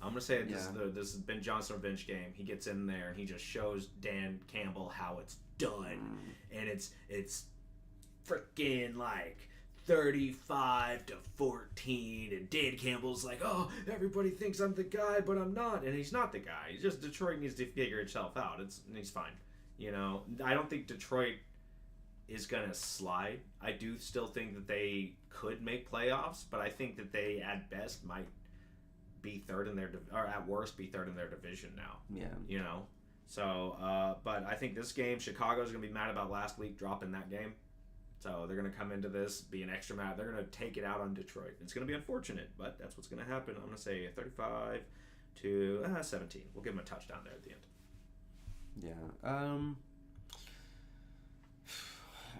I'm gonna say this is Ben Johnson revenge game. He gets in there and he just shows Dan Campbell how it's done, and it's freaking like 35-14, and Dan Campbell's like, oh, everybody thinks I'm the guy, but I'm not, and he's not the guy. He's just Detroit needs to figure itself out. And he's fine. You know, I don't think Detroit is gonna slide. I do still think that they could make playoffs, but I think that they at best might be third in their or at worst be third in their division now. Yeah. You know. So, but I think this game, Chicago's going to be mad about last week dropping that game. So they're going to come into this being extra mad. They're going to take it out on Detroit. It's going to be unfortunate, but that's what's going to happen. I'm going to say 35 to 17. We'll give them a touchdown there at the end. Yeah.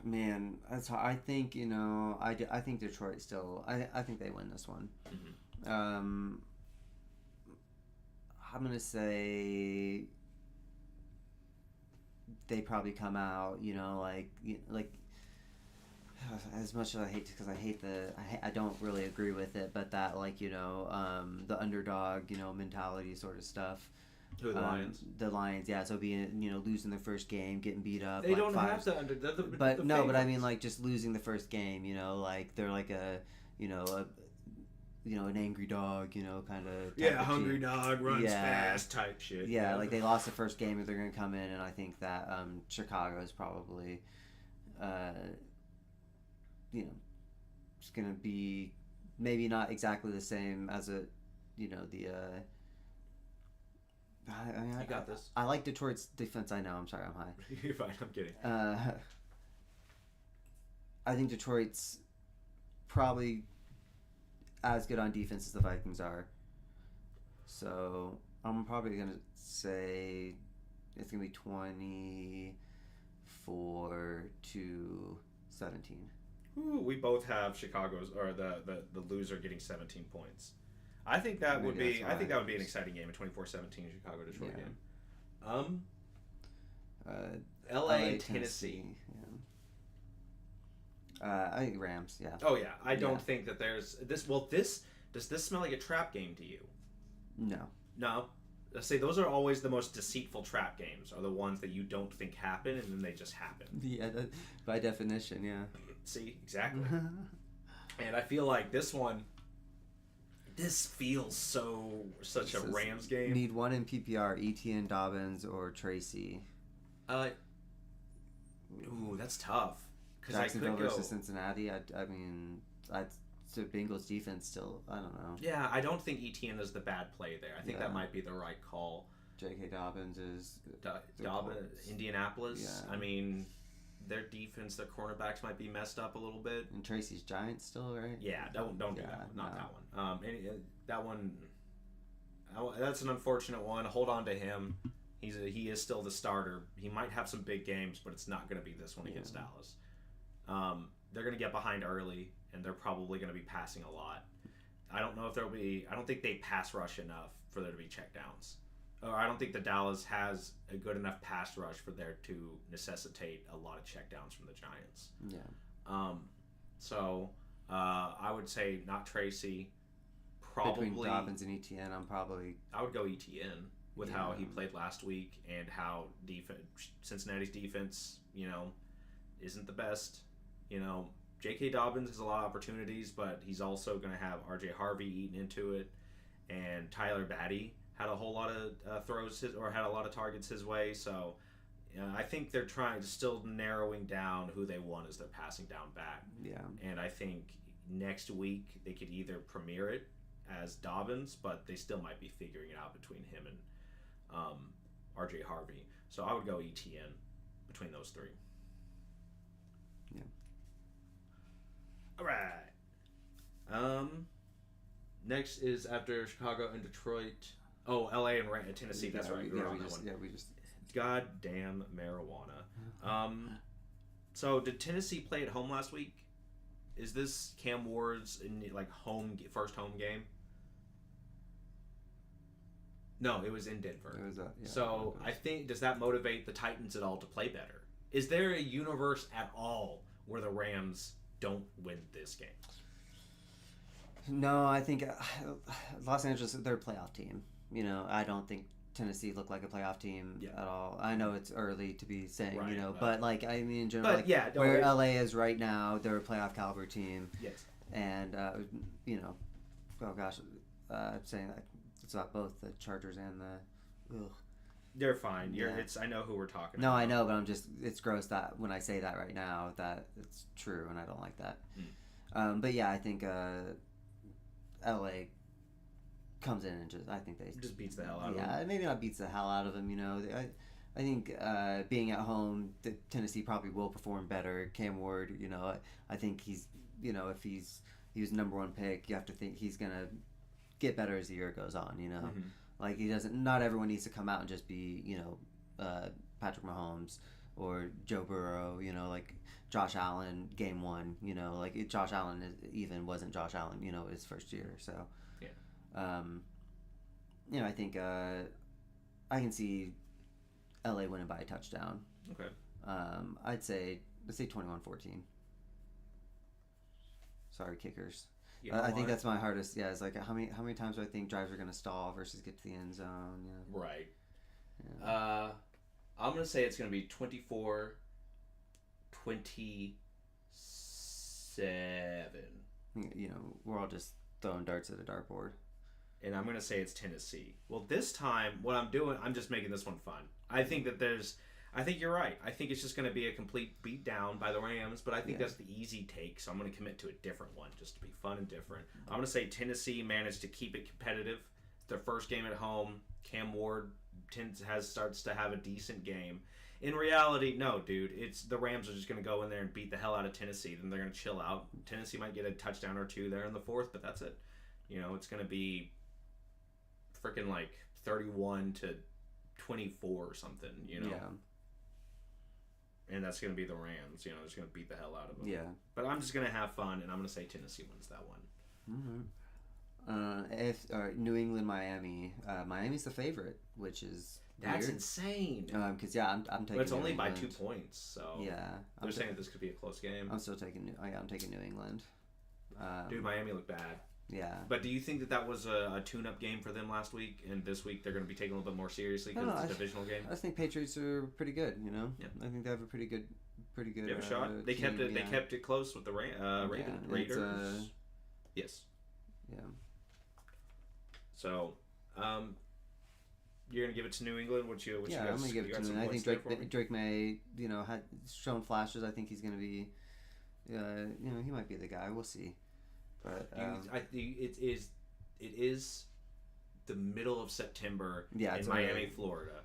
Man, that's I think I think Detroit still. I think they win this one. Mm-hmm. I'm gonna say they probably come out. Like as much as I hate because I don't really agree with it, but that the underdog mentality sort of stuff. Who, the Lions? The Lions, yeah. So being losing their first game, getting beat up. They don't have to under. But I mean just losing the first game. They're like an angry dog. Kind of. Yeah, hungry dog runs fast type shit. Yeah, like they lost the first game, and they're gonna come in, and I think that Chicago is probably, it's gonna be maybe not exactly the same as the. I got this. I like Detroit's defense. I know. I'm sorry. I'm high. You're fine. I'm kidding. I think Detroit's probably as good on defense as the Vikings are. So I'm probably gonna say it's gonna be 24-17. Ooh, we both have Chicago's or the loser getting 17 points. I think that would be an exciting game, a 24-17 Chicago Detroit game. LA and Tennessee. Yeah. I think Rams, yeah. Oh yeah, I don't think that there's this. Well, does this smell like a trap game to you? No. Let's say those are always the most deceitful trap games. Are the ones that you don't think happen and then they just happen. Yeah, by definition, yeah. See, exactly. And I feel like this one. This feels such a Rams game. Need one in PPR: Etienne, Dobbins, or Tracy. Ooh, that's tough. Jacksonville versus Cincinnati. I mean, the Bengals defense still. I don't know. Yeah, I don't think Etienne is the bad play there. I think that might be the right call. J.K. Dobbins is Dobbins, Indianapolis. Yeah. I mean, their defense, their cornerbacks might be messed up a little bit. And Tracy's Giants still, right? Yeah, don't do that one. Not that one. That one. That's an unfortunate one. Hold on to him. He is still the starter. He might have some big games, but it's not going to be this one against Dallas. They're going to get behind early, and they're probably going to be passing a lot. I don't know if there'll be. I don't think they pass rush enough for there to be checkdowns. Or I don't think the Dallas has a good enough pass rush for there to necessitate a lot of checkdowns from the Giants. Yeah. So I would say not Tracy. Probably between Dobbins and Etienne, I would go Etienne with how he played last week and how Cincinnati's defense, isn't the best. J.K. Dobbins has a lot of opportunities, but he's also going to have R.J. Harvey eating into it, and Tyler Batty had a whole lot of had a lot of targets his way. So I think they're still narrowing down who they want as their passing down back. Yeah. And I think next week they could either premiere it as Dobbins, but they still might be figuring it out between him and R.J. Harvey. So I would go Etienne between those three. Yeah. All right. Next is after Chicago and Detroit. Oh, L.A. and Tennessee. That's right. We just. Goddamn marijuana. So did Tennessee play at home last week? Is this Cam Ward's first home game? No, it was in Denver. I think, does that motivate the Titans at all to play better? Is there a universe at all where the Rams don't win this game? No, I think Los Angeles, they're a playoff team. I don't think Tennessee looked like a playoff team at all. I know it's early to be saying, but in general, where LA is right now, they're a playoff caliber team. Yes. And, oh gosh, I'm saying that it's about both the Chargers and the. Ugh. They're fine. I know who we're talking about. No, I know, but it's gross that when I say that right now that it's true, and I don't like that. But yeah, I think LA comes in and I think they just beats the hell out of him. Yeah, maybe not beats the hell out of him. I think being at home, Tennessee probably will perform better. Cam Ward, I think he's, if he was number one pick, you have to think he's gonna get better as the year goes on. Mm-hmm. Like he doesn't. Not everyone needs to come out and just be, Patrick Mahomes or Joe Burrow. Like Josh Allen, game one. Like Josh Allen wasn't Josh Allen. His first year. So yeah. I think I can see LA winning by a touchdown. Okay. Let's say 21-14. Sorry, kickers. I think that's my hardest. Yeah, it's like how many times do I think drives are going to stall versus get to the end zone? Yeah. Right. Yeah. I'm going to say it's going to be 24-27. We're all just throwing darts at a dartboard. And I'm going to say it's Tennessee. Well, this time, what I'm doing, I'm just making this one fun. I think you're right. I think it's just going to be a complete beat down by the Rams, but I think that's the easy take, so I'm going to commit to a different one just to be fun and different. I'm going to say Tennessee managed to keep it competitive. It's their first game at home. Cam Ward starts to have a decent game. In reality, no, dude. It's the Rams are just going to go in there and beat the hell out of Tennessee. Then they're going to chill out. Tennessee might get a touchdown or two there in the fourth, but that's it. It's going to be freaking like 31-24 or something, Yeah. And that's going to be the Rams, just going to beat the hell out of them. Yeah. But I'm just going to have fun, and I'm going to say Tennessee wins that one. Mm-hmm. New England, Miami. Miami's the favorite, which is That's weird. insane. I'm taking. But it's only New by England. 2 points, so yeah. they're saying that this could be a close game. I'm still taking. I'm taking New England. Dude, Miami looked bad. Yeah. But do you think that was a tune-up game for them last week, and this week they're going to be taken a little bit more seriously because it's a divisional game? I think Patriots are pretty good. Yeah. I think they have a pretty good. They have a shot. They kept it. They kept it close with the Raiders. Yes. Yeah. So, you're gonna give it to New England. What you guys? I'm gonna give it to New England. I think Drake May, had shown flashes. I think he's gonna be, he might be the guy. We'll see. But I think it is the middle of September in Miami, Florida.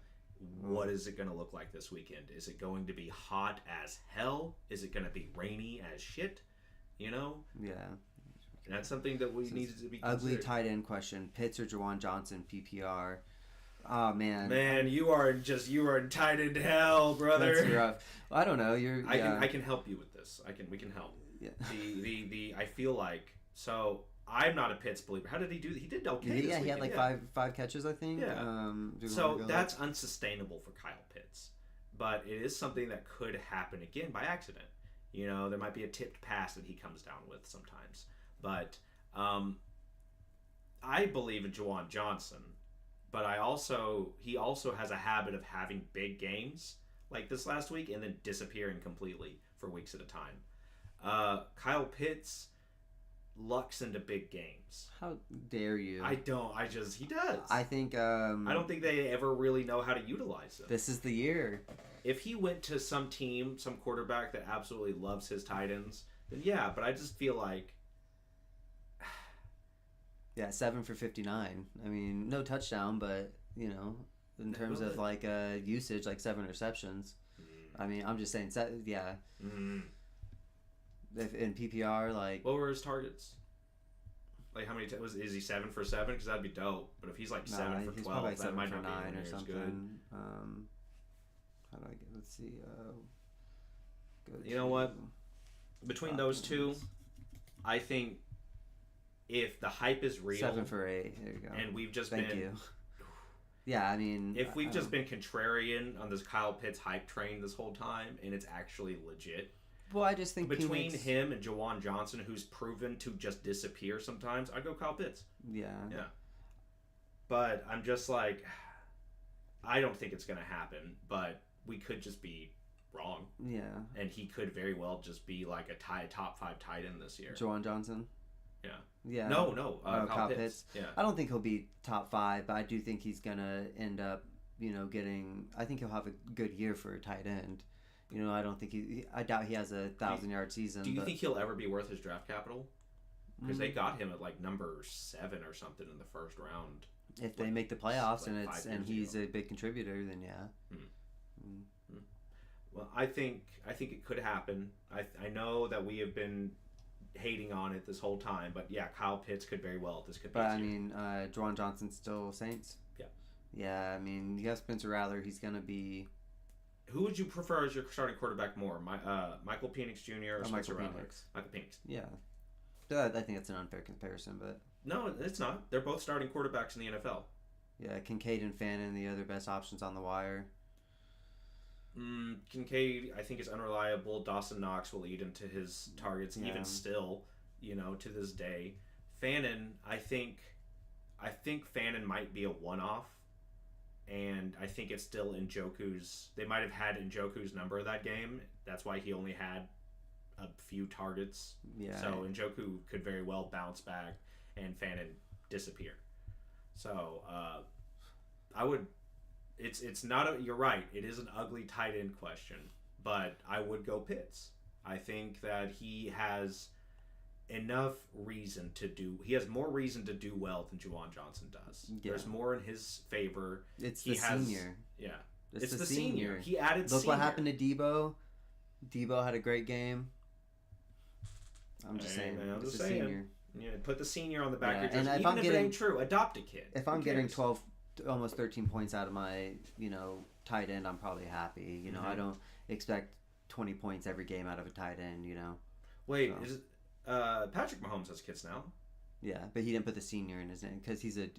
What is it going to look like this weekend? Is it going to be hot as hell? Is it going to be rainy as shit? Yeah. And that's something that we needed to be considered. Ugly tight end question: Pitts or Juwan Johnson, PPR? Oh man. Man, you are in tight end hell, brother. That's rough. I don't know. I can help you with this. We can help. Yeah. The I feel like so. I'm not a Pitts believer. How did he do? He did okay. This he had weekend, like five catches, I think. Yeah. So that's unsustainable for Kyle Pitts, but it is something that could happen again by accident. There might be a tipped pass that he comes down with sometimes, but I believe in Juwan Johnson, but he also has a habit of having big games like this last week and then disappearing completely for weeks at a time. Kyle Pitts lucks into big games. How dare you? He does. I think I don't think they ever really know how to utilize him. This is the year. If he went to some team, some quarterback that absolutely loves his tight ends, then yeah, but I just feel like 7 for 59. I mean, no touchdown, but in terms of like usage, like 7 receptions. I mean, I'm just saying, yeah. If in PPR, like what were his targets? Like how many is he 7 for 7? Because that'd be dope. But if he's like 7 for 12, like that might not 9 be or something. Good. How do I get? Let's see. You know what? Between those two, I think if the hype is real, 7 for 8. There you go. And we've just Thank you. Yeah, I mean, if we've just been contrarian on this Kyle Pitts hype train this whole time, and it's actually legit. Well, I just think between him and Juwan Johnson, who's proven to just disappear sometimes, I'd go Kyle Pitts. Yeah. But I'm just like, I don't think it's going to happen, but we could just be wrong. Yeah. And he could very well just be like a top 5 tight end this year. Juwan Johnson? Yeah. Yeah. No. Kyle Pitts. Yeah. I don't think he'll be top 5, but I do think he's going to end up, getting, I think he'll have a good year for a tight end. I don't think I doubt he has a 1,000-yard season. Do you think he'll ever be worth his draft capital? because they got him at like number 7 or something in the first round. If they make the playoffs like and he's a big contributor, then yeah. Well, I think it could happen. I know that we have been hating on it this whole time, but yeah, Kyle Pitts could very well. This could be. But I mean, Juwan Johnson's still Saints. Yeah. Yeah, I mean, you got Spencer Rattler. He's gonna be. Who would you prefer as your starting quarterback more, Michael Penix Jr. or Spencer Rattler? Michael Penix. Yeah. I think that's an unfair comparison, but no, it's not. They're both starting quarterbacks in the NFL. Yeah, Kincaid and Fannin, the other best options on the wire. Kincaid, I think, is unreliable. Dawson Knox will eat into his targets, even still, to this day. Fannin, I think Fannin might be a one-off, and I think it's still Njoku's. They might have had Njoku's number that game. That's why he only had a few targets. Yeah. So Njoku could very well bounce back, and Fannin disappear. So I would. It's not a. You're right. It is an ugly tight end question, but I would go Pitts. I think that he has enough reason to do. He has more reason to do well than Juwan Johnson does. Yeah. There's more in his favor. It's the senior. Yeah. It's the senior. He added. Look what happened to Debo. Debo had a great game. I'm just saying. It's the senior. Yeah, put the senior on the back of your jersey. And even if it ain't true, adopt a kid. If I'm getting 12, almost 13 points out of my, tight end, I'm probably happy. I don't expect 20 points every game out of a tight end. Wait, so. Is it Patrick Mahomes has kids now? Yeah, but he didn't put the senior in his name because his dad.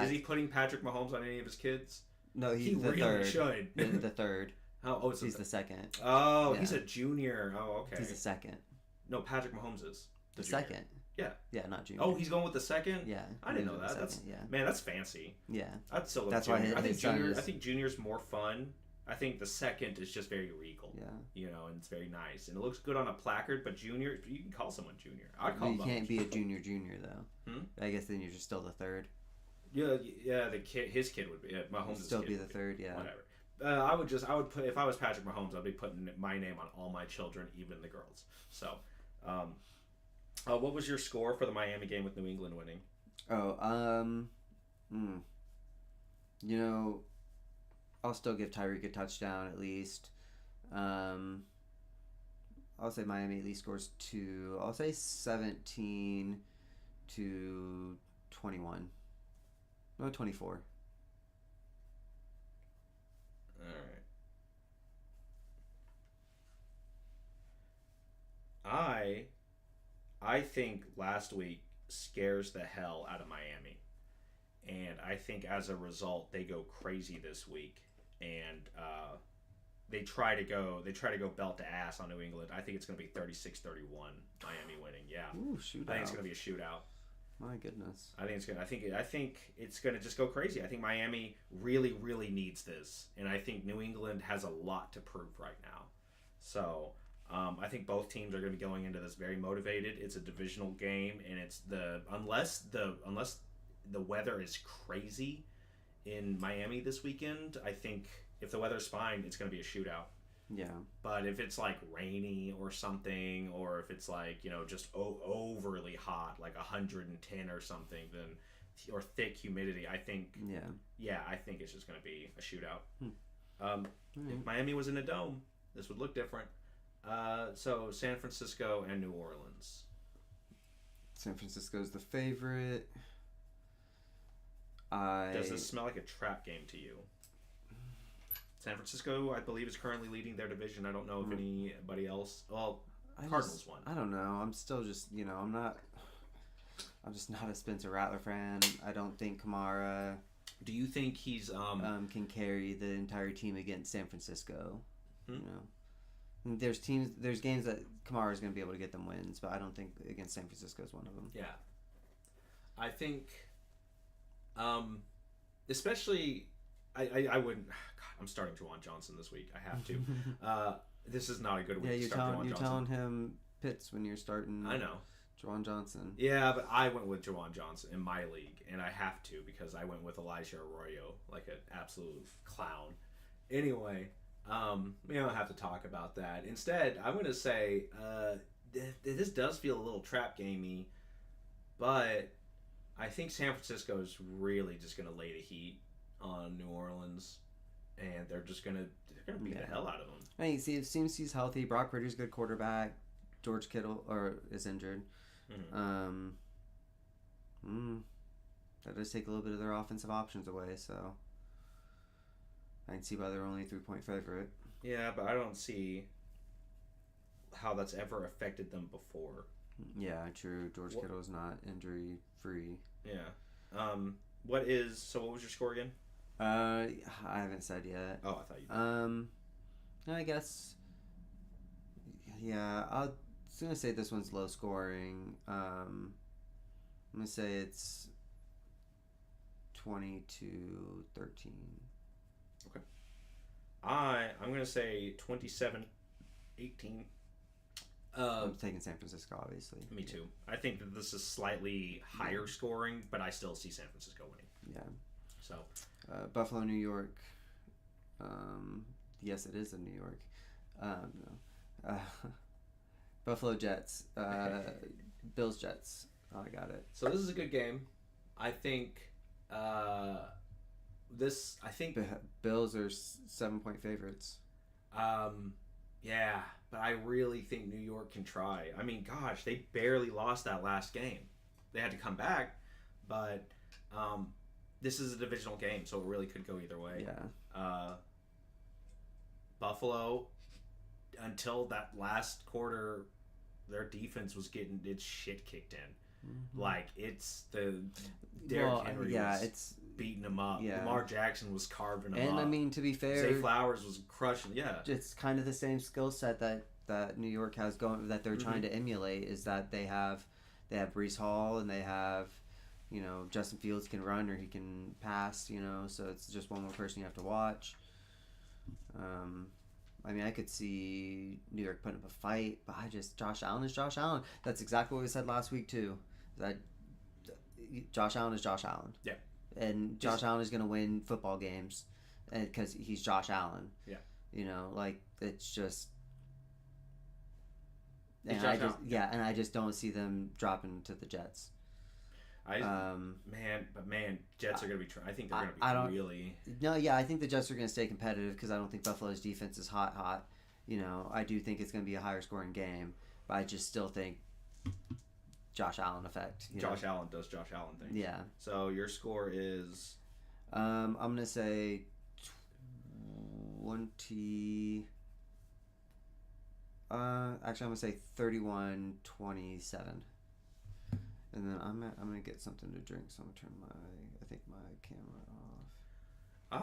Is he putting Patrick Mahomes on any of his kids? No, he's the really third. Should. The third. He's the second. Oh, yeah. He's a junior. Oh, okay. He's the second. No, Patrick Mahomes is the second. Yeah. Yeah, not junior. Oh, he's going with the second? Yeah. I didn't know that. That's fancy. Yeah. I'd still that's junior. Why I think junior's more fun. I think the second is just very regal. Yeah. And it's very nice. And it looks good on a placard, but junior, you can call someone junior. I'd call You can't be a junior though. I guess then you're just still the third. Yeah, his kid would be. Mahomes would still be the third, yeah. Whatever. I would put, if I was Patrick Mahomes, I'd be putting my name on all my children, even the girls. So, what was your score for the Miami game with New England winning? I'll still give Tyreek a touchdown at least. I'll say Miami at least scores 2. I'll say 17-21. No, 24. All right. I think last week scares the hell out of Miami, and I think as a result they go crazy this week, and they try to go belt to ass on New England. I think it's going to be 36-31 Miami winning. Yeah. Ooh, shootout. I think it's going to be a shootout. My goodness. I think it's going to just go crazy. I think Miami really, really needs this, and I think New England has a lot to prove right now. So I think both teams are going to be going into this very motivated. It's a divisional game, and it's unless the weather is crazy in Miami this weekend. I think if the weather's fine, it's going to be a shootout. Yeah. But if it's like rainy or something, or if it's like, just overly hot, like 110 or something, or thick humidity, I think, I think it's just going to be a shootout. If Miami was in a dome, this would look different. So San Francisco and New Orleans. San Francisco's the favorite. Does this smell like a trap game to you? San Francisco, I believe, is currently leading their division. I don't know if anybody else. Well, Cardinals won. I don't know. I'm still just, I'm just not a Spencer Rattler fan. I don't think Kamara. Do you think he's can carry the entire team against San Francisco? There's games that Kamara is going to be able to get them wins, but I don't think against San Francisco is one of them. Yeah, I think, especially, I wouldn't. God, I'm starting Juwan Johnson this week. I have to. This is not a good week to start Juwan Johnson. You're telling him Pitts when you're starting. I know. Juwan Johnson. Yeah, but I went with Juwan Johnson in my league, and I have to because I went with Elijah Arroyo like an absolute clown. Anyway, we don't have to talk about that. Instead, I'm going to say this does feel a little trap gamey. but I think San Francisco is really just going to lay the heat on New Orleans, and they're gonna beat the hell out of them. I mean, see, it seems he's healthy. Brock Purdy's a good quarterback. George Kittle is injured. Mm-hmm. That does take a little bit of their offensive options away, so I can see why they're only a 3-point favorite. Yeah, but I don't see how that's ever affected them before. Yeah, true. George Kittle is not injury free. Yeah. What was your score again? I haven't said yet. Oh, I thought you did. I guess. Yeah, I was gonna say this one's low scoring. I'm gonna say it's 20-13. Okay. I'm gonna say 27-18. I'm taking San Francisco, obviously. Me too. I think that this is slightly higher scoring, but I still see San Francisco winning. Yeah. So, Buffalo, New York. Yes, it is in New York. No. Buffalo Jets. Bills Jets. Oh, I got it. So this is a good game. I think. Bills are 7-point favorites. Yeah, but I really think New York can try. I mean, gosh, they barely lost that last game. They had to come back, but this is a divisional game, so it really could go either way. Yeah. Buffalo, until that last quarter, their defense was getting its shit kicked in. Mm-hmm. Like, it's the Derrick Henry was beating them up. Yeah. Lamar Jackson was carving them up. And I mean, to be fair, Zay Flowers was crushing. Yeah, it's kind of the same skill set that New York has going, that they're trying to emulate. Is that they have Breece Hall, and they have, Justin Fields can run or he can pass. So it's just one more person you have to watch. I mean, I could see New York putting up a fight, but Josh Allen is Josh Allen. That's exactly what we said last week too. That Josh Allen is Josh Allen. Yeah. And Josh Allen is going to win football games, because he's Josh Allen. Yeah. It's just. And I just don't see them dropping to the Jets. Jets are going to be trying. I think they're going to be really. No, yeah, I think the Jets are going to stay competitive because I don't think Buffalo's defense is hot. I do think it's going to be a higher scoring game, but I just still think Josh Allen effect. Josh Allen does Josh Allen things. Yeah. So your score is. I'm going to say 20. Actually, I'm going to say 31-27. And then I'm gonna get something to drink, so I'm gonna turn my camera off.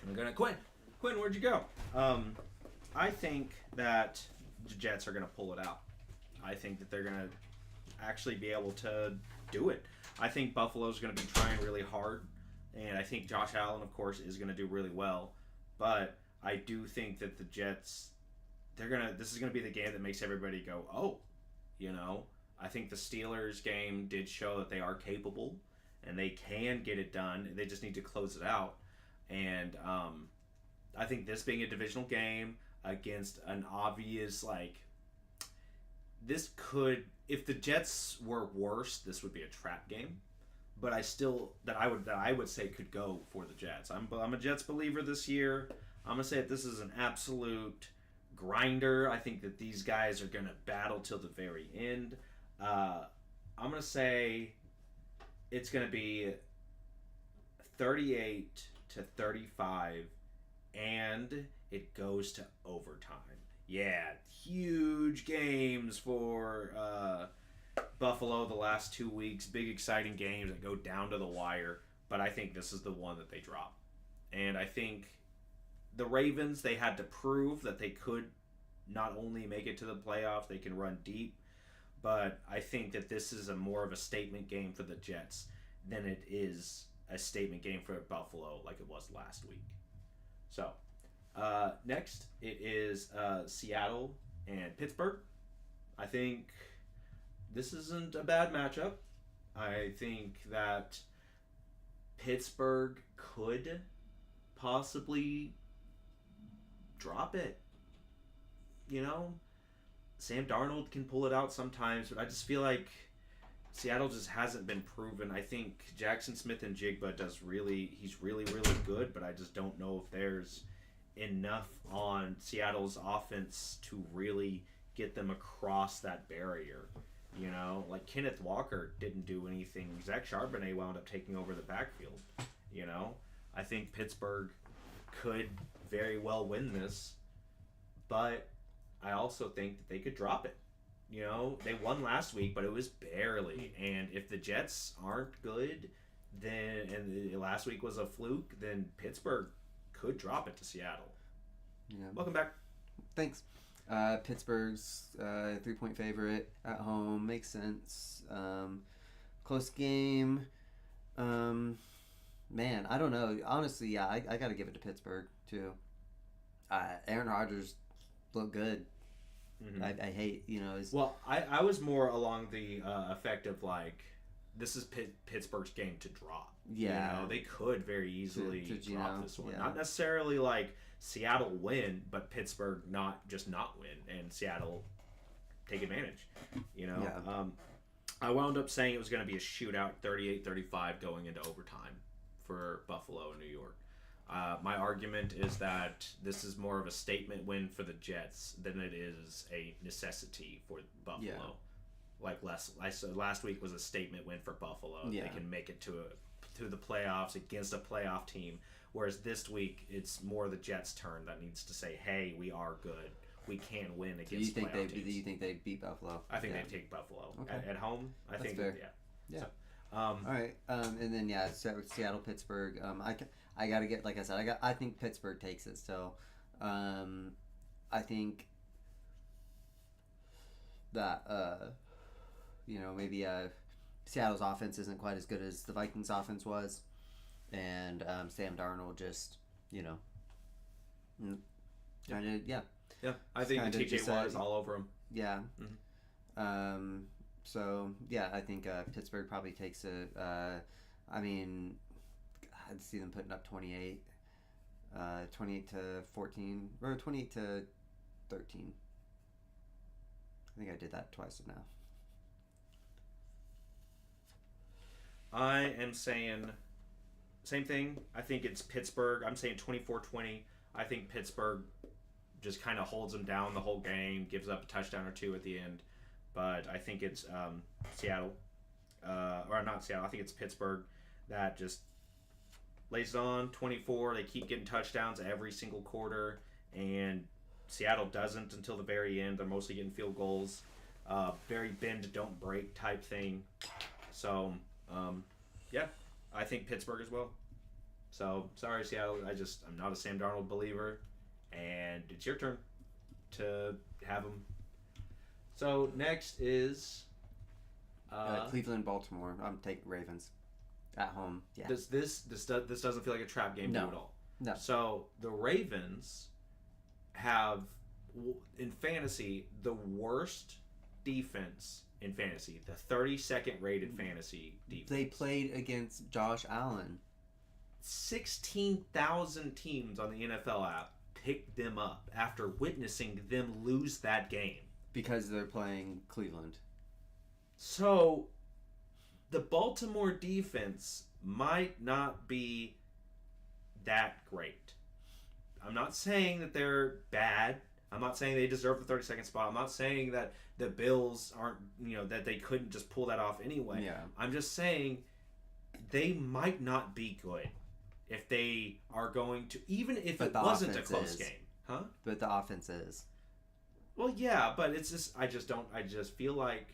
I'm gonna Quinn, where'd you go? I think that the Jets are gonna pull it out. I think that they're gonna actually be able to do it. I think Buffalo's gonna be trying really hard, and I think Josh Allen, of course, is gonna do really well. But I do think that the Jets, this is gonna be the game that makes everybody go, oh, I think the Steelers game did show that they are capable and they can get it done. They just need to close it out. And I think this being a divisional game against an obvious, this could, if the Jets were worse, this would be a trap game. But I would say could go for the Jets. I'm a Jets believer this year. I'm gonna say that this is an absolute grinder. I think that these guys are gonna battle till the very end. I'm going to say it's going to be 38-35, and it goes to overtime. Yeah, huge games for Buffalo the last 2 weeks. Big, exciting games that go down to the wire, but I think this is the one that they drop. And I think the Ravens, they had to prove that they could not only make it to the playoffs, they can run deep. But I think that this is more of a statement game for the Jets than it is a statement game for Buffalo like it was last week. So, next it is Seattle and Pittsburgh. I think this isn't a bad matchup. I think that Pittsburgh could possibly drop it. Sam Darnold can pull it out sometimes, but I just feel like Seattle just hasn't been proven. I think Jackson Smith and Jigba he's really, really good, but I just don't know if there's enough on Seattle's offense to really get them across that barrier. You know, like Kenneth Walker didn't do anything. Zach Charbonnet wound up taking over the backfield. You know, I think Pittsburgh could very well win this, but I also think that they could drop it. You know, they won last week, but it was barely. And if the Jets aren't good, then last week was a fluke, then Pittsburgh could drop it to Seattle. Yeah. Welcome back. Thanks. Pittsburgh's 3-point favorite at home makes sense. Close game. Man, I don't know. Honestly, yeah, I got to give it to Pittsburgh too. Aaron Rodgers looked good. Mm-hmm. I hate, Well, I was more along the effect of like, this is Pittsburgh's game to drop. Yeah. You know, they could very easily drop this one. Yeah. Not necessarily like Seattle win, but Pittsburgh not win and Seattle take advantage. You know? Yeah. I wound up saying it was going to be a shootout, 38-35 going into overtime for Buffalo and New York. My argument is that this is more of a statement win for the Jets than it is a necessity for Buffalo. Yeah. Like last week was a statement win for Buffalo. Yeah. They can make it to the playoffs against a playoff team. Whereas this week, it's more the Jets' turn that needs to say, "Hey, we are good. We can win against playoff teams." Do you think they beat Buffalo? I think they take Buffalo at home. That's fair. Yeah. So, all right, and then Seattle, Pittsburgh. I gotta get, like I said, I think Pittsburgh takes it still. I think that maybe Seattle's offense isn't quite as good as the Vikings' offense was, and Sam Darnold just Yeah, I think TJ Watt is all over him. Yeah. Mm-hmm. So yeah, I think Pittsburgh probably takes it. I mean, I'd see them putting up 28 to 14 or 28 to 13. I think I did that twice now. I am saying same thing. I think it's Pittsburgh. I'm saying 24-20. I think Pittsburgh just kind of holds them down the whole game, gives up a touchdown or two at the end. But I think it's Seattle. Or not Seattle. I think it's Pittsburgh that just lays it on 24. They keep getting touchdowns every single quarter. And Seattle doesn't until the very end. They're mostly getting field goals. Very bend, don't break type thing. So, I think Pittsburgh as well. So, sorry, Seattle. I'm not a Sam Darnold believer. And it's your turn to have him. So, next is... Cleveland, Baltimore. I'm taking Ravens. At home, yeah. This doesn't feel like a trap game to you at all. No. So, the Ravens have, in fantasy, the worst defense in fantasy. The 32nd rated fantasy defense. They played against Josh Allen. 16,000 teams on the NFL app picked them up after witnessing them lose that game. Because they're playing Cleveland. So, the Baltimore defense might not be that great. I'm not saying that they're bad. I'm not saying they deserve the 32nd spot. I'm not saying that the Bills aren't, that they couldn't just pull that off anyway. Yeah. I'm just saying they might not be good if they are going to, even if it wasn't a close game. Huh? But the offense is. Well, yeah, but it's just, I just feel like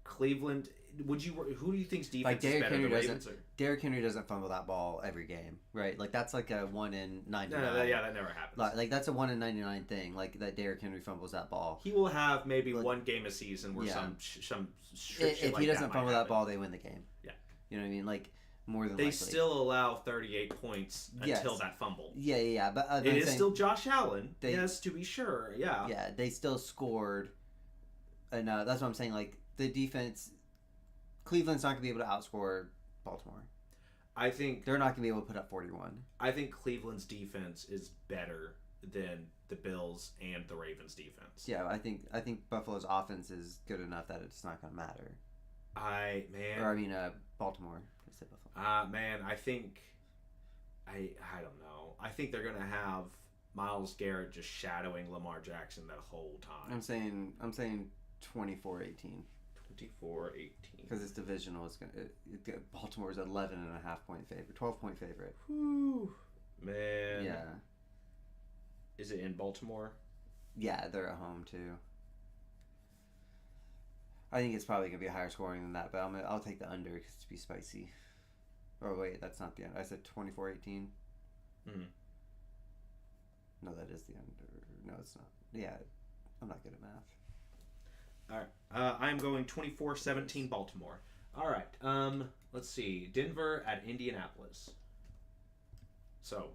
Cleveland, who do you think's defense is better, the Ravens or? Derrick Henry doesn't fumble that ball every game, right? Like, that's like a 1 in 99. No, that never happens. Like, that's a 1 in 99 thing, like, that Derrick Henry fumbles that ball. He will have maybe one game a season where some shit if he doesn't fumble that ball, they win the game. Yeah. You know what I mean? Like, more than they likely. Still allow 38 points until that fumble. Yeah. But it is still Josh Allen. Yes, to be sure. Yeah. Yeah, they still scored. And that's what I'm saying. Like, the defense, Cleveland's not going to be able to outscore Baltimore. I think they're not going to be able to put up 41. I think Cleveland's defense is better than the Bills and the Ravens defense. Yeah, I think Buffalo's offense is good enough that it's not going to matter. Baltimore. I said Buffalo. Man, I think I don't know. I think they're going to have Myles Garrett just shadowing Lamar Jackson that whole time. I'm saying 24-18. 24-18. Because it's divisional. Baltimore's 11.5-point favorite, 12-point favorite. Whew, man. Yeah. Is it in Baltimore? Yeah, they're at home too. I think it's probably gonna be a higher scoring than that, but I'll take the under because it's be spicy. Oh wait, that's not the end. I said 24-18. Mm-hmm. No, that is the under. No, it's not. Yeah, I'm not good at math. All right. I'm going 24-17 Baltimore. All right. Let's see. Denver at Indianapolis. So,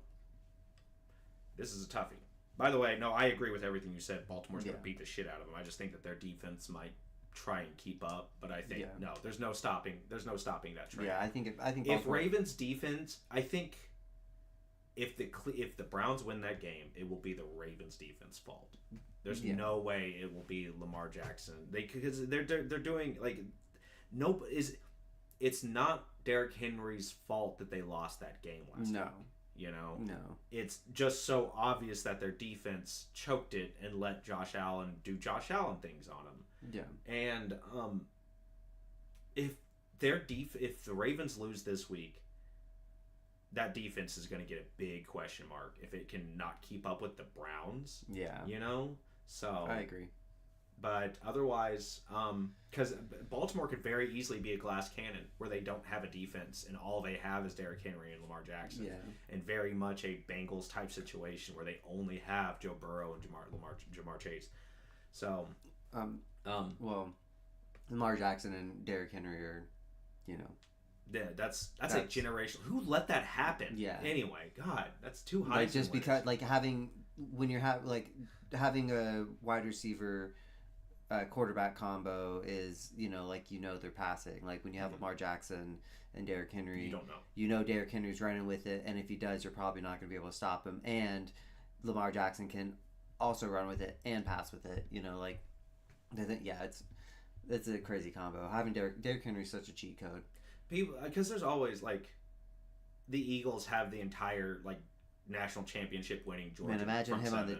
this is a toughie. By the way, no, I agree with everything you said. Baltimore's going to beat the shit out of them. I just think that their defense might try and keep up, but I think no, there's no stopping that train. Yeah, I think if Ravens defense, I think if the Browns win that game, it will be the Ravens defense fault. There's no way it will be Lamar Jackson. Because they're doing like it's not Derrick Henry's fault that they lost that game last week. You know? No. It's just so obvious that their defense choked it and let Josh Allen do Josh Allen things on him. Yeah. And if the Ravens lose this week, that defense is going to get a big question mark if it can not keep up with the Browns. Yeah. You know? So I agree. But otherwise, because Baltimore could very easily be a glass cannon where they don't have a defense and all they have is Derrick Henry and Lamar Jackson. Yeah. And very much a Bengals type situation where they only have Joe Burrow and Jamar Chase. So, well, Lamar Jackson and Derrick Henry are, yeah, that's a generational. Who let that happen? Yeah. Anyway, God, that's too high. Like just because having a wide receiver quarterback combo is they're passing. Like when you have Lamar Jackson and Derrick Henry, you don't know. Derrick Henry's running with it, and if he does, you're probably not going to be able to stop him. And Lamar Jackson can also run with it and pass with it. It's a crazy combo. Having Derrick Henry's such a cheat code. People, because there's always the Eagles have the entire national championship winning Georgia. Man,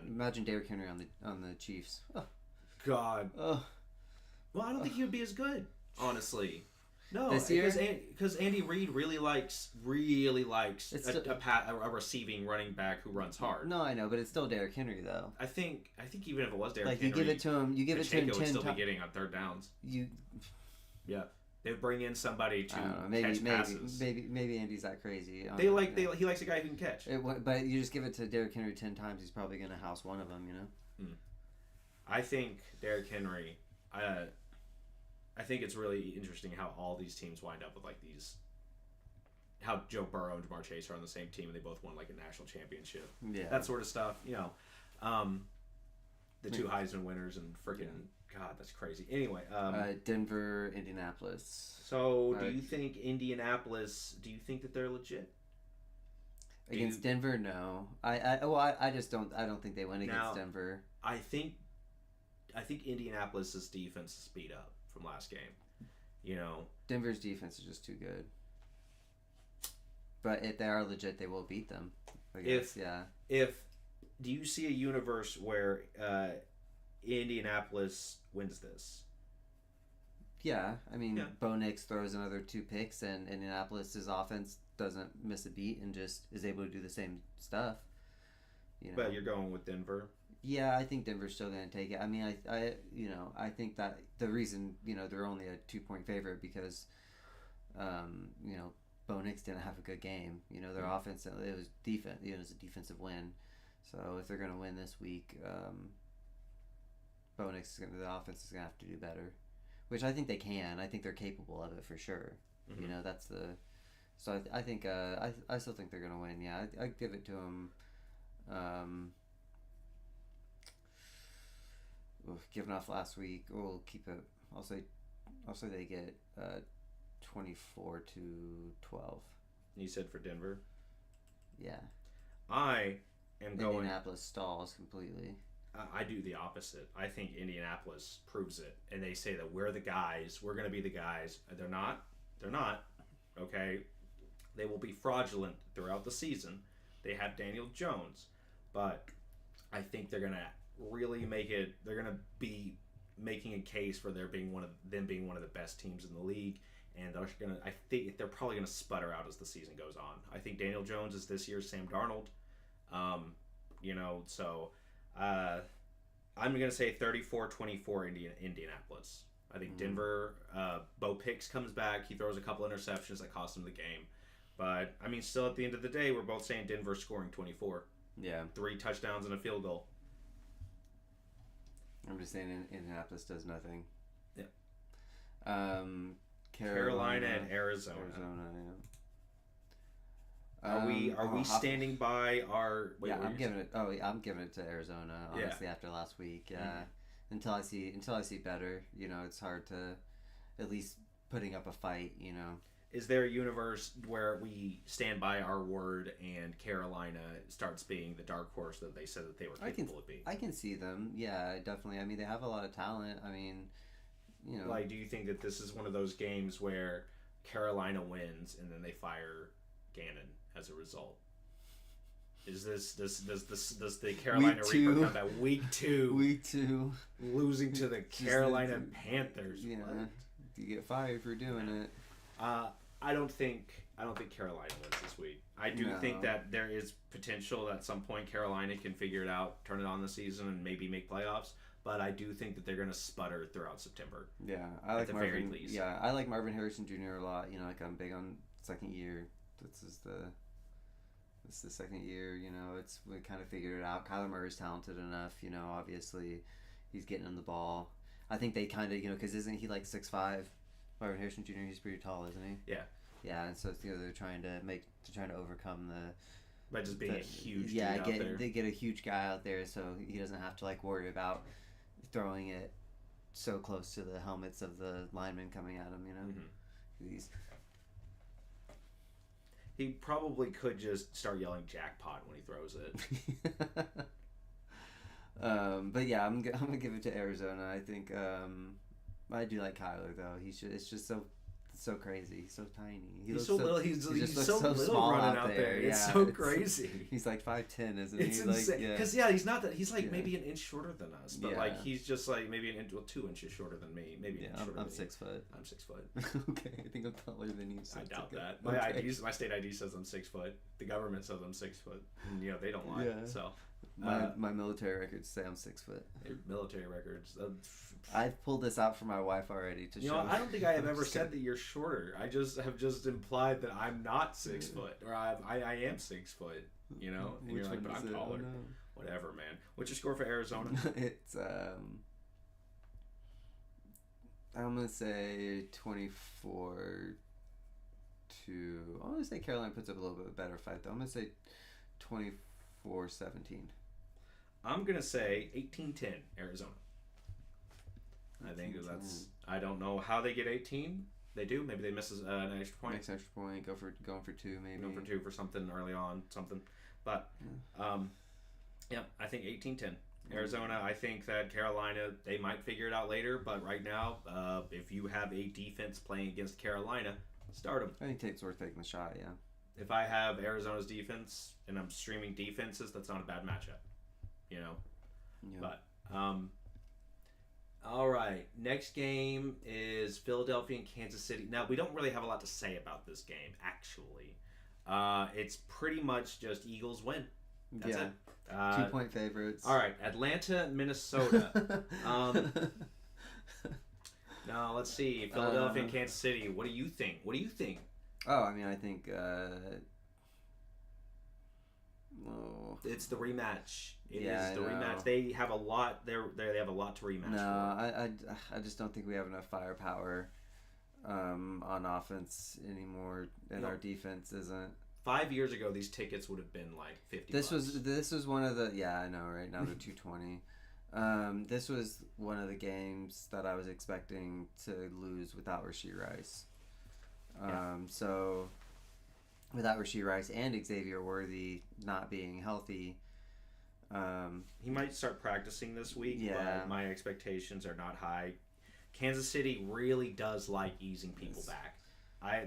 imagine Derrick Henry on the Chiefs. Oh. God. Oh. Well, I don't think he would be as good, honestly. No, this year? Because Andy Reid really likes a receiving running back who runs hard. No, I know, but it's still Derrick Henry though. I think even if it was Derrick Henry, you give it to him 10 would still be getting on third downs. Yeah. They bring in somebody to catch passes. Maybe Andy's that crazy. He likes a guy who can catch. But you just give it to Derrick Henry 10 times, he's probably going to house one of them. I think Derrick Henry. I think it's really interesting how all these teams wind up with these. How Joe Burrow and Jamar Chase are on the same team and they both won a national championship. Yeah, that sort of stuff. The two Heisman winners and freaking. God, that's crazy. Anyway, Denver, Indianapolis. So, do you think Indianapolis? Do you think that they're legit against Denver? No, I just don't. I don't think they win against Denver. I think Indianapolis's defense is beat up from last game. Denver's defense is just too good. But if they are legit, they will beat them. I guess. If do you see a universe where Indianapolis wins this? Yeah, I mean, Bo Nix throws another 2 picks, and Indianapolis's offense doesn't miss a beat and just is able to do the same stuff. But you're going with Denver. Yeah, I think Denver's still going to take it. I mean, I think that the reason they're only a 2-point favorite because, Bo Nix didn't have a good game. Their offense, it was defense. It was a defensive win. So if they're going to win this week, Bo Nix the offense is going to have to do better, which I think they can. I think they're capable of it for sure. Mm-hmm. That's the. So I think I still think they're going to win. Yeah, I give it to them. Given off last week, we'll keep it. I'll say they get 24-12. You said for Denver. Yeah. I am going. Indianapolis stalls completely. I do the opposite. I think Indianapolis proves it, and they say that we're the guys. We're going to be the guys. They're not. They're not. Okay, they will be fraudulent throughout the season. They have Daniel Jones, but I think they're going to really make it. They're going to be making a case for being one of the best teams in the league, and I think they're probably going to sputter out as the season goes on. I think Daniel Jones is this year's Sam Darnold. So. I'm going to say 34-24 Indianapolis. I think Denver, Bo Picks comes back. He throws a couple interceptions that cost him the game. But, I mean, still at the end of the day, we're both saying Denver scoring 24. Yeah. 3 touchdowns and a field goal. I'm just saying Indianapolis does nothing. Yeah. Carolina and Arizona. Yeah. Are we standing by our? I'm giving it. Oh, I'm giving it to Arizona. Honestly, after last week, until I see better, it's hard to, at least putting up a fight. Is there a universe where we stand by our word and Carolina starts being the dark horse that they said that they were capable of being? I can see them. Yeah, definitely. I mean, they have a lot of talent. I mean, Like, do you think that this is one of those games where Carolina wins and then they fire Gannon as a result? Does the Carolina Reaper come back week 2 losing to the Carolina Panthers? Yeah, you get fired for doing it. I don't think Carolina wins this week. I do think that there is potential that at some point Carolina can figure it out, turn it on the season, and maybe make playoffs. But I do think that they're going to sputter throughout September. Yeah, I like Marvin. Very least. Yeah, I like Marvin Harrison Jr. a lot. I'm big on second year. This is the second year. We kind of figured it out. Kyler Murray's talented enough. Obviously, he's getting him the ball. I think they kind of because isn't he like 6'5"? Marvin Harrison Jr. He's pretty tall, isn't he? Yeah. Yeah, and so they're trying to overcome by just being a huge dude out there. They get a huge guy out there, so he doesn't have to worry about throwing it so close to the helmets of the linemen coming at him. Mm-hmm. He probably could just start yelling jackpot when he throws it. But yeah, I'm gonna give it to Arizona. I think I do like Kyler though. It's just so crazy. He's so tiny. He's so little. He's so little small running out there. It's so crazy. He's like 5'10", isn't he? It's insane. Because he's not that. He's maybe an inch shorter than us, but he's just maybe 2 inches shorter than me. Maybe an inch shorter. I'm 6 foot. I'm 6 foot. Okay, I think I'm taller than you. So I doubt that. My state ID says I'm 6 foot. The government says I'm 6 foot. And, they don't lie. Yeah. So. My military records say I'm 6 foot. Military records. I've pulled this out for my wife already to show. I don't think I have ever said that you're shorter. I just have implied that I'm not 6 foot, or I am 6 foot. And you're like, but I'm taller. No. Whatever, man. What's your score for Arizona? It's I'm gonna say 24. I'm gonna say Carolina puts up a little bit better fight though. I'm gonna say 24-17. I'm gonna say 18-10 Arizona. I think that's. I don't know how they get 18. They do. Maybe they miss an extra point. Next extra point. Going for 2 maybe. Going for 2 for something early on. Something. But I think 18-10. Arizona. I think that Carolina, they might figure it out later. But right now, if you have a defense playing against Carolina, start them. I think it's worth taking the shot. Yeah. If I have Arizona's defense and I'm streaming defenses, that's not a bad matchup. Yeah. But all right, next game is Philadelphia and Kansas City. Now, we don't really have a lot to say about this game, actually. It's pretty much just Eagles win. That's it. 2-point favorites. All right, Atlanta, Minnesota. Now, let's see. Philadelphia and Kansas City. What do you think? Oh, I mean, I think... It's the rematch. It is the rematch. They have a lot. They have a lot to rematch. No, I just don't think we have enough firepower on offense anymore, and our defense isn't. 5 years ago, these tickets would have been like $50. This was one of the I know right now they're $220. This was one of the games that I was expecting to lose without Rashee Rice. So without Rashee Rice and Xavier Worthy not being healthy, He might start practicing this week, Yeah. but my expectations are not high. Kansas City really does like easing people back.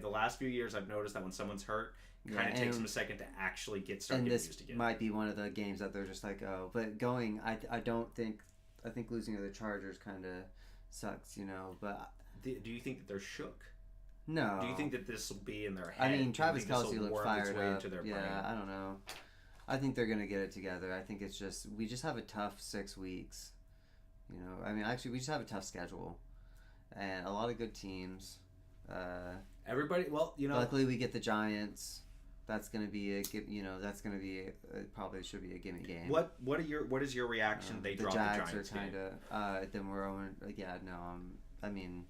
The last few years, I've noticed that when someone's hurt, it kind of takes them a second to actually start getting used again. And this might be one of the games that they're just like, oh. But going, I don't think... I think losing to the Chargers kind of sucks, you know. But do you think that they're shook? No. Do you think that this will be in their head? I mean, Travis Kelce looked fired up. Into their yeah, brain? I don't know. I think they're going to get it together. I think it's just... We just have a tough 6 weeks. You know, I mean, actually, we just have a tough schedule. And a lot of good teams. Everybody, well, you know... Luckily, we get the Giants. That's going to be probably should be a gimme game. What is your reaction? They drop the Giants. The Jags are kind of... then we're on... Yeah, no, I mean...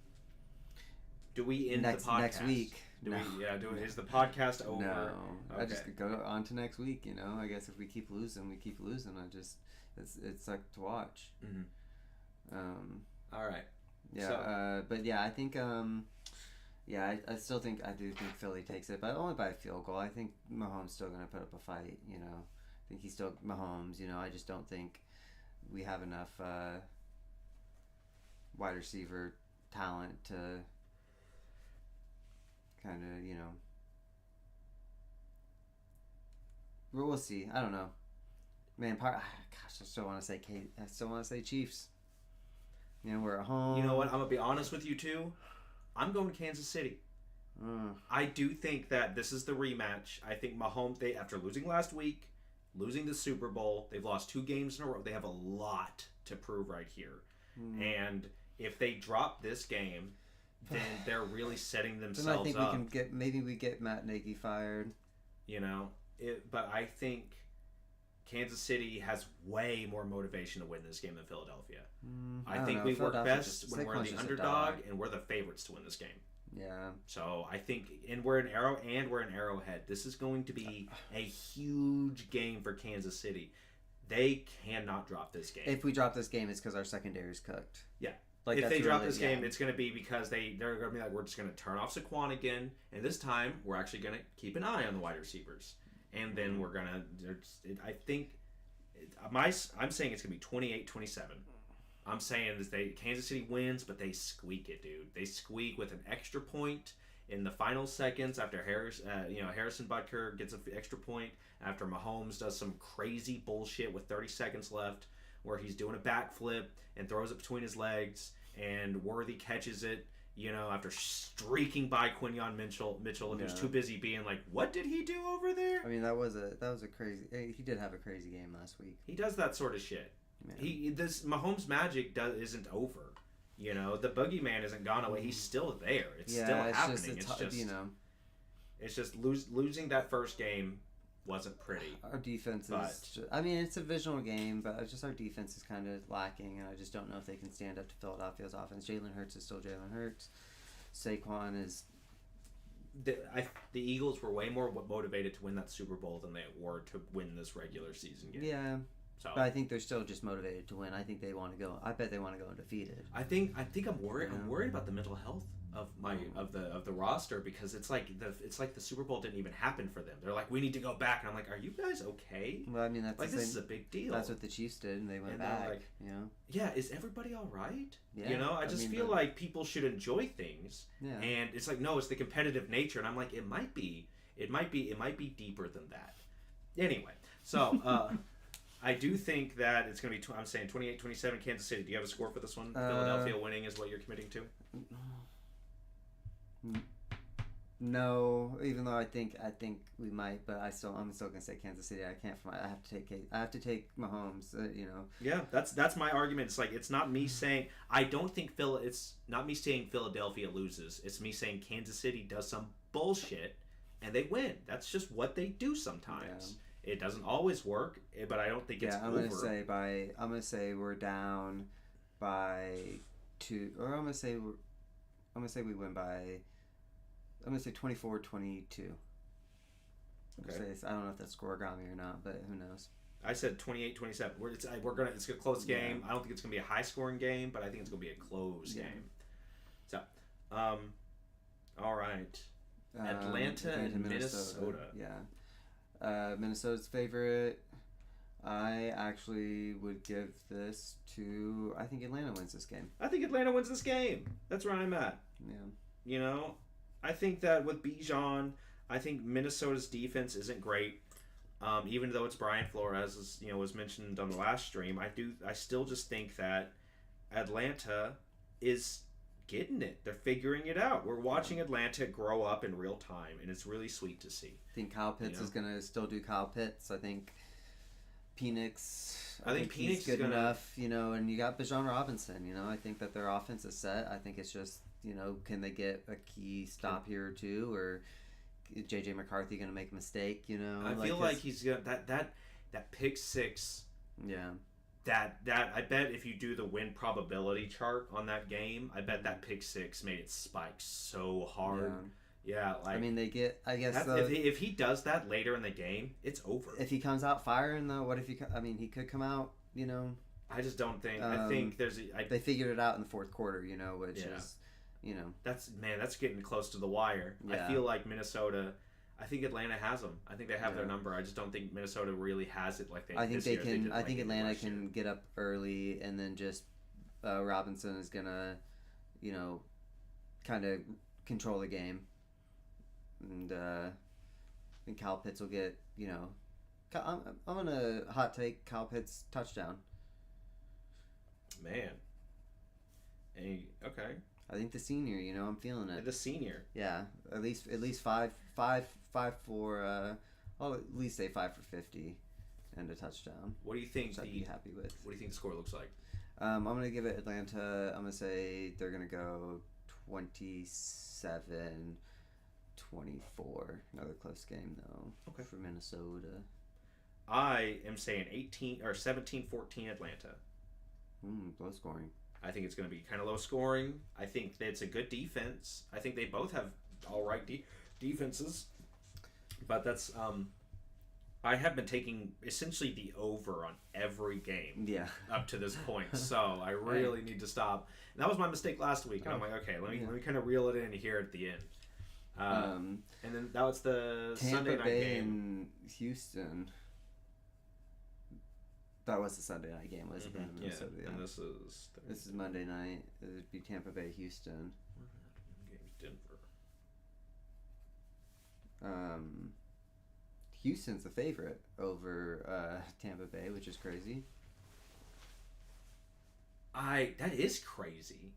Do we end the podcast? Next week. Is the podcast over? No. Okay. I just go on to next week, you know? I guess if we keep losing, we keep losing. It's like to watch. Mm-hmm. All right. Yeah, so, but yeah, I think... I still think... I do think Philly takes it, but only by a field goal. I think Mahomes still going to put up a fight, you know? I think he's still... Mahomes, you know? I just don't think we have enough wide receiver talent to... kind of, you know, we'll see. I don't know, man. Gosh, I still want to say Chiefs. You know, we're at home. You know what? I'm gonna be honest with you too. I'm going Kansas City. I do think that this is the rematch. I think Mahomes, after losing last week, losing the Super Bowl, they've lost 2 games in a row. They have a lot to prove right here, and if they drop this game, then they're really setting themselves then I think up. we get Matt Nagy fired. You know, but I think Kansas City has way more motivation to win this game than Philadelphia. I think we work best when we're the underdog and we're the favorites to win this game. Yeah. So I think, and we're in Arrowhead. This is going to be a huge game for Kansas City. They cannot drop this game. If we drop this game, it's because our secondary is cooked. Yeah. Like if they drop this game, it's going to be because they're going to be like, we're just going to turn off Saquon again, and this time we're actually going to keep an eye on the wide receivers, and then we're going to. I think, I'm saying it's going to be 28-27. I'm saying Kansas City wins, but they squeak it, dude. They squeak with an extra point in the final seconds after Harrison Butker gets an extra point after Mahomes does some crazy bullshit with 30 seconds left, where he's doing a backflip and throws it between his legs. And Worthy catches it, you know, after streaking by Quinyon Mitchell, and who's too busy being like, "What did he do over there?" I mean, that was a crazy. He did have a crazy game last week. He does that sort of shit. Yeah. This Mahomes magic isn't over. You know, the boogeyman isn't gone away. He's still there. It's still happening. It's just you know, it's just losing that first game wasn't pretty. Our defense is... I mean, it's a visual game, but it's just our defense is kind of lacking, and I just don't know if they can stand up to Philadelphia's offense. Jalen Hurts is still Jalen Hurts. Saquon is... The Eagles were way more motivated to win that Super Bowl than they were to win this regular season game. Yeah. So, but I think they're still just motivated to win. I think they want to go... I bet they want to go undefeated. I think I'm worried. I'm worried about the mental health of the roster, because it's like the Super Bowl didn't even happen for them. They're like, we need to go back, and I'm like, are you guys okay? Well, I mean, that's like, this is a big deal. That's what the Chiefs did, and they went back. Like, you know, yeah, is everybody all right? Yeah, you know, I just feel like people should enjoy things, and it's like, no, it's the competitive nature, and I'm like, it might be deeper than that. Anyway, so I do think that it's going to be. I'm saying 28-27 Kansas City. Do you have a score for this one? Philadelphia winning is what you're committing to. No, even though I think we might, but I'm still gonna say Kansas City. I have to take Mahomes. You know. Yeah, that's my argument. It's like, it's not me saying it's not me saying Philadelphia loses. It's me saying Kansas City does some bullshit and they win. That's just what they do sometimes. Yeah. It doesn't always work, but I don't think it's over. I'm gonna say we're down by 2, or I'm gonna say we win by. I'm going to say 24-22. Okay. I don't know if that's scoregami or not, but who knows. I said 28-27. It's a close game. I don't think it's going to be a high-scoring game, but I think it's going to be a close game. So, all right. Atlanta and Minnesota. Yeah. Minnesota's favorite. I actually would give this to. I think Atlanta wins this game. I think Atlanta wins this game. That's where I'm at. Yeah. You know, I think that with Bijan, I think Minnesota's defense isn't great. Even though it's Brian Flores, as was mentioned on the last stream, I still just think that Atlanta is getting it. They're figuring it out. We're watching Atlanta grow up in real time, and it's really sweet to see. I think Kyle Pitts is gonna still do Kyle Pitts. I think Penix. I think Penix he's good is gonna... enough, and you got Bijan Robinson. I think that their offense is set. I think it's just can they get a key stop here or two, or is JJ McCarthy gonna make a mistake? I feel like he's got that pick six. Yeah. That I bet if you do the win probability chart on that game, I bet that pick six made it spike so hard. Yeah, they get. I guess if he does that later in the game, it's over. If he comes out firing though, what if he? He could come out. I just don't think. I think there's. They figured it out in the fourth quarter. Which is. That's getting close to the wire. Yeah. I feel like Minnesota. I think Atlanta has them. I think they have their number. I just don't think Minnesota really has it like they. I think they can. I think Atlanta can get up early, and then just Robinson is gonna, kind of control the game, and I think Kyle Pitts will get. I'm gonna hot take Kyle Pitts touchdown. Man. Okay. I think the senior. I'm feeling it. The senior. Yeah, at least five for. I'll at least say 5 for 50, and a touchdown. What do you think? I'd be happy with. What do you think the score looks like? I'm gonna give it Atlanta. I'm gonna say they're gonna go 27-24. Another close game though. Okay. For Minnesota. I am saying 17-14 Atlanta. Low scoring. I think it's going to be kind of low scoring. I think it's a good defense. I think they both have all right defenses. But that's I have been taking essentially the over on every game up to this point. So I really need to stop. And that was my mistake last week. And I'm like, okay, let me kind of reel it in here at the end. And then that was the Tampa Sunday night Bay game. And Houston. That was the Sunday night game, wasn't it? Minnesota, Yeah. And this is Monday night. It would be Tampa Bay, Houston. Game's Denver. Houston's the favorite over Tampa Bay, which is crazy. That is crazy.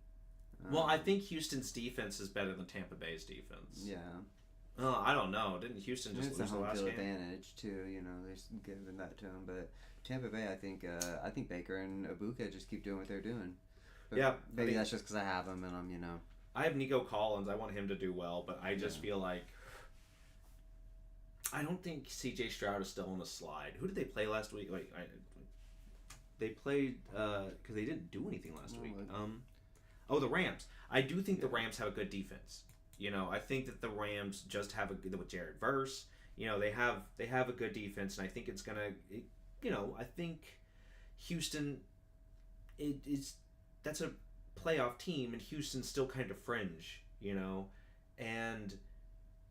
Well, I think Houston's defense is better than Tampa Bay's defense. Yeah. Oh, I don't know. Didn't Houston just lose the last game? It's a home field advantage too. They're giving that to them, but Tampa Bay, I think Baker and Ibuka just keep doing what they're doing. But maybe that's just because I have them and I'm I have Nico Collins. I want him to do well, but I just feel like I don't think C.J. Stroud is still on the slide. Who did they play last week? They played because they didn't do anything last week. The Rams. I do think the Rams have a good defense. I think that the Rams just have with Jared Verse. They have a good defense, and I think it's gonna. I think Houston. That's a playoff team, and Houston's still kind of fringe. And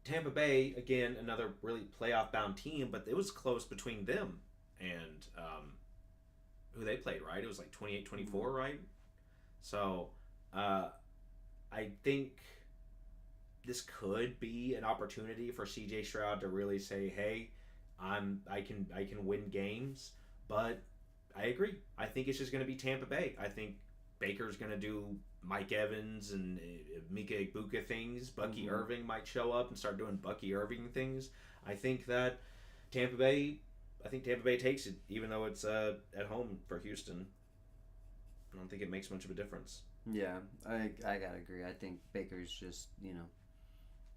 Tampa Bay again, another really playoff bound team, but it was close between them and who they played. Right, it was like 28-24, right? So I think this could be an opportunity for C.J. Stroud to really say, "Hey, I can win games." But I agree. I think it's just going to be Tampa Bay. I think Baker's going to do Mike Evans and Mika Ibuka things. Bucky Irving might show up and start doing Bucky Irving things. I think that Tampa Bay takes it, even though it's at home for Houston. I don't think it makes much of a difference. Yeah, I gotta agree. I think Baker's just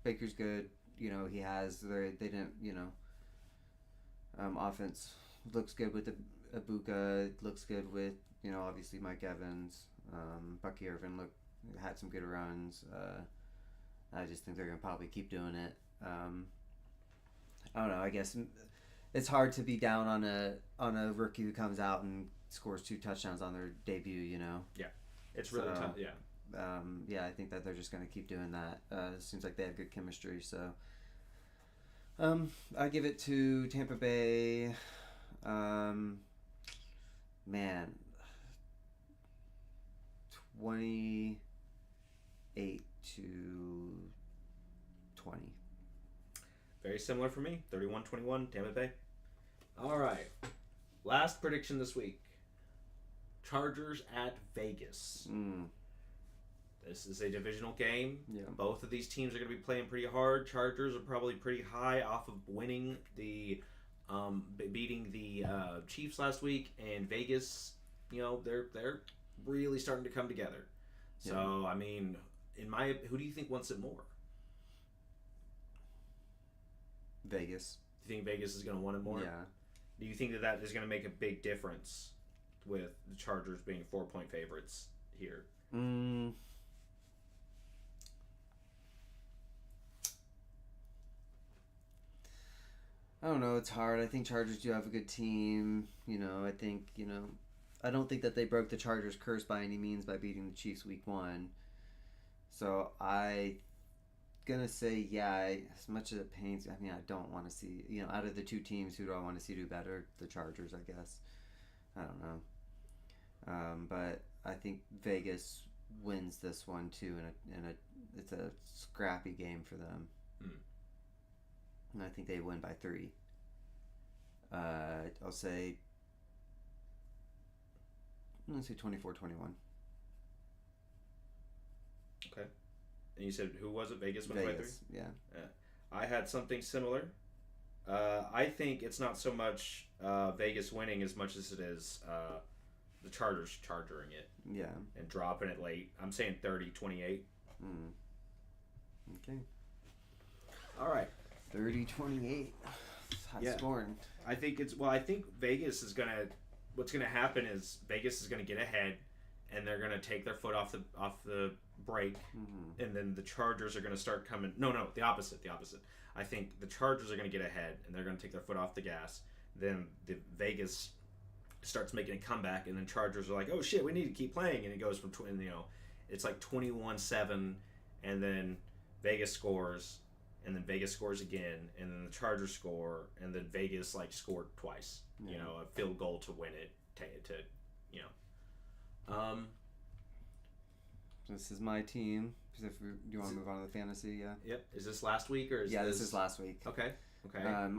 Baker's good. He has they didn't offense looks good with the Ibuka. Looks good with obviously Mike Evans. Bucky Irvin had some good runs. I just think they're gonna probably keep doing it. I don't know. I guess it's hard to be down on a rookie who comes out and scores 2 touchdowns on their debut. Yeah, it's really tough. Yeah. I think that they're just going to keep doing that. It seems like they have good chemistry. So I give it to Tampa Bay Man, 28 to 20. Very similar for me. 31-21, Tampa Bay. All right. Last prediction this week. Chargers at Vegas. This is a divisional game. Yeah. Both of these teams are going to be playing pretty hard. Chargers are probably pretty high off of winning beating the Chiefs last week, and Vegas, they're really starting to come together. So, I mean, who do you think wants it more? Vegas. Do you think Vegas is going to want it more? Yeah. Do you think that is going to make a big difference with the Chargers being 4-point favorites here? I don't know. It's hard. I think Chargers do have a good team. I think, I don't think that they broke the Chargers' curse by any means by beating the Chiefs week 1. So I gonna say, yeah, as much as it pains, I mean, I don't want to see, out of the two teams, who do I want to see do better? The Chargers, I guess. I don't know. But I think Vegas wins this one too, and it's a scrappy game for them. And I think they win by 3. I'll say 24-21. Okay. And you said, who was it? Vegas wins by 3? Yeah. I had something similar. I think it's not so much Vegas winning as much as it is the Chargers charging it. Yeah. And dropping it late. I'm saying 30-28. Okay. All right. 30-28. High scoring. I think Vegas is gonna. What's gonna happen is Vegas is gonna get ahead, and they're gonna take their foot off the brake, and then the Chargers are gonna start coming. No, the opposite. I think the Chargers are gonna get ahead, and they're gonna take their foot off the gas. Then the Vegas starts making a comeback, and then Chargers are like, oh shit, we need to keep playing, and it goes from it's like 21-7, and then Vegas scores. And then Vegas scores again, and then the Chargers score, and then Vegas scored twice. Yeah. A field goal to win it. This is my team. Do you want to move on to the fantasy? Yeah. Yep. Is this last week or is this is last week. Okay.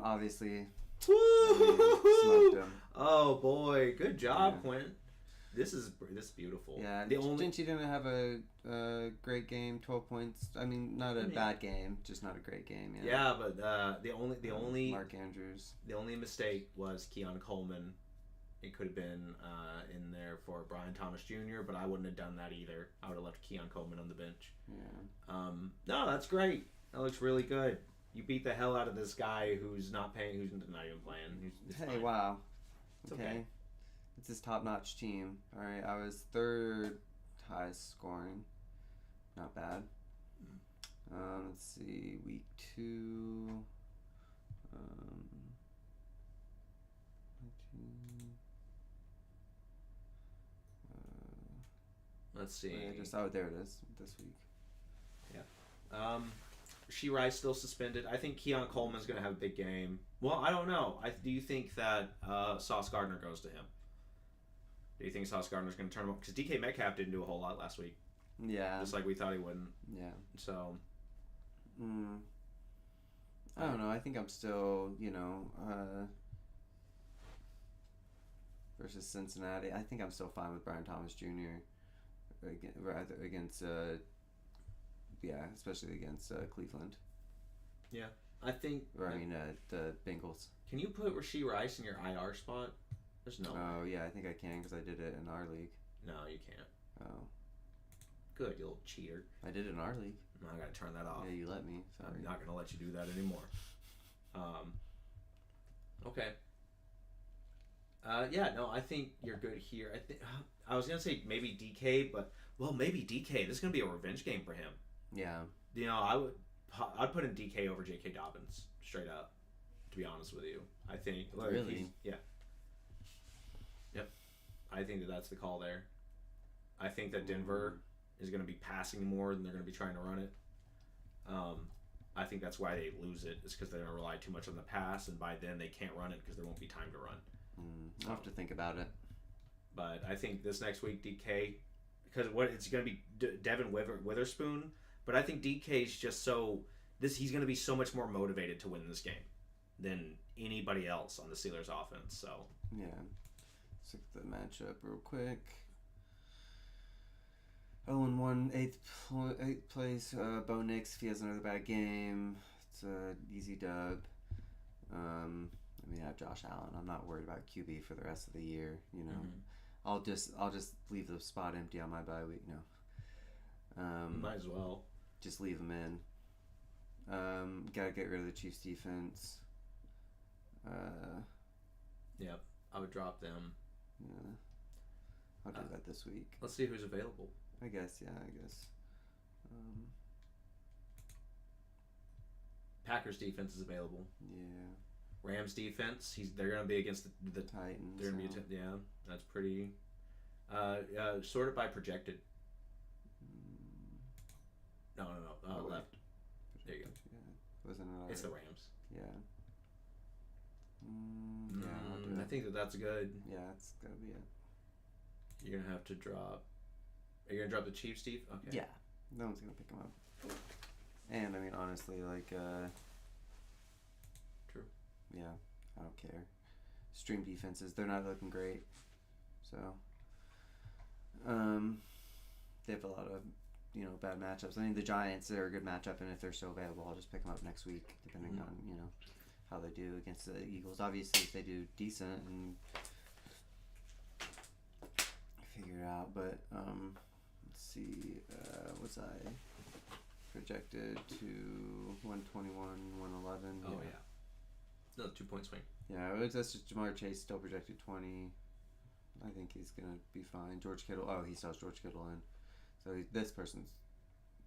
Obviously. Woo! Smoked him. Oh boy, good job, Quinn. This is beautiful. Yeah. Didn't you have a great game? 12 points. I mean, not a bad game, just not a great game. Yeah, but the only Mark Andrews. The only mistake was Keon Coleman. It could have been in there for Brian Thomas Jr., but I wouldn't have done that either. I would have left Keon Coleman on the bench. Yeah. No, that's great. That looks really good. You beat the hell out of this guy who's not paying, who's not even playing. It's hey, fine. wow. It's okay. It's his top-notch team. All right, I was 3rd highest scoring. Not bad. Let's see, week 2. Let's see. There it is. This week. Yeah. Rice still suspended. I think Keon Coleman's going to have a big game. Well, I don't know. Do you think that Sauce Gardner goes to him? Do you think Sauce Gardner's going to turn him up? Because DK Metcalf didn't do a whole lot last week. Yeah. Just like we thought he wouldn't. Yeah. So. I don't know. I think I'm still, versus Cincinnati. I think I'm still fine with Brian Thomas Jr. against, especially against Cleveland. Yeah. I think. Or the Bengals. Can you put Rashee Rice in your IR spot? There's no. Oh yeah, I think I can because I did it in our league. No, you can't. Oh. Good, you little cheater. I did it in our league. No, I gotta turn that off. Yeah, you let me. Sorry. I'm not gonna let you do that anymore. Okay. I think you're good here. I was gonna say maybe DK, but maybe DK. This is gonna be a revenge game for him. Yeah. I'd put in DK over J.K. Dobbins straight up. To be honest with you, I think. Really? Yeah. Yep. I think that's the call there. I think that Denver is going to be passing more than they're going to be trying to run it. I think that's why they lose it. Is because they're going to rely too much on the pass, and by then they can't run it because there won't be time to run. I'll have to think about it. But I think this next week DK, because it's going to be Devin Witherspoon, but I think DK's just he's going to be so much more motivated to win this game than anybody else on the Steelers offense. So yeah, let's look at the matchup real quick. 0-1, eighth place. Bo Nix, if he has another bad game, it's an easy dub. I mean, I have Josh Allen. I'm not worried about QB for the rest of the year. You know, I'll just leave the spot empty on my bye week. No, might as well just leave him in. Gotta get rid of the Chiefs defense. Yep, I would drop them. Yeah, I'll do that this week. Let's see who's available. I guess. Packers defense is available. Yeah. Rams defense. They're going to be against the Titans. They're going to be that's pretty. Sorted by projected. No. Left. There you go. Yeah. Wasn't it? It's the Rams. Yeah. Yeah. I'll do it. I think that's good. Yeah, that's gotta be it. You're gonna have to drop. Are you gonna drop the Chiefs, Steve? Okay. Yeah. No one's gonna pick him up. And I mean, honestly, like. True. Yeah, I don't care. Stream defenses, they're not looking great. So. They have a lot of, bad matchups. I mean, the Giants, they're a good matchup, and if they're still available, I'll just pick them up next week, depending on, how they do against the Eagles. Obviously, if they do decent and figure it out, but let's see, was I projected to 121, 111? Oh yeah. No, 2-point swing. Yeah, that's just Jamar Chase still projected 20. I think he's gonna be fine. George Kittle. Oh, he still has George Kittle in, so this person's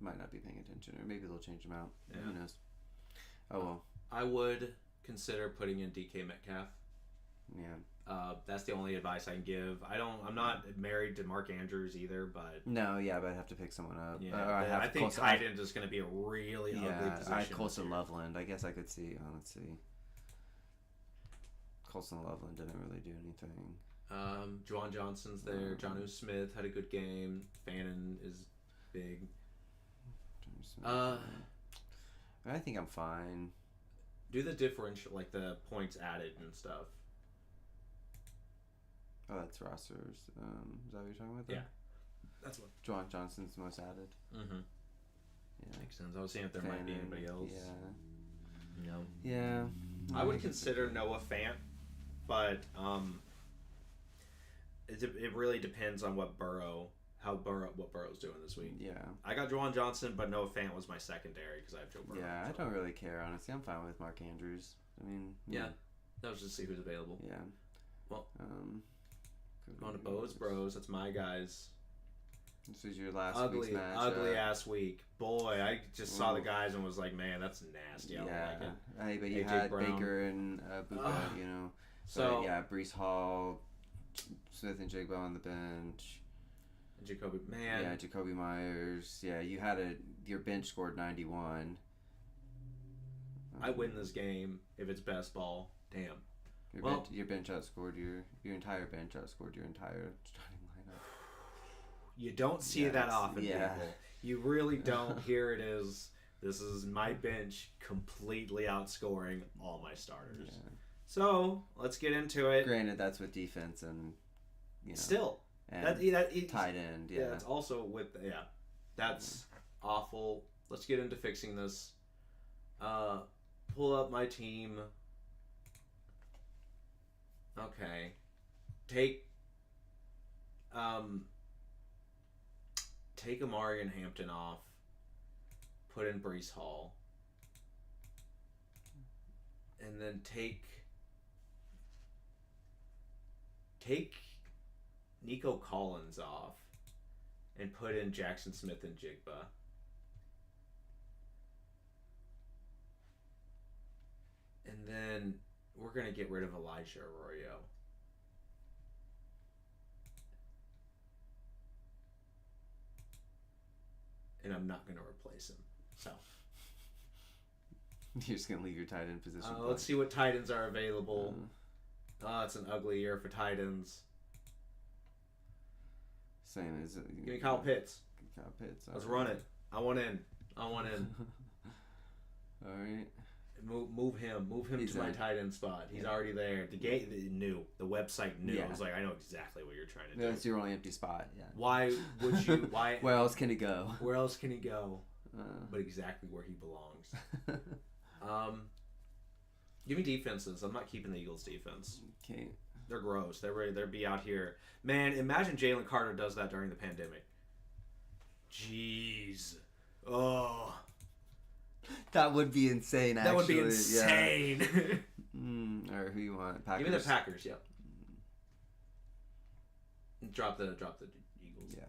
might not be paying attention, or maybe they'll change him out. Yeah. Who knows? Oh well. I would consider putting in DK Metcalf. Yeah. That's the only advice I can give. I'm not married to Mark Andrews either, but no, yeah, but I have to pick someone up. Yeah, I think tight end is going to be a really ugly position. I had Colson Loveland. I guess I could see. Let's see. Colson Loveland didn't really do anything. Juwan Johnson's there. Jonnu Smith had a good game. Fannin is big. I think I'm fine. Do the differential, like the points added and stuff. Oh, that's rosters. Is that what you're talking about? There? Yeah, that's what. Juwan Johnson's most added. Mm-hmm. Yeah, makes sense. I was seeing if there might be anybody else. Yeah. No. Yeah. I would consider Noah Fant, but it really depends on what Burrow's doing this week. Yeah. I got Juwan Johnson, but Noah Fant was my secondary because I have Joe Burrow. Yeah, I don't really care, honestly. I'm fine with Mark Andrews. I mean, yeah. That was just to see who's available. Yeah. Well, going to Bo's Bros. That's my guys. This is your last week's match. Ugly ass week. Boy, I just saw the guys and was like, man, that's nasty. I don't like it. Hey, but you AJ had Brown. Baker and Buka, So, yeah, Breece Hall, Smith and Jigba on the bench. And Jacoby, man. Yeah, Jacoby Myers. Yeah, you had your bench scored 91. I win this game if it's best ball. Damn. Your bench outscored your entire bench outscored your entire starting lineup. You don't see that often, people. You really don't. Here it is. This is my bench completely outscoring all my starters. Yeah. So let's get into it. Granted, that's with defense and still and tight end. Yeah, it's also with that's awful. Let's get into fixing this. Pull up my team. Okay, take Amari and Hampton off. Put in Breece Hall, and then take Nico Collins off, and put in Jackson Smith and Jigba. And then we're going to get rid of Elijah Arroyo. And I'm not going to replace him. So you're just going to leave your tight end position. Let's see what tight ends are available. Oh, it's an ugly year for Titans. Saying is it? Give me Kyle Pitts. Kyle Pitts. Let's run it. I want in. All right. Move him He's to my in. tight end spot. He's Yeah. already there. The gate knew. The website knew. Yeah. I was like, I know exactly what you're trying to do. That's your only empty spot. Yeah. Why would you? Why? Where else can he go? Where else can he go? Uh, But exactly where he belongs. Give me defenses. I'm not keeping the Eagles defense. okay. They're gross. They're be out here. Man, imagine Jalen Carter does that during the pandemic. Jeez. Oh. That would be insane. That would be insane. Yeah. Or who you want? Packers. Give me the Packers. Yep. Drop the Eagles. Yeah.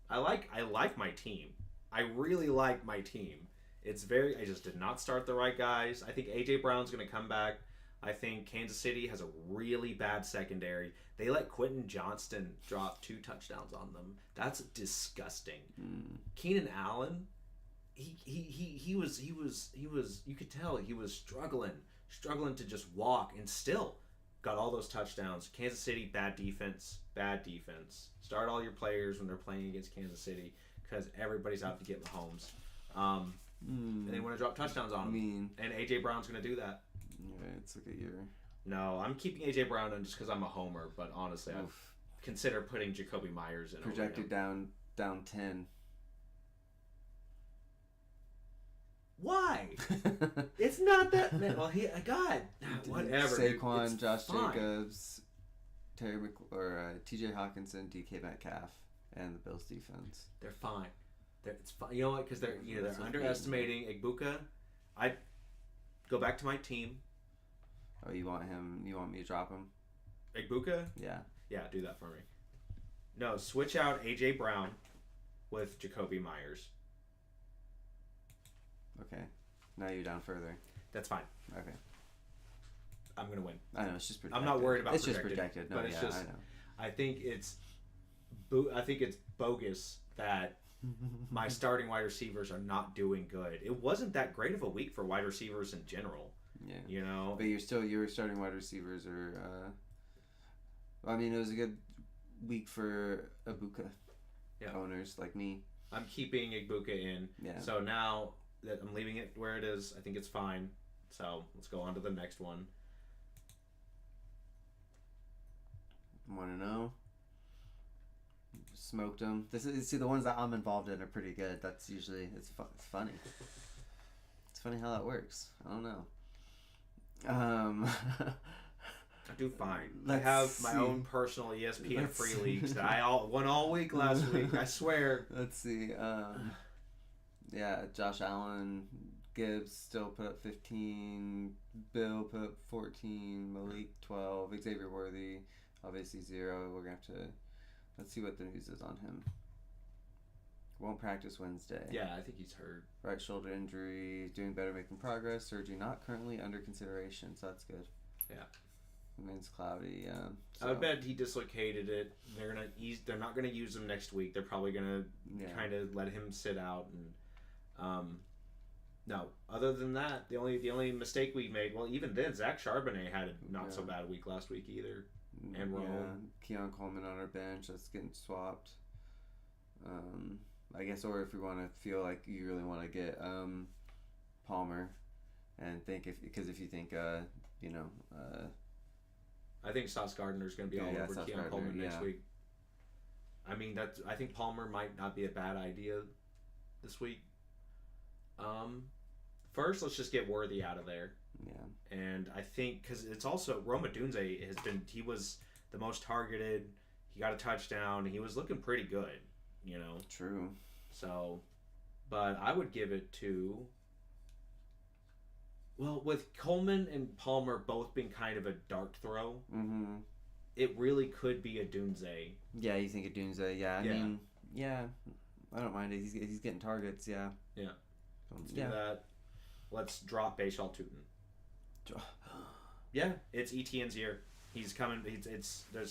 I like my team. I really like my team. I just did not start the right guys. I think AJ Brown's going to come back. I think Kansas City has a really bad secondary. They let Quentin Johnston drop 2 touchdowns on them. That's disgusting. Keenan Allen, he was you could tell he was struggling to just walk, and still got all those touchdowns. Kansas City, bad defense. Start all your players when they're playing against Kansas City because everybody's out to get Mahomes. And they want to drop touchdowns on him. And AJ Brown's going to do that. Yeah, it's like a year. No, I'm keeping AJ Brown in just because I'm a homer. But honestly, I'd consider putting Jacoby Myers in. Projected down 10. Why? It's not that. Man, well, whatever. Saquon, Josh fine. Jacobs, T.J. Hawkinson, D.K. Metcalf, and the Bills defense. They're fine. It's fine. You know what? Because they're underestimating Igbuka. I go back to my team. Oh, you want him? You want me to drop him? Igbuka? Yeah. Yeah, do that for me. No, switch out AJ Brown with Jacoby Myers. Okay. Now you're down further. That's fine. Okay. I'm gonna win. I know it's just projected. I'm not worried about it's projected. Just projected. No, but it's yeah, just, I know. I think it's bogus that my starting wide receivers are not doing good. It wasn't that great of a week for wide receivers in general. Yeah. You know. But your starting wide receivers are. I mean, it was a good week for Ibuka owners like me. I'm keeping Igbuka in. Yeah. So now that I'm leaving it where it is, I think it's fine. So let's go on to the next one. 1-0. Smoked them. See, the ones that I'm involved in are pretty good. That's usually it's funny. It's funny how that works. I don't know. I do fine. I have my own personal ESPN free leagues that I won all week last week. I swear. Let's see. Yeah, Josh Allen, Gibbs still put up 15. Bill put up 14. Malik 12. Xavier Worthy obviously 0. We're gonna have to. Let's see what the news is on him. Won't practice Wednesday. Yeah, I think he's hurt. Right shoulder injury. Doing better, making progress. Surgery not currently under consideration, so that's good. Yeah. Remains cloudy. Yeah. So. I would bet he dislocated it. They're not gonna use him next week. They're probably gonna kind of let him sit out and. No. Other than that, the only mistake we made. Well, even then, Zach Charbonnet had a not so bad week last week either. And Rome. Keon Coleman on our bench. That's getting swapped. I guess, or if we want to feel like you really want to get Palmer, and because if you think I think Sauce Gardner's going to be all over Keon Coleman next week. I mean I think Palmer might not be a bad idea this week. First, let's just get Worthy out of there. Yeah. And I think because it's also Rome Odunze he was the most targeted. He got a touchdown. He was looking pretty good. You know. True. So, but I would give it to. Well, with Coleman and Palmer both being kind of a dart throw, it really could be a Odunze. Yeah, you think a Odunze? Yeah, I mean, yeah, I don't mind it. He's getting targets. Yeah. Yeah. Let's do that. Let's drop Bashal Tutin. Yeah, it's ETN's year. He's coming. It's not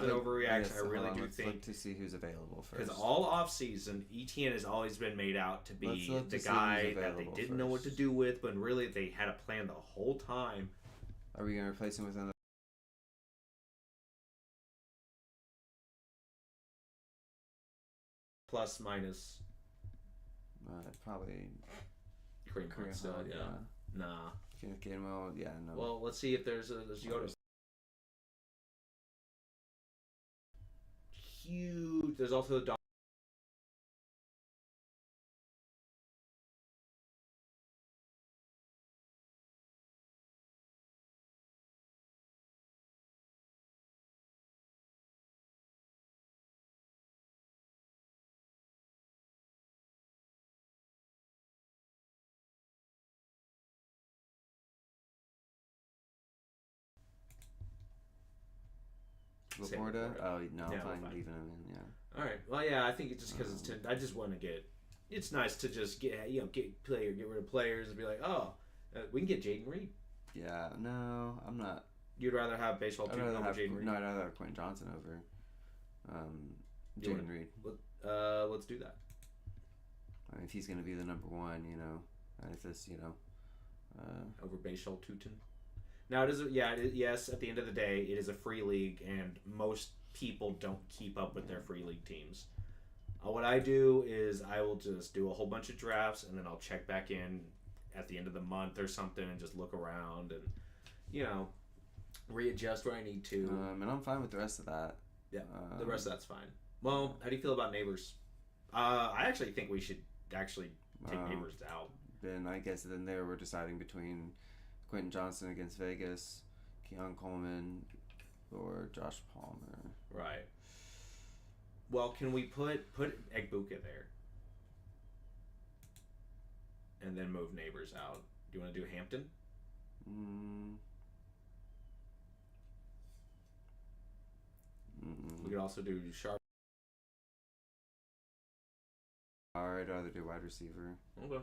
an overreaction. I really do think. Look to see who's available first. Because all off season, ETN has always been made out to be the guy that they didn't know what to do with, but really they had a plan the whole time. Are we gonna replace him with another? Plus minus Probably Kareem Hunt still. Hunt, Yeah. Nah. Well, yeah, no. Well, let's see if there's Yoda. Huge. There's also the. Laporta? Oh no, I'm Yeah, fine fine. leaving him in. Yeah. All right. Well, yeah. I think it's just because it's. I just want to get. It's nice to just get get rid of players and be like, oh, we can get Jaden Reed. Yeah. No, I'm not. You'd rather have baseball I'd team rather over have Jaden Reed? no. I'd rather have Quentin Johnson over Jaden Reed. Let's do that. I mean, if he's gonna be the number one, if this, Over Baseball Tutin. Now it is. Yes. At the end of the day, it is a free league, and most people don't keep up with their free league teams. What I do is I will just do a whole bunch of drafts, and then I'll check back in at the end of the month or something, and just look around and readjust where I need to. and I'm fine with the rest of that. Yeah, the rest of that's fine. Well, how do you feel about Neighbors? I actually think we should take Neighbors out. Then I guess there we're deciding between Quentin Johnson against Vegas, Keon Coleman, or Josh Palmer. Right. Well, can we put Egbuka there, and then move Neighbors out? Do you want to do Hampton? We could also do Sharp. I'd rather do wide receiver. Okay.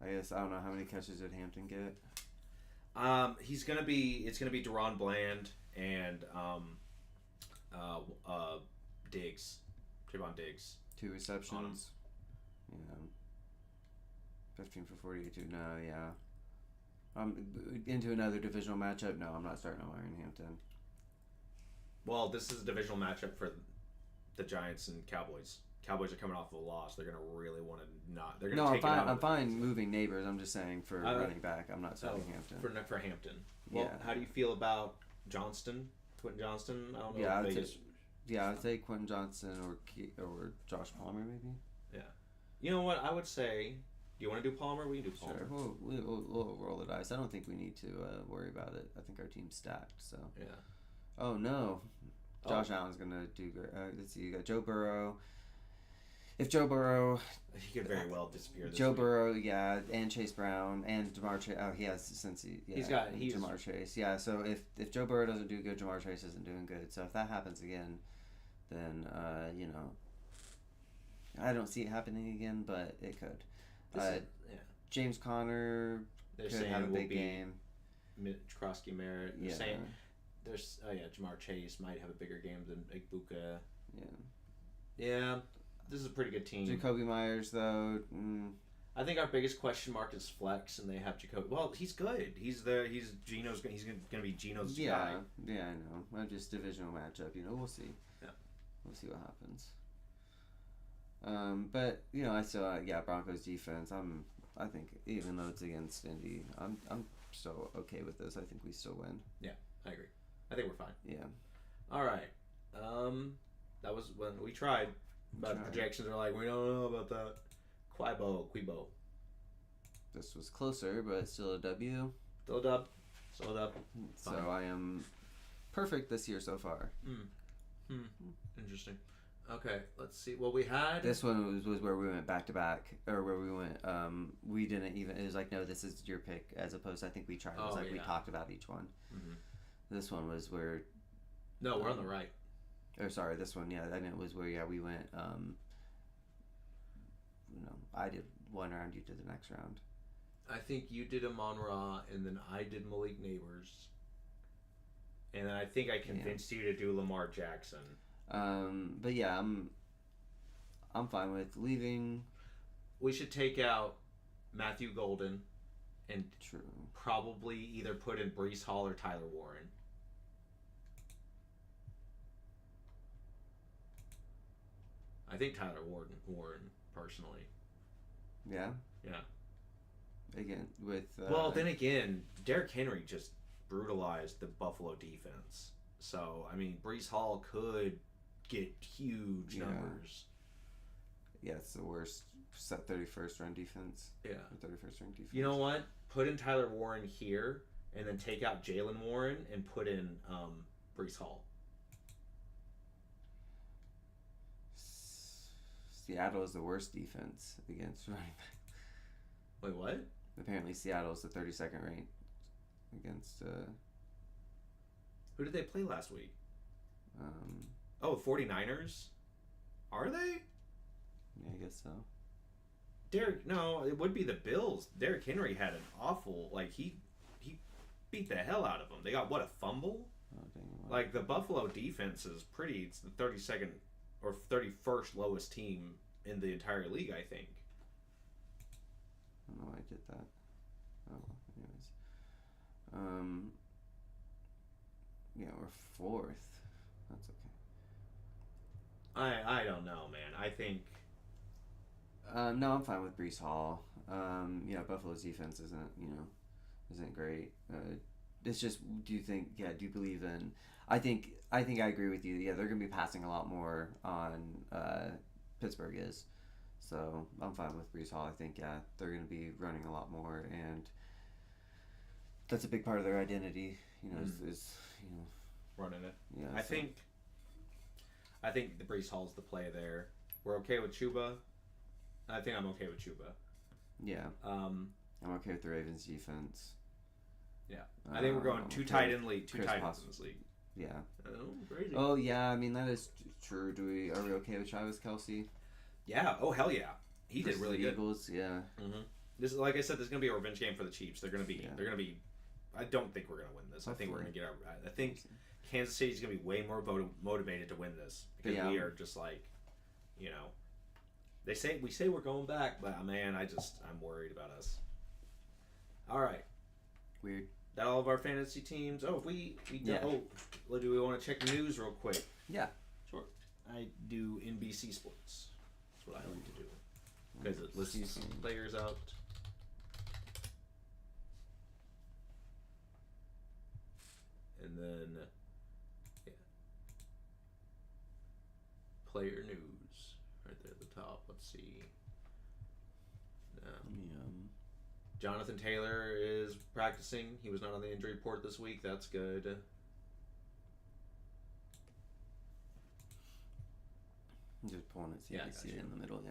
I guess I don't know how many catches did Hampton get. It's gonna be Deron Bland and Diggs, Trayvon Diggs. 2 receptions. Yeah. 15 for 42. No, yeah. Into another divisional matchup. No, I'm not starting on Iron Hampton. Well, this is a divisional matchup for the Giants and Cowboys. Cowboys are coming off of a loss. They're gonna really want to not. They're gonna take I'm fine. it out. I'm fine moving Neighbors. I'm just saying for running back. I'm not starting Hampton. For Hampton. Well, Yeah. how do you feel about Johnston, Quentin Johnston? I don't know. Yeah, Vegas. I'd say Quentin Johnson or Josh Palmer maybe. Yeah. You know what? I would say. Do you want to do Palmer? We can do Palmer. Sure. We'll roll the dice. I don't think we need to worry about it. I think our team's stacked. So. Yeah. Oh no, Josh Allen's gonna do great. Let's see. You got Joe Burrow. If Joe Burrow, he could very well disappear. Joe Burrow, yeah, and Chase Brown and Jamar Chase. Oh, he has since he's Jamar Chase. Yeah, so if Joe Burrow doesn't do good, Jamar Chase isn't doing good. So if that happens again, then I don't see it happening again, but it could. James Conner could have a big game. Krosky Merritt. Yeah. Saying there's Jamar Chase might have a bigger game than Egbuka. Yeah. Yeah. This is a pretty good team. Jacoby Myers, though. I think our biggest question mark is flex, and they have Jacoby. Well, he's good. He's Gino's. He's gonna be Gino's guy. Yeah, I know. Well, just divisional matchup. We'll see. Yeah, we'll see what happens. But I still Broncos defense. I think even though it's against Indy, I'm still okay with this. I think we still win. Yeah, I agree. I think we're fine. Yeah. All right. That was when we tried. But projections are like, we don't know about that. Quibo. This was closer, but still a W. Still a dub. So I am perfect this year so far. Interesting. Okay, let's see. Well, we had... This one was where we went back-to-back, or where we went, we didn't even... It was like, no, this is your pick, as opposed to, I think we tried. It was we talked about each one. Mm-hmm. This one was where... No, we're on the right. Or sorry, this one, yeah, and it was where we went. I did one round, you did the next round. I think you did Amon-Ra, and then I did Malik Neighbors, and then I think I convinced you to do Lamar Jackson. But yeah, I'm fine with leaving. We should take out Matthew Golden and True. probably either put in Brees Hall or Tyler Warren. I think Tyler Warren personally. Yeah. Yeah. Again with. Well, then again, Derrick Henry just brutalized the Buffalo defense. So I mean, Brees Hall could get huge numbers. Yeah, it's the worst. Set 31st run defense. Yeah. 31st run defense. You know what? Put in Tyler Warren here, and then take out Jalen Warren and put in Brees Hall. Seattle is the worst defense against running back. Wait, what? Apparently, Seattle is the 32nd ranked against. Who did they play last week? Um, Oh, 49ers? Are they? yeah, I guess so. No, it would be the Bills. Derrick Henry had an awful, he beat the hell out of them. They got, what, a fumble? Oh, dang, Like, the Buffalo defense is pretty, it's the 32nd or 31st lowest team in the entire league, I think. I don't know why I did that. Oh, well, anyways. Yeah, we're 4th. That's okay. I don't know, man. I think... No, I'm fine with Brees Hall. Yeah, Buffalo's defense isn't great. It's just, do you believe in? I think I agree with you. Yeah, they're gonna be passing a lot more on Pittsburgh is. So I'm fine with Brees Hall. I think they're gonna be running a lot more, and that's a big part of their identity. Is running it. Yeah, I think the Brees Hall's the play there. We're okay with Chuba. I think I'm okay with Chuba. Yeah. I'm okay with the Ravens defense. Yeah. I think we're going two tight ends in this league. Yeah. Oh, crazy. Oh yeah, I mean that is true. Are we okay with Travis Kelce? Yeah. Oh hell yeah. He did really good. Eagles, yeah. Mm-hmm. This is, like I said, this is gonna be a revenge game for the Chiefs. They're gonna be. I don't think we're gonna win this. Hopefully. I think we're gonna get our. I think Kansas City's gonna be way more motivated to win this because we are just we say we're going back, but man, I'm worried about us. All right. Weird. That all of our fantasy teams. Oh, do we want to check the news real quick? Yeah. Sure. I do NBC Sports. That's what I like to do because it lists players out. And then, player news right there at the top. Let's see. Jonathan Taylor is practicing. He was not on the injury report this week. That's good. I'm just pulling it so you can see it in the middle.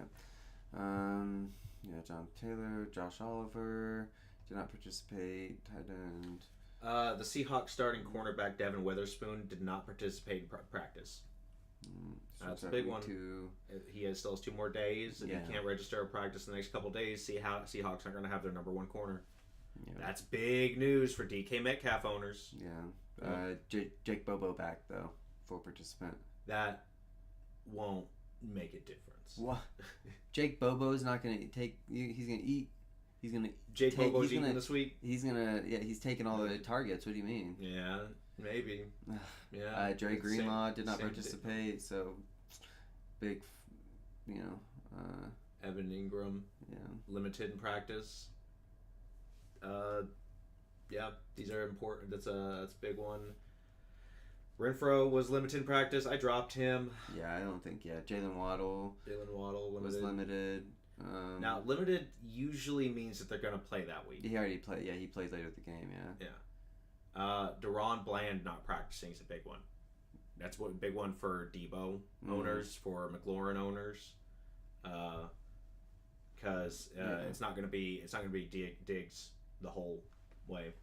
Jonathan Taylor, Josh Oliver did not participate. Tight end. The Seahawks starting cornerback Devin Witherspoon did not participate in practice. That's a big one. He still has 2 more days. If he can't register or practice the next couple days, Seahawks aren't going to have their number 1 corner. Yeah. That's big news for DK Metcalf owners. Yeah. Jake Bobo back, though. Full participant. That won't make a difference. What? Jake Bobo's not going to take... He's going to eat. He's going to... Jake Bobo's eating this week? He's going to... Yeah, he's taking all the targets. What do you mean? Yeah, maybe. Yeah. Dre Greenlaw did not participate, so... Big, Evan Ingram, limited in practice. These are important. That's a big one. Renfro was limited in practice. I dropped him. Yeah, I don't think. Yeah, Jalen Waddle limited. Was limited. Now, limited usually means that they're going to play that week. He already played. Yeah, he played later in the game. Yeah. Deron Bland not practicing is a big one. That's a big one for Debo owners, for McLaurin owners, because it's not going to be Diggs the whole way.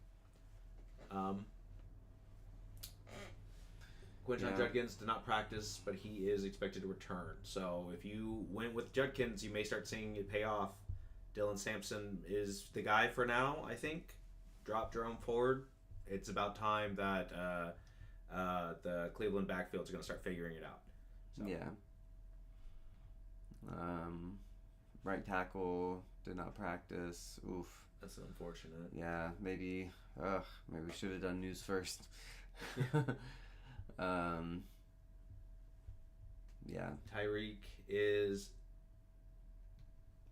Quinton Judkins did not practice, but he is expected to return. So if you went with Judkins, you may start seeing it pay off. Dylan Sampson is the guy for now, I think. Drop Jerome Ford. It's about time that the Cleveland backfield is going to start figuring it out. So. Yeah. Right tackle did not practice. Oof. That's unfortunate. Yeah, maybe we should have done news first. Yeah. Tyreek is.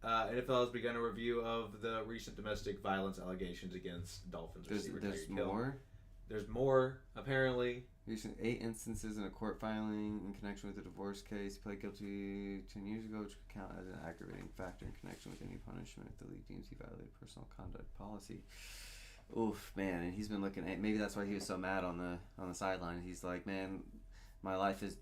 NFL has begun a review of the recent domestic violence allegations against Dolphins receiver There's Tyreek Hill. more. There's more, apparently. Recent 8 instances in a court filing in connection with a divorce case. Pled guilty 10 years ago, which could count as an aggravating factor in connection with any punishment if the league deems he violated personal conduct policy. Oof, man, and he's been looking at. Maybe that's why he was so mad on the sideline. He's like, man, my life is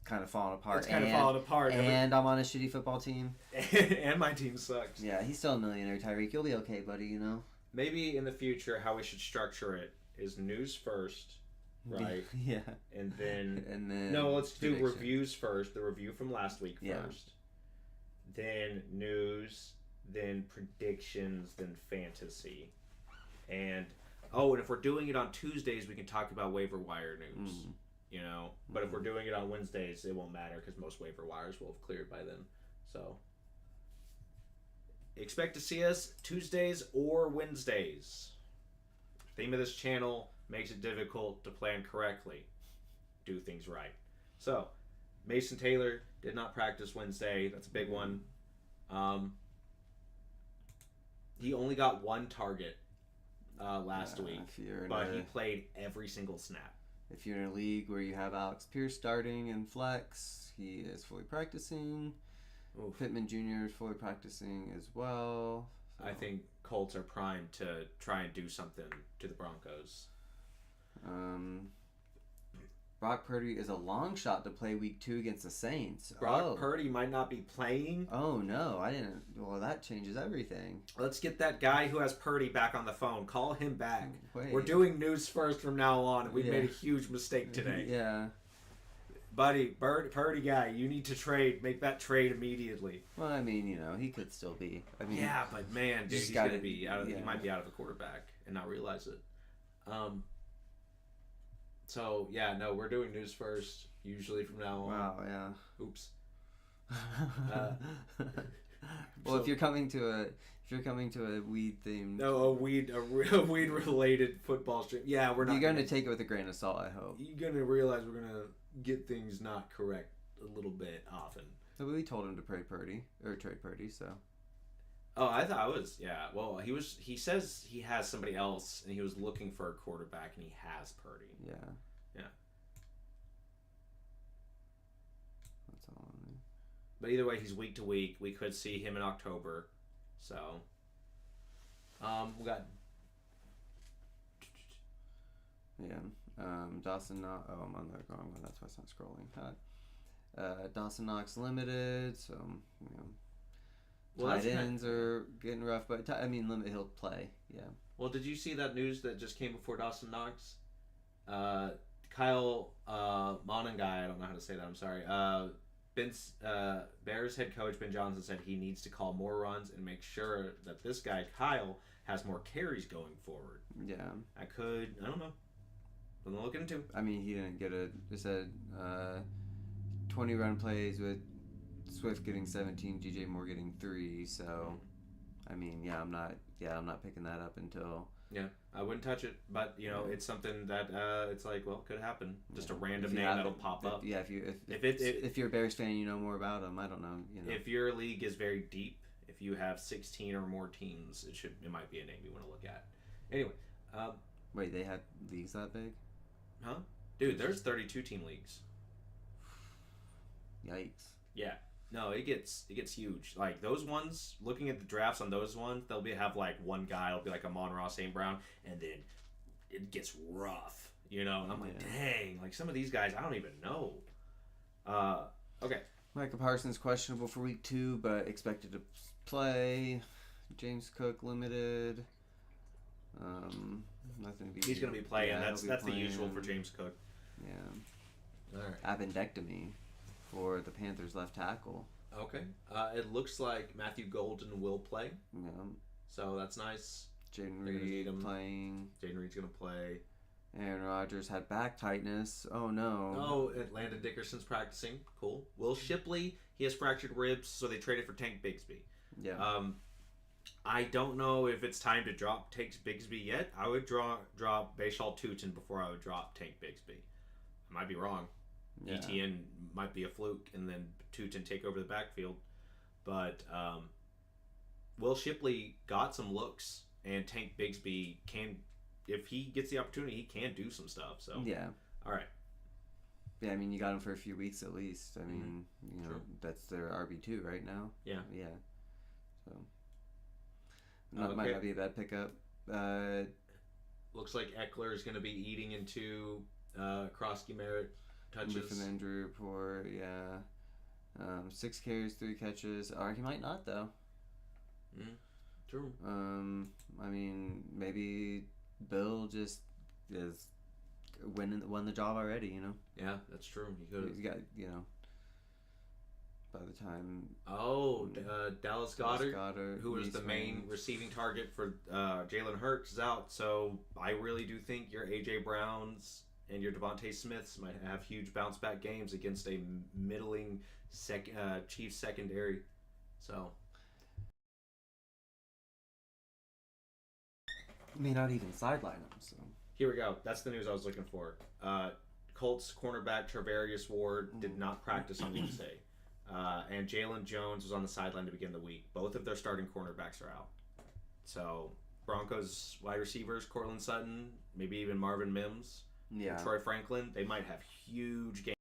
kind of falling apart. It's kind of falling apart. And I'm on a shitty football team. And my team sucks. Yeah, he's still a millionaire, Tyreek. You'll be okay, buddy. You know. Maybe in the future, how we should structure it is news first, right? Yeah. And then no, let's do reviews first. The review from last week first. Then news, then predictions, then fantasy. And if we're doing it on Tuesdays, we can talk about waiver wire news. You know, but if we're doing it on Wednesdays, it won't matter because most waiver wires will have cleared by then. So expect to see us Tuesdays or Wednesdays. The theme of this channel makes it difficult to plan correctly. Do things right. So, Mason Taylor did not practice Wednesday. That's a big one. He only got one target last week, but he played every single snap. If you're in a league where you have Alex Pierce starting in flex, he is fully practicing. Oof. Pittman Jr. is fully practicing as well. So. I think Colts are primed to try and do something to the Broncos. Brock Purdy is a long shot to play week 2 against the Saints. Brock Purdy might not be playing. Oh, no. I didn't. Well, that changes everything. Let's get that guy who has Purdy back on the phone. Call him back. Wait. We're doing news first from now on. We've made a huge mistake today. Yeah. Buddy, Purdy guy, you need to trade. Make that trade immediately. Well, I mean, you know, he could still be. I mean, yeah, but man, dude, he's gonna be out of. He might be out of a quarterback and not realize it. So yeah, no, we're doing news first. Usually from now on. Wow. Yeah. Oops. Well, if you're coming to a weed themed. No, a weed related football stream. Yeah, we're not. You're going to take it with a grain of salt, I hope. You're gonna realize we're gonna get things not correct a little bit often. So we told him to trade Purdy, so. Oh, I thought I was, yeah. Well, he says he has somebody else, and he was looking for a quarterback, and he has Purdy. Yeah. Yeah. That's all I mean. But either way, he's week to week. We could see him in October. So, we got... Yeah. Dawson Knox. Oh, I'm on the wrong one. That's why it's not scrolling. Dawson Knox limited, so, you know. Well, tight ends are getting rough, but he'll play. Yeah. Well, did you see that news that just came before Dawson Knox? Kyle Monangai, I don't know how to say that. I'm sorry. Bears head coach Ben Johnson said he needs to call more runs and make sure that this guy Kyle has more carries going forward. Yeah. I don't know. I'm looking into. I mean, he didn't get it said 20 run plays with Swift getting 17, DJ Moore getting 3. So, I mean, I'm not picking that up until. Yeah, I wouldn't touch it, but it's something that it's like, well, could happen. Just a random name that'll pop up. Yeah, if you're a Bears fan, you know more about them. I don't know. If your league is very deep, if you have 16 or more teams, it might be a name you want to look at. Anyway, wait, they had leagues that big? Huh? Dude, there's 32 team leagues. Yikes. Yeah. No, it gets huge. Like those ones, looking at the drafts on those ones, they'll have like one guy, it'll be like a Amon-Ra St. Brown, and then it gets rough, And I'm like, dang, like some of these guys I don't even know. Okay. Micah Parsons questionable for week 2, but expected to play. James Cook limited. Nothing to be. He's gonna be playing. Yeah, that's the usual for James Cook. Yeah. All right. Appendectomy for the Panthers left tackle. Okay. It looks like Matthew Golden will play. Yeah. So that's nice. Jaden Reed playing. Jaden Reed's gonna play. Aaron Rodgers had back tightness. Oh no. Oh, Landon Dickerson's practicing. Cool. Will Shipley, he has fractured ribs, so they traded for Tank Bigsby. Yeah. I don't know if it's time to drop Tank Bigsby yet. I would drop Bashal Tutin before I would drop Tank Bigsby. I might be wrong. Yeah. ETN might be a fluke, and then Tutin take over the backfield. But Will Shipley got some looks, and Tank Bigsby can, if he gets the opportunity, he can do some stuff. So yeah. All right. Yeah, I mean, you got him for a few weeks at least. I mean, you know, True. that's their RB2 right now. Yeah. Yeah. So, Okay. might not be a bad pickup. Looks like Eckler is going to be eating into Krosky Merritt touches. From the injury report, yeah. 6 carries, 3 catches. Or he might not, though. True. I mean, maybe Bill just is won the job already, you know? Yeah, that's true. He could have. He's got, you know, by the time... Dallas Goedert, who was the main receiving target for Jalen Hurts, is out. So I really do think your A.J. Browns and your Devontae Smiths might have huge bounce back games against a middling Chiefs secondary. So... may not even sideline him, so... Here we go. That's the news I was looking for. Colts cornerback Travarius Ward did not practice on Wednesday. And Jalen Jones was on the sideline to begin the week. Both of their starting cornerbacks are out. So, Broncos wide receivers, Cortland Sutton, maybe even Marvin Mims, Troy Franklin, they might have huge games.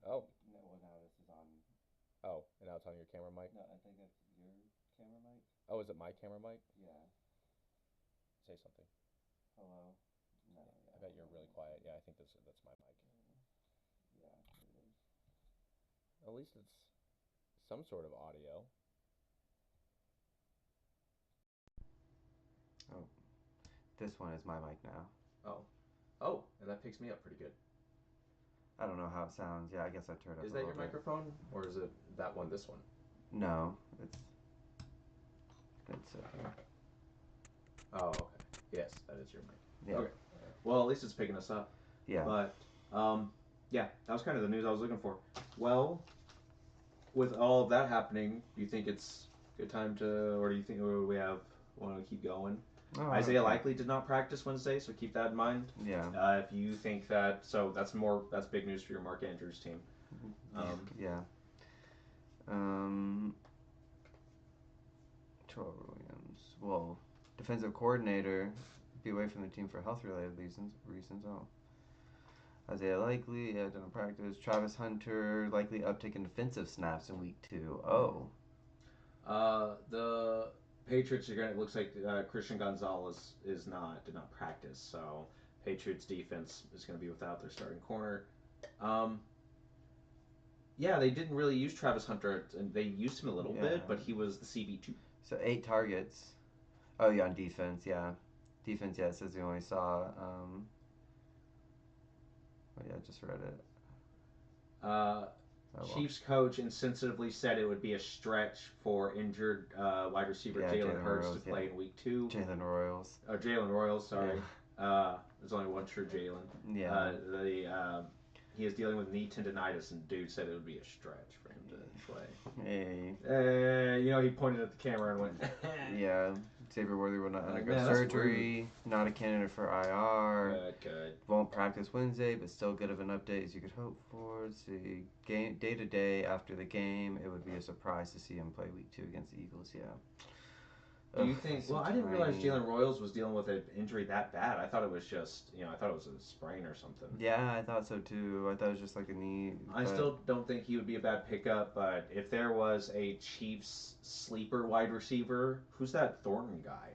Oh. No, well, now this is on... Oh, and now it's on your camera mic? No, I think that's your camera mic. Oh, is it my camera mic? Yeah. Say something. Hello? No, I bet you're really quiet. Yeah, I think that's my mic. Yeah, it is. At least it's some sort of audio. Oh. This one is my mic now. Oh, and that picks me up pretty good. I don't know how it sounds. Yeah, I guess I turned up Is a that little your bit. microphone, or is it that one, this one? No, it's Oh, okay. Yes, that is your mic. yeah. Okay. Well, at least it's picking us up. Yeah. But, yeah, that was kind of the news I was looking for. Well, with all of that happening, do you think it's a good time to, or do you think want to keep going? Oh, Isaiah Likely did not practice Wednesday, so keep that in mind. Yeah. If you think that, so that's big news for your Mark Andrews team. Yeah. Terrell Williams. Well, defensive coordinator be away from the team for health-related reasons. Oh. Isaiah Likely, didn't practice. Travis Hunter, likely uptick in defensive snaps in week 2. Oh. The Patriots are going to, it looks like Christian Gonzalez did not practice, so Patriots defense is going to be without their starting corner. Yeah, they didn't really use Travis Hunter, and they used him a little bit, but he was the CB2. So 8 targets. Oh, yeah, on defense, yeah. Defense, yeah, it says he only saw, oh, yeah, I just read it. Chiefs coach insensitively said it would be a stretch for injured wide receiver Jalen Hurts to play in week 2. Jalen Royals. Jalen Royals, sorry. There's only one true Jalen. Yeah. he is dealing with knee tendonitis, and dude said it would be a stretch for him to play. Hey. He pointed at the camera and went, Yeah. Xavier Worthy will not undergo man, that's surgery. Not a candidate for IR. Good. Won't practice Wednesday, but still good of an update as you could hope for. Let's see. Game day to day after the game, it would be a surprise to see him play week 2 against the Eagles. Yeah. Do you think? Well, I didn't realize Jalen Royals was dealing with an injury that bad. I thought it was just, I thought it was a sprain or something. Yeah, I thought so too. I thought it was just like a knee. I still don't think he would be a bad pickup, but if there was a Chiefs sleeper wide receiver, who's that Thornton guy?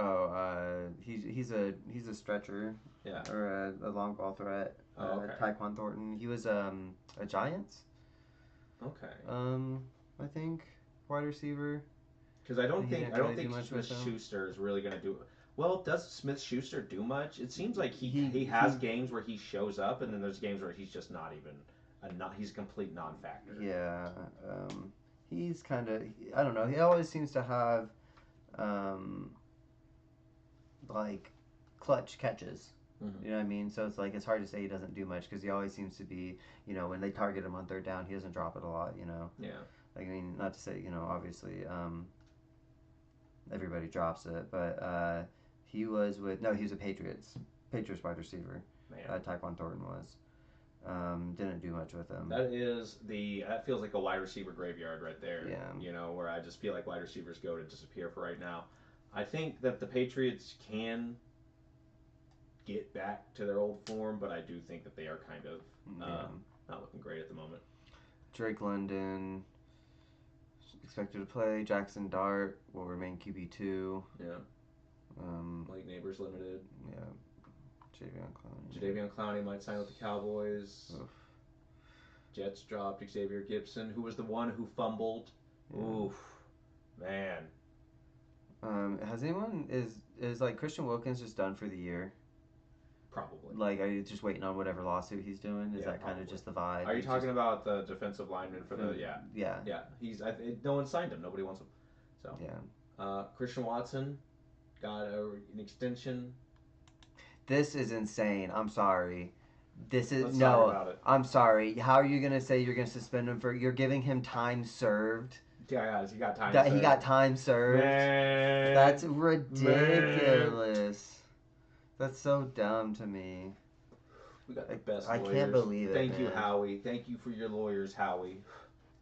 Oh, he's a stretcher. Yeah. Or a long ball threat. Oh, okay. Tyquan Thornton. He was a Giants. Okay. I think wide receiver. Because I don't think much with him. Smith-Schuster is really going to do. Well, does Smith-Schuster do much? It seems like he has games where he shows up, and then there's games where he's just not even he's a complete non-factor. Yeah, he's kind of, I don't know. He always seems to have like clutch catches. Mm-hmm. You know what I mean? So it's like it's hard to say he doesn't do much because he always seems to be, when they target him on 3rd down, he doesn't drop it a lot. Yeah. Like, I mean, not to say, obviously. Everybody drops it, but he was a Patriots wide receiver. Man. Tyquan Thornton was. Didn't do much with him. That feels like a wide receiver graveyard right there. Yeah. Where I just feel like wide receivers go to disappear for right now. I think that the Patriots can get back to their old form, but I do think that they are kind of not looking great at the moment. Drake London expected to play. Jackson Dart will remain QB2. Yeah. Like Neighbors limited. Yeah. Jadeveon Clowney might sign with the Cowboys. Oof. Jets dropped Xavier Gibson, who was the one who fumbled. Yeah. Oof, man. Has anyone is like Christian Wilkins just done for the year? Probably. Like, are you just waiting on whatever lawsuit he's doing? Is that kind of just the vibe? Are you talking about the defensive lineman for the? Yeah. Yeah. Yeah. No one signed him. Nobody wants him. So. Yeah. Christian Watson got an extension. This is insane. I'm sorry. This is Let's talk about it. I'm sorry. How are you gonna say you're gonna suspend him for? You're giving him time served. Yeah, he got time served. He got time served. Man. That's ridiculous. Man. That's so dumb to me. We got the best lawyers. I can't believe it. Thank you, Howie. Thank you for your lawyers, Howie.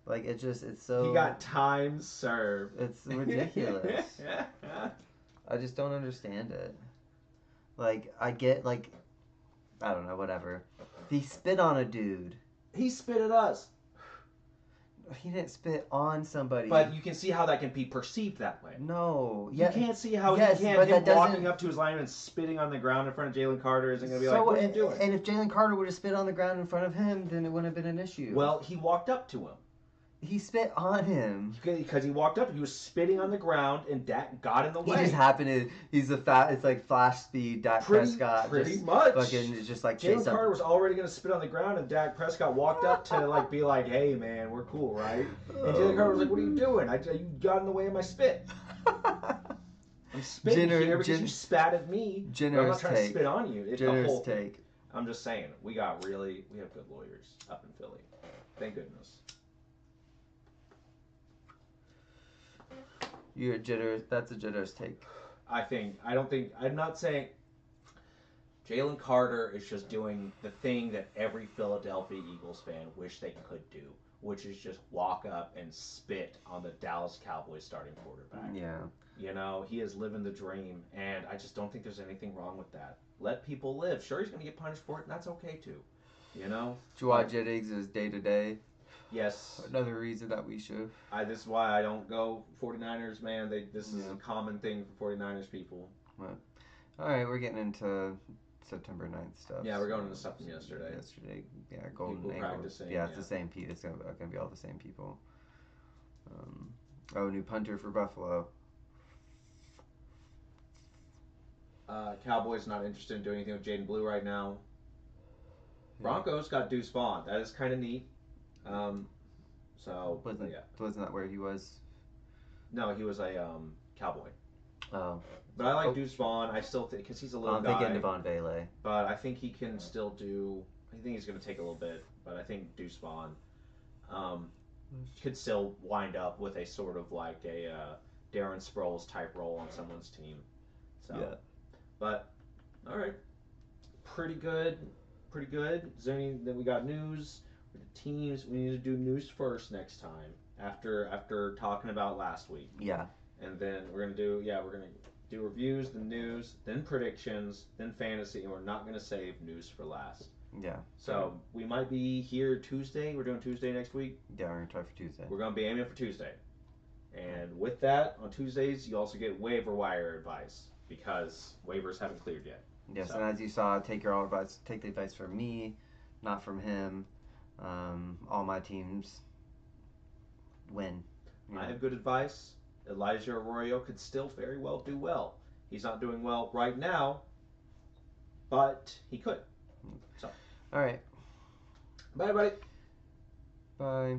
Like, it's so... He got time served. It's ridiculous. I just don't understand it. Like, I get, like... I don't know, whatever. He spit on a dude. He spit at us. He didn't spit on somebody. But you can see how that can be perceived that way. No. You can't see how him walking up to his lineman spitting on the ground in front of Jalen Carter isn't going to be like, what are you doing? And if Jalen Carter would have spit on the ground in front of him, then it wouldn't have been an issue. Well, he walked up to him. He spit on him. Because he walked up, he was spitting on the ground, and Dak got in the way. He just happened to, it's like flash speed, Dak Prescott. Pretty much. Fucking just like Jalen Carter was already going to spit on the ground, and Dak Prescott walked up to like be like, hey man, we're cool, right? And Jalen Carter was like, what are you doing? You got in the way of my spit. I'm spitting here because you spat at me. I'm not trying to spit on you. It's the whole take. I'm just saying, we have good lawyers up in Philly. Thank goodness. You're jitters. That's a jitters take. I'm not saying Jalen Carter is just doing the thing that every Philadelphia Eagles fan wish they could do, which is just walk up and spit on the Dallas Cowboys starting quarterback. Yeah. He is living the dream, and I just don't think there's anything wrong with that. Let people live. Sure, he's going to get punished for it, and that's okay too. Jawad Jennings is day to day. Yes. Another reason that we should. This is why I don't go 49ers, man. This is a common thing for 49ers people. Right. All right, we're getting into September 9th stuff. Yeah, we're going into stuff from yesterday. Yeah, Golden people Angle. Practicing. Yeah, it's the same people. It's going to be all the same people. New punter for Buffalo. Cowboys not interested in doing anything with Jaden Blue right now. Broncos got Deuce Vaughn. That is kind of neat. Wasn't that where he was? No, he was a Cowboy. Oh. But I like Deuce Vaughn. I still think because he's a little guy. I'm thinking Devon Bailey. But I think he can still do. I think he's going to take a little bit, but I think Deuce Vaughn could still wind up with a sort of like a Darren Sproles type role on someone's team. So, Yeah. But all right, pretty good, pretty good. Is there any? Then we got news with the teams. We need to do news first next time after talking about last week. Yeah. And then we're gonna do reviews, then news, then predictions, then fantasy, and we're not gonna save news for last. Yeah. So we might be here Tuesday. We're doing Tuesday next week. Yeah, we're gonna try for Tuesday. We're gonna be aiming for Tuesday. And with that, on Tuesdays, you also get waiver wire advice because waivers haven't cleared yet. Yes, So. and as you saw, take your own advice. Take the advice from me, not from him. All my teams win. You I know? have good advice. Elijah Arroyo could still very well do well. He's not doing well right now, but he could. So, all right. bye, everybody. Bye.